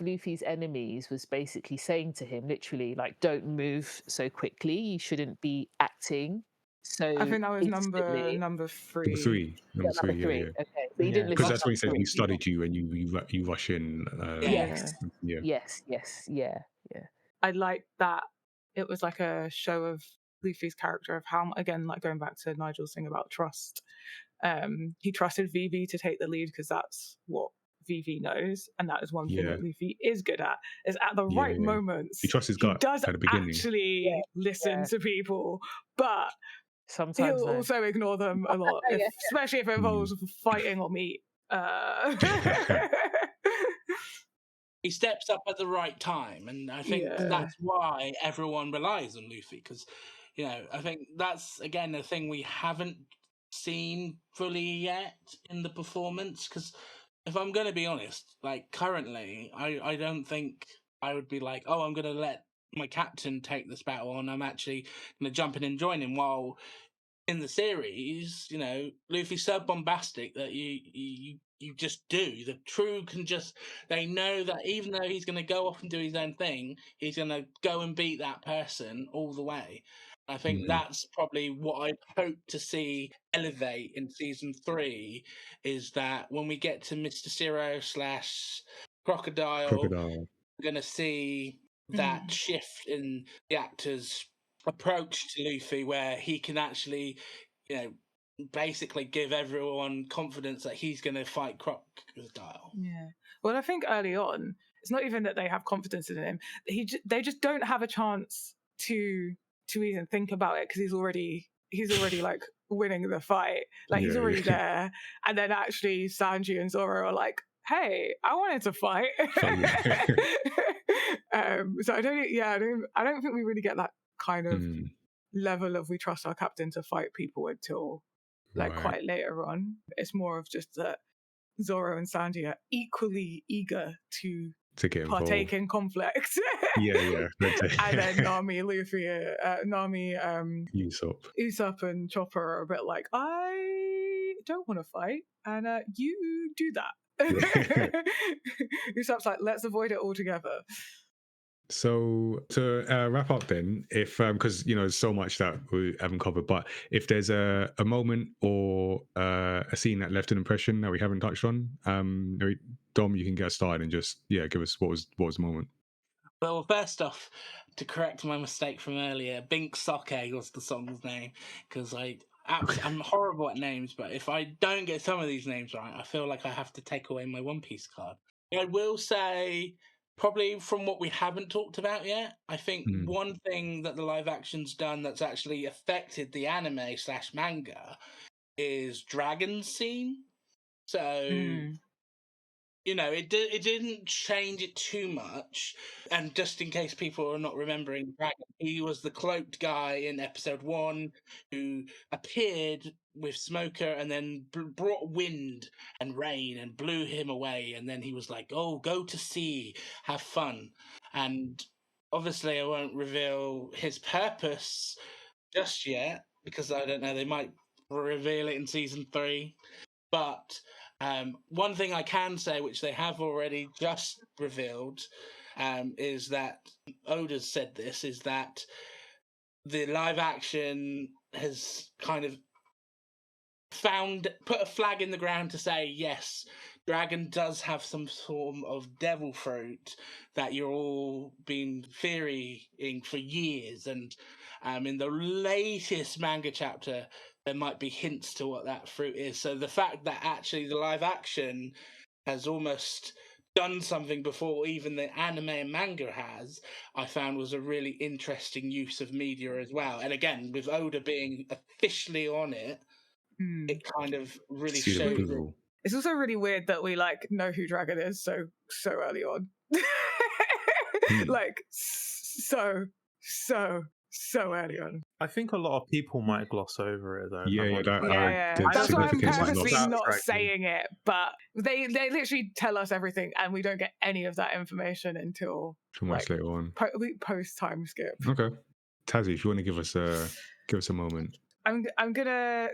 Luffy's enemies was basically saying to him, literally, like, don't move so quickly. You shouldn't be acting. So I think that was number 3. Number three. Yeah. Okay, but he didn't listen. Because that's when he said he studied you and you rush in. Yes. I like that. It was like a show of Luffy's character of how, again, like going back to Nigel's thing about trust. He trusted Vivi to take the lead because that's what Vivi knows, and that is one thing that Luffy is good at. Is at the right moments, he trusts his gut. He does at the beginning. Actually listen to people, but sometimes he'll also ignore them a lot, especially if it involves fighting or meat. He steps up at the right time, and I think that's why everyone relies on Luffy, because I think that's again a thing we haven't seen fully yet in the performance. Because if I'm going to be honest, like currently, I don't think I would be like, oh, I'm going to let my captain take this battle, and I'm actually going to jump in and join him. While in the series, Luffy's so bombastic that you just do. The crew can just, they know that even though he's going to go off and do his own thing, he's going to go and beat that person all the way. I think that's probably what I hope to see elevate in season 3, is that when we get to Mr. Zero / Crocodile, we're going to see that shift in the actor's approach to Luffy, where he can actually, basically give everyone confidence that he's going to fight Crocodile. Yeah. Well, I think early on, it's not even that they have confidence in him. They just don't have a chance to even think about it, because he's already like winning the fight. Like he's already there. And then actually Sanji and Zoro are like, hey, I wanted to fight. So I don't think we really get that kind of level of we trust our captain to fight people until quite later on. It's more of just that Zoro and Sanji are equally eager to get partake in conflict. And then Nami, Luffy, Usopp and Chopper are a bit like, I don't want to fight, and you do that. Usopp's like, let's avoid it altogether. So to wrap up then, if because there's so much that we haven't covered, but if there's a moment or a scene that left an impression that we haven't touched on, Dom, you can get started and just give us what was the moment. Well, first off, to correct my mistake from earlier, Bink Sake was the song's name, because I'm horrible at names, but if I don't get some of these names right, I feel like I have to take away my One Piece card. I will say, probably from what we haven't talked about yet, I think one thing that the live action's done that's actually affected the anime / manga is Dragon's scene. So, it didn't change it too much. And just in case people are not remembering Dragon, he was the cloaked guy in episode 1 who appeared with Smoker and then brought wind and rain and blew him away. And then he was like, oh, go to sea, have fun. And obviously I won't reveal his purpose just yet, because I don't know, they might reveal it in season 3. But one thing I can say, which they have already just revealed, is that Oda's said this, is that the live action has kind of put a flag in the ground to say, yes, dragon does have some form of devil fruit that you're all been theorying for years. And in the latest manga chapter, there might be hints to what that fruit is. So the fact that actually the live action has almost done something before even the anime and manga has, I found was a really interesting use of media as well. And again, with Oda being officially on it, it kind of really showed it. It's also really weird that we like know who Dragon is so early on. Like so early on. I think a lot of people might gloss over it though. That's why I'm purposely not saying it, but they literally tell us everything, and we don't get any of that information until much later on, post time skip. Okay, Tazziii, if you want to give us a moment, I'm gonna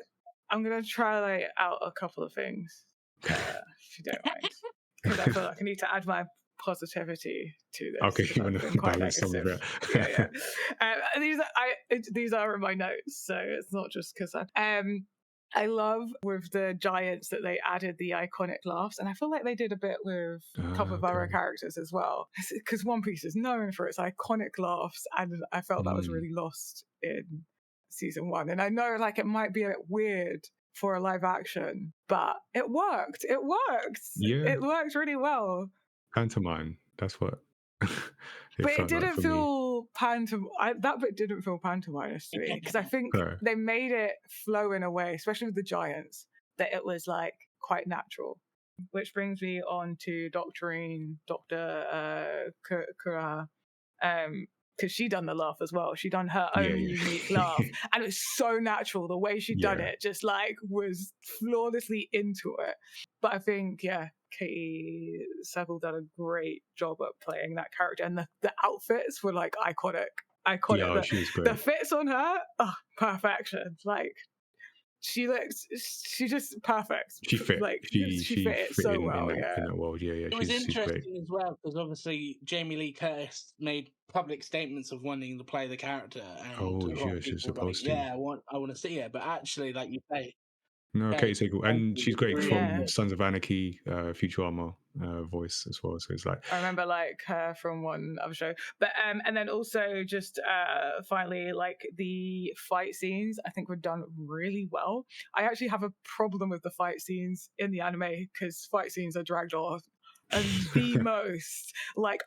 try out a couple of things, if you don't mind, because I feel like I need to add my positivity to this. Okay, you want to balance some of it. Yeah. These are in my notes, so it's not just because I love with the giants that they added the iconic laughs, and I feel like they did a bit with a couple of other characters as well, because One Piece is known for its iconic laughs, and I felt that was really lost in season 1. And I know like it might be a bit weird for a live action, but it worked. It worked really well. Pantomime, that's what. But it didn't feel that bit didn't feel pantomime to me, because I think they made it flow in a way, especially with the giants, that it was like quite natural. Which brings me on to Dr. Kura, because she done the laugh as well. She done her own unique laugh, and it was so natural. The way she done it just like was flawlessly into it. But I think Katie Sagal done a great job at playing that character, and the outfits were like iconic. Yeah, she was great. The fits on her, perfection. Like she just perfect. She fit. Like she fit it so well. In that world. Yeah. It was interesting as well, because obviously Jamie Lee Curtis made public statements of wanting to play the character. And she's supposed to. Yeah, I want to see her, but actually, like you say. No, Katie Sagal, and she's great from Sons of Anarchy, Futurama voice as well. So it's like I remember like her from one other show, but and then also just finally like the fight scenes I think were done really well. I actually have a problem with the fight scenes in the anime, because fight scenes are dragged on. And the most, like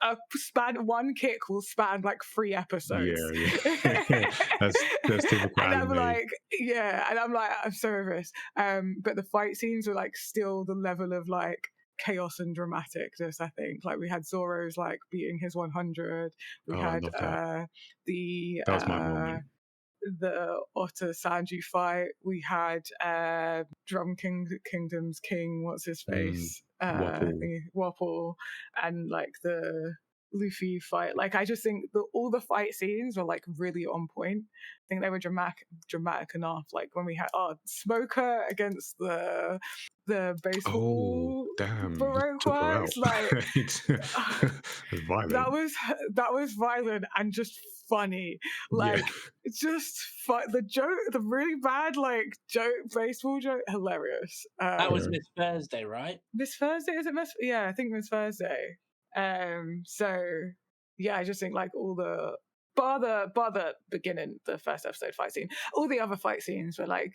one kick will span like 3 episodes. Yeah. That's typical and anime. I'm like, I'm so over this. But the fight scenes were like still the level of like chaos and dramaticness, I think. Like we had Zoro's like beating his 100. We had that was my moment. The Otter Sanji fight. We had Drum Kingdom's king, what's his face? Wapple, and like the Luffy fight. Like I just think all the fight scenes were like really on point. I think they were dramatic enough. Like when we had Smoker against the baseball Baroque works, like that was violent and just funny. Like it's just the joke, the really bad like baseball joke, hilarious. That was Miss Thursday, right? Miss Thursday, is it Miss? Yeah, I think Miss Thursday. So yeah, I just think like all the bar the beginning, the first episode fight scene, all the other fight scenes were like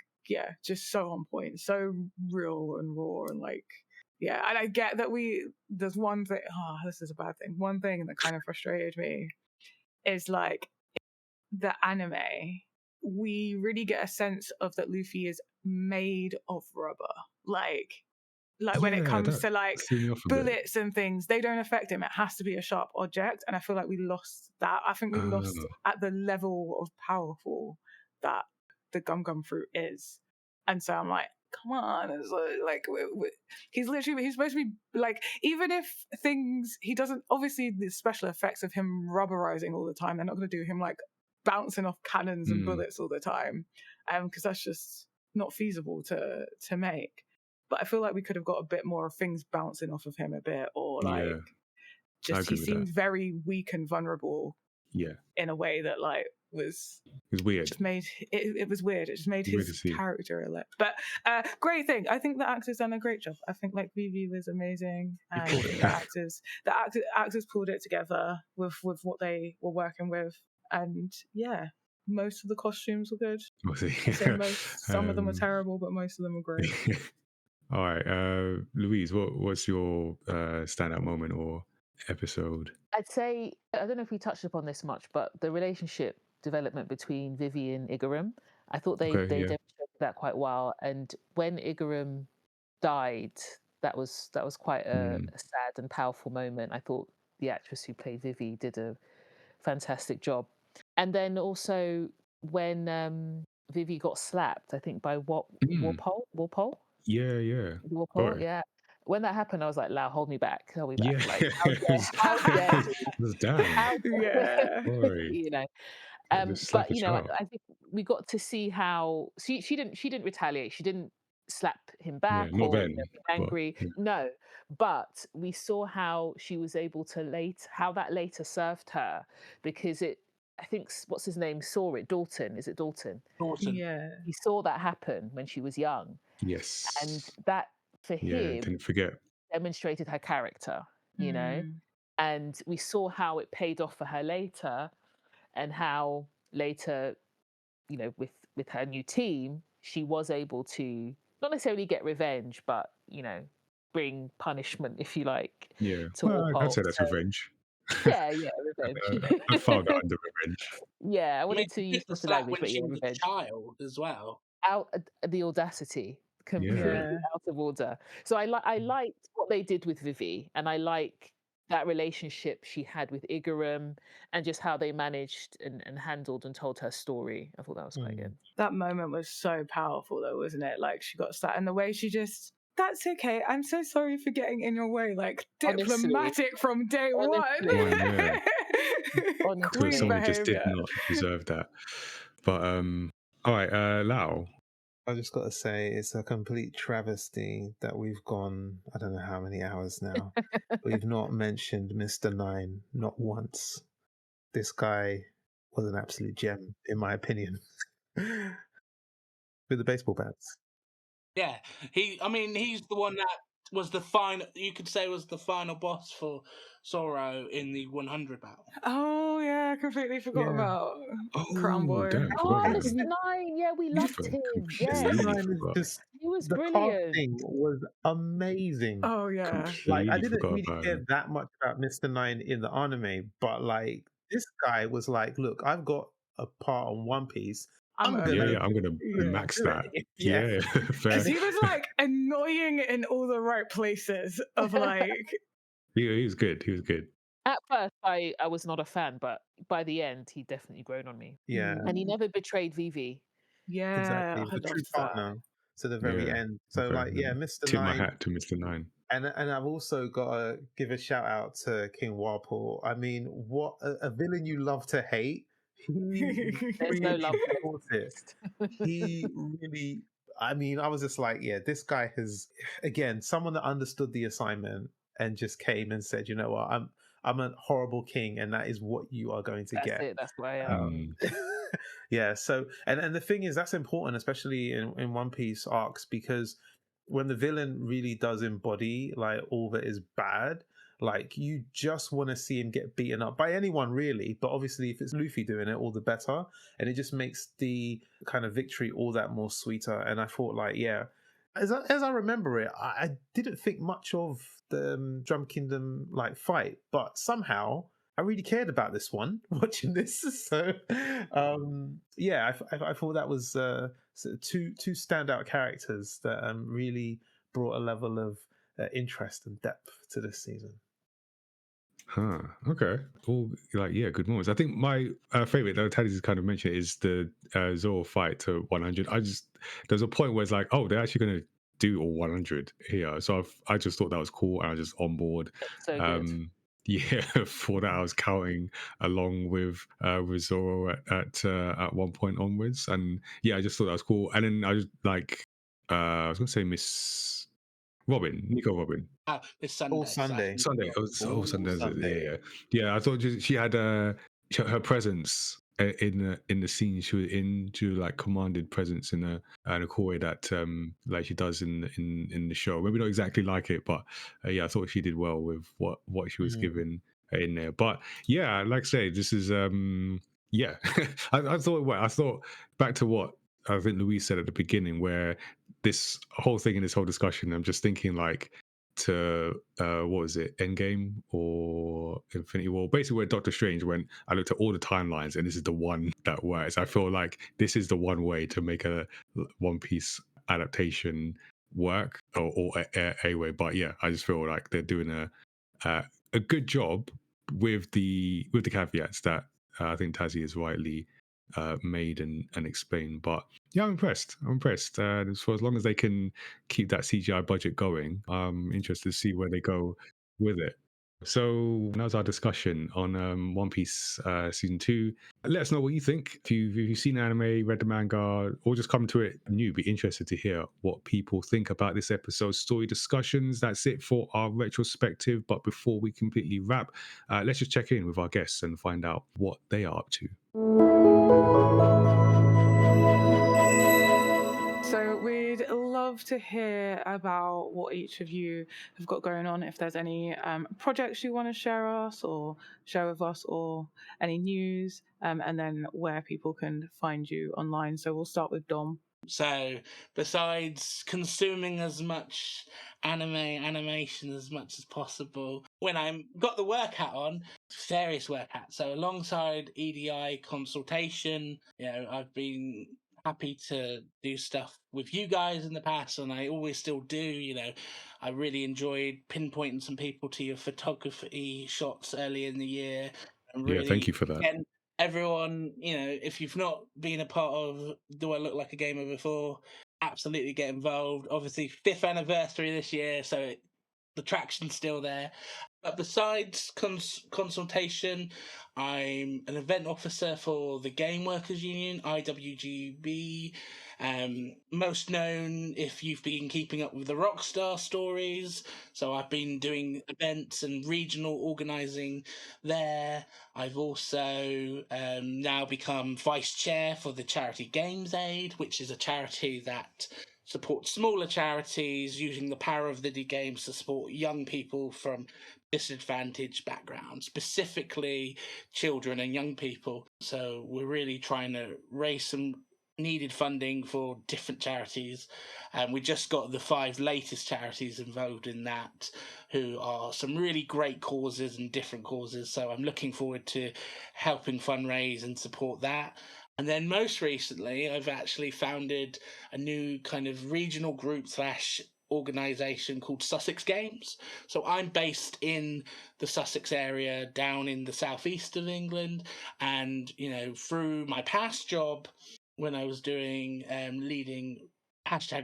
just so on point, so real and raw, and like and I get that there's one thing, this is a bad thing, one thing that kind of frustrated me is like the anime, we really get a sense of that Luffy is made of rubber, like when it comes to like bullets and things, they don't affect him. It has to be a sharp object, and I feel like we lost that. I think we lost at the level of powerful that the gum fruit is, and so I'm like, come on, it's like he's supposed to be like, even if he doesn't, obviously the special effects of him rubberizing all the time, they're not going to do him like bouncing off cannons and bullets all the time, because that's just not feasible to make. But I feel like we could have got a bit more of things bouncing off of him a bit, or like just he seems very weak and vulnerable. Yeah. In a way that like was It's weird. just made it was weird. It just made Weird to his see. character a little. But great thing. I think the actors done a great job. I think like Vivi was amazing, and I think the actors pulled it together with what they were working with, and yeah, most of the costumes were good. I say most. Some of them were terrible, but most of them were great. All right, Louise, what's your standout moment or episode? I'd say, I don't know if we touched upon this much, but the relationship development between Vivi and Igaram, I thought they demonstrated that quite well. And when Igaram died, that was quite a sad and powerful moment. I thought the actress who played Vivi did a fantastic job. And then also when Vivi got slapped, I think by Walpole? Yeah. Walpole, yeah. When that happened, I was like, "Lau, hold me back, hold me back!" Yeah. Like, how dare you? Damn. Yeah. You know. Just slap But a you know, child. I think we got to see how she didn't retaliate. She didn't slap him back not or then, be angry. but, yeah. No, but we saw how she was able to how that later served her, because I think what's his name saw it. Dalton, is it Dalton? Dalton. Yeah. He saw that happen when she was young, Yes. and that for him didn't forget. demonstrated her character. You know, and we saw how it paid off for her later, and how later, you know, with her new team, she was able to not necessarily get revenge, but you know, bring punishment, if you like. Yeah. To Well, I'd Walpole. say that's revenge. Yeah, revenge. I found that under revenge. Yeah, I I mean, wanted to she use did the the slap language, when but she yeah, was revenge. a child as well. Out the audacity, completely Yeah. out of order. So I liked what they did with Vivi, and I like that relationship she had with Igaram, and just how they managed and handled and told her story. I thought that was quite good. That moment was so powerful, though, wasn't it? Like she got sat, and the way she just. That's okay. I'm so sorry for getting in your way. Like diplomatic from day one. Yeah. Honestly. Someone just did not deserve that. But all right, Lau. I just got to say, it's a complete travesty that we've gone, I don't know how many hours now. We've not mentioned Mr. Nine, not once. This guy was an absolute gem, in my opinion. With the baseball bats. Yeah, he's the one that was the final. You could say was the final boss for Zoro in the 100 battle. Oh yeah, I completely forgot about Crown Boy. Damn, Mr. Nine, yeah, we loved him. Yeah, he was brilliant. The casting was amazing. Oh yeah, like I didn't really care that much about Mr. Nine in the anime, but like this guy was like, look, I've got a part on One Piece. I'm gonna max that. Yeah, because he was like annoying in all the right places. Of like, he was good. He was good. At first, I was not a fan, but by the end, he definitely grown on me. Yeah, and he never betrayed Vivi. Yeah, exactly. The true partner to the very end. So Mr. Tip Nine. my hat to Mr. Nine. And I've also got to give a shout out to King Walpole. I mean, what a villain you love to hate. There's no love for it. He really, I mean, I was just like, yeah, this guy has, again, someone that understood the assignment and just came and said, you know what, I'm a horrible king, and that is what you are going to get. That's why I am. Yeah, so, and the thing is, that's important, especially in One Piece arcs, because when the villain really does embody like all that is bad, like you just want to see him get beaten up by anyone really, but obviously if it's Luffy doing it, all the better, and it just makes the kind of victory all that more sweeter. And I thought like, yeah, as I remember it, I didn't think much of the Drum Kingdom like fight, but somehow I really cared about this one watching this. So yeah, I thought that was two standout characters that really brought a level of interest and depth to this season. Okay. All good moments. I think my favorite, though Tazziii kind of mentioned, is the Zoro fight to 100. There's a point where it's like, oh, they're actually going to do all 100 here. So I just thought that was cool, and I was just on board. So good. Yeah, for that I was counting along with Zoro at one point onwards, and yeah, I just thought that was cool. And then I was like, I was going to say Miss Robin, Nico Robin. It's Sunday. Sunday. Sunday. Yeah. I thought she had her presence in the scene she was in, she like commanded presence in a cool way that like she does in the show. Maybe not exactly like it, but yeah, I thought she did well with what she was given in there. But yeah, like I say, this is yeah. I thought I thought back to what I think Louise said at the beginning, where this whole thing in this whole discussion, I'm just thinking like to what was it, Endgame or Infinity War, basically where Doctor Strange went. I looked at all the timelines and this is the one that works. I feel like this is the one way to make a One Piece adaptation work, or a way. But yeah, I just feel like they're doing a good job with the caveats that I think Tazziii has rightly made and explained. But yeah, I'm impressed. I'm impressed. For as long as they can keep that CGI budget going, I'm interested to see where they go with it. So that was our discussion on One Piece season 2. Let us know what you think. If you've seen anime, read the manga, or just come to it new, be interested to hear what people think about this episode's story discussions. That's it for our retrospective. But before we completely wrap, let's just check in with our guests and find out what they are up to. So we'd love to hear about what each of you have got going on. If there's any projects you want to share with us, or any news, and then where people can find you online. So we'll start with Dom. So, besides consuming as much animation as much as possible, when I got the work hat on, various work hats. So, alongside EDI consultation, I've been happy to do stuff with you guys in the past, and I always still do. I really enjoyed pinpointing some people to your photography shots earlier in the year, and Yeah, really, thank you for that. again, everyone, if you've not been a part of Do I Look Like a Gamer before, absolutely get involved. Obviously, 5th anniversary this year, so the traction's still there. But besides consultation, I'm an event officer for the Game Workers Union, IWGB. Most known if you've been keeping up with the Rockstar stories. So I've been doing events and regional organising there. I've also now become vice chair for the charity Games Aid, which is a charity that supports smaller charities using the power of the games to support young people from disadvantaged backgrounds, specifically children and young people. So we're really trying to raise some needed funding for different charities, and we just got the 5 latest charities involved in that, who are some really great causes and different causes. So I'm looking forward to helping fundraise and support that. And then most recently, I've actually founded a new kind of regional group / organisation called Sussex Games. So I'm based in the Sussex area down in the southeast of England, and through my past job when I was doing leading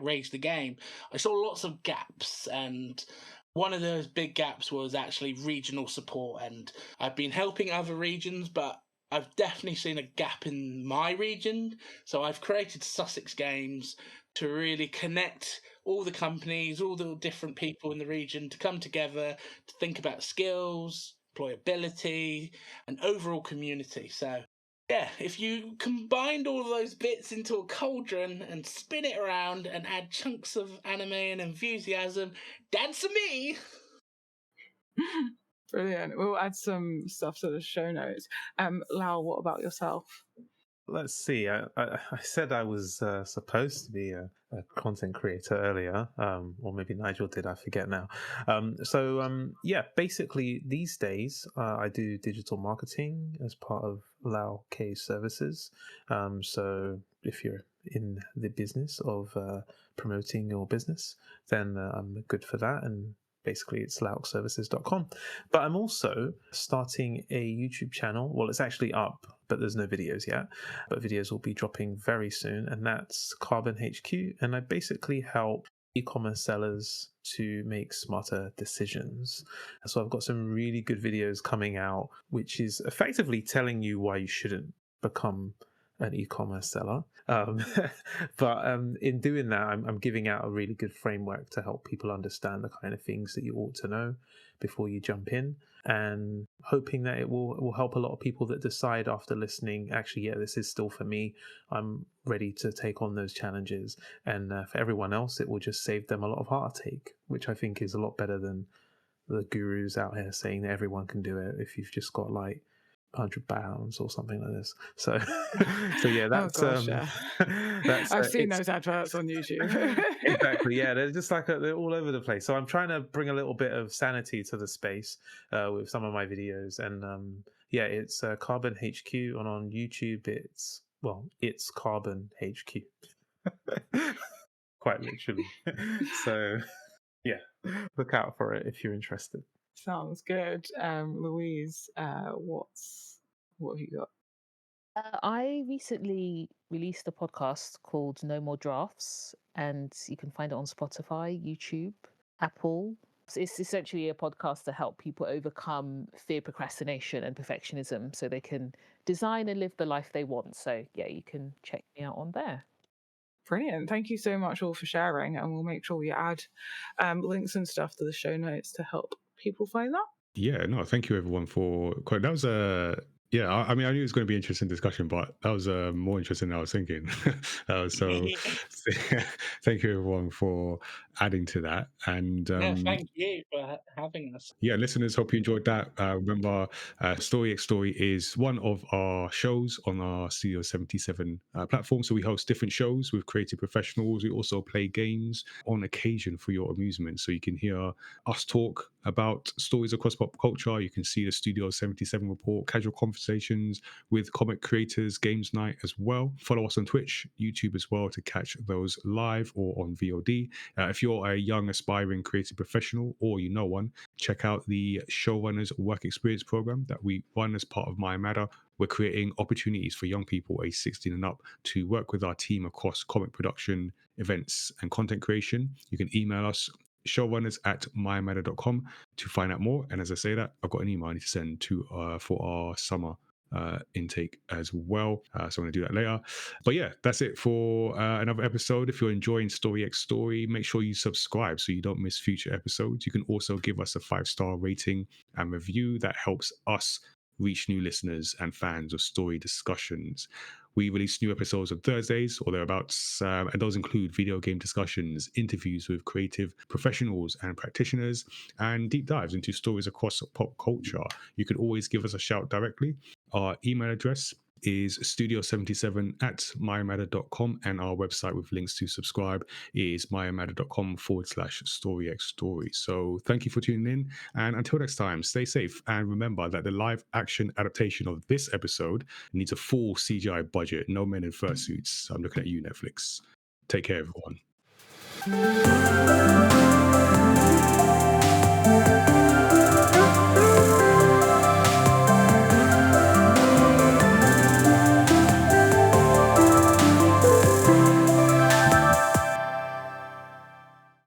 #Raise the Game, I saw lots of gaps, and one of those big gaps was actually regional support. And I've been helping other regions, but I've definitely seen a gap in my region. So I've created Sussex Games to really connect all the companies, all the different people in the region to come together to think about skills, employability, and overall community. So yeah, if you combined all of those bits into a cauldron and spin it around and add chunks of anime and enthusiasm, that's me! Brilliant. We'll add some stuff to the show notes. Lau, what about yourself? Let's see. I said I was supposed to be a content creator earlier, or maybe Nigel did. I forget now. Yeah, basically these days I do digital marketing as part of Lau K Services. So if you're in the business of promoting your business, then I'm good for that. And basically, it's laukservices.com. But I'm also starting a YouTube channel. Well, it's actually up, but there's no videos yet. But videos will be dropping very soon, and that's Carbon HQ. And I basically help e-commerce sellers to make smarter decisions. So I've got some really good videos coming out, which is effectively telling you why you shouldn't become an e-commerce seller. But in doing that, I'm giving out a really good framework to help people understand the kind of things that you ought to know before you jump in, and hoping that it will help a lot of people that decide after listening, actually, yeah, this is still for me. I'm ready to take on those challenges. And for everyone else, it will just save them a lot of heartache, which I think is a lot better than the gurus out here saying that everyone can do it if you've just got like 100 pounds or something like this. So so yeah, that's yeah. that's I've seen those adverts on YouTube. exactly, yeah, they're just like they're all over the place. So I'm trying to bring a little bit of sanity to the space with some of my videos. And yeah, it's Carbon HQ, and on YouTube it's Carbon HQ. Quite literally. So yeah, look out for it if you're interested. Sounds good. Louise, what have you got? I recently released a podcast called No More Drafts, and you can find it on Spotify, YouTube, Apple. So it's essentially a podcast to help people overcome fear, procrastination, and perfectionism so they can design and live the life they want. So, yeah, you can check me out on there. Brilliant. Thank you so much all for sharing, and we'll make sure we add links and stuff to the show notes to help people find that. Yeah, no, thank you everyone for that was yeah, I mean, I knew it was going to be an interesting discussion, but that was more interesting than I was thinking. So thank you everyone for adding to that. And No, thank you for having us. yeah, listeners, hope you enjoyed that. Remember, Story X Story is one of our shows on our Studio 77 platform. So we host different shows with creative professionals. We also play games on occasion for your amusement. So you can hear us talk about stories across pop culture. You can see the Studio 77 report, casual conversations with comic creators, games night as well. Follow us on Twitch, YouTube as well to catch those live or on VOD. If you're a young aspiring creative professional or you know one, check out the Showrunners Work Experience program that we run as part of My Matter. We're creating opportunities for young people aged 16 and up to work with our team across comic production, events, and content creation. You can email us showrunners@mymatter.com to find out more. And as I say that, I've got an email I need to send to for our summer intake as well. So I'm going to do that later. But yeah, that's it for another episode. If you're enjoying Story X Story, make sure you subscribe so you don't miss future episodes. You can also give us a 5-star rating and review. That helps us reach new listeners and fans of story discussions. We release new episodes on Thursdays or thereabouts, and those include video game discussions, interviews with creative professionals and practitioners, and deep dives into stories across pop culture. You can always give us a shout directly. Our email address is studio77@mymatter.com, and our website with links to subscribe is mymatter.com/storyxstory. So thank you for tuning in, and until next time, stay safe, and remember that the live action adaptation of this episode needs a full CGI budget, no men in fursuits. I'm looking at you, Netflix. Take care, everyone.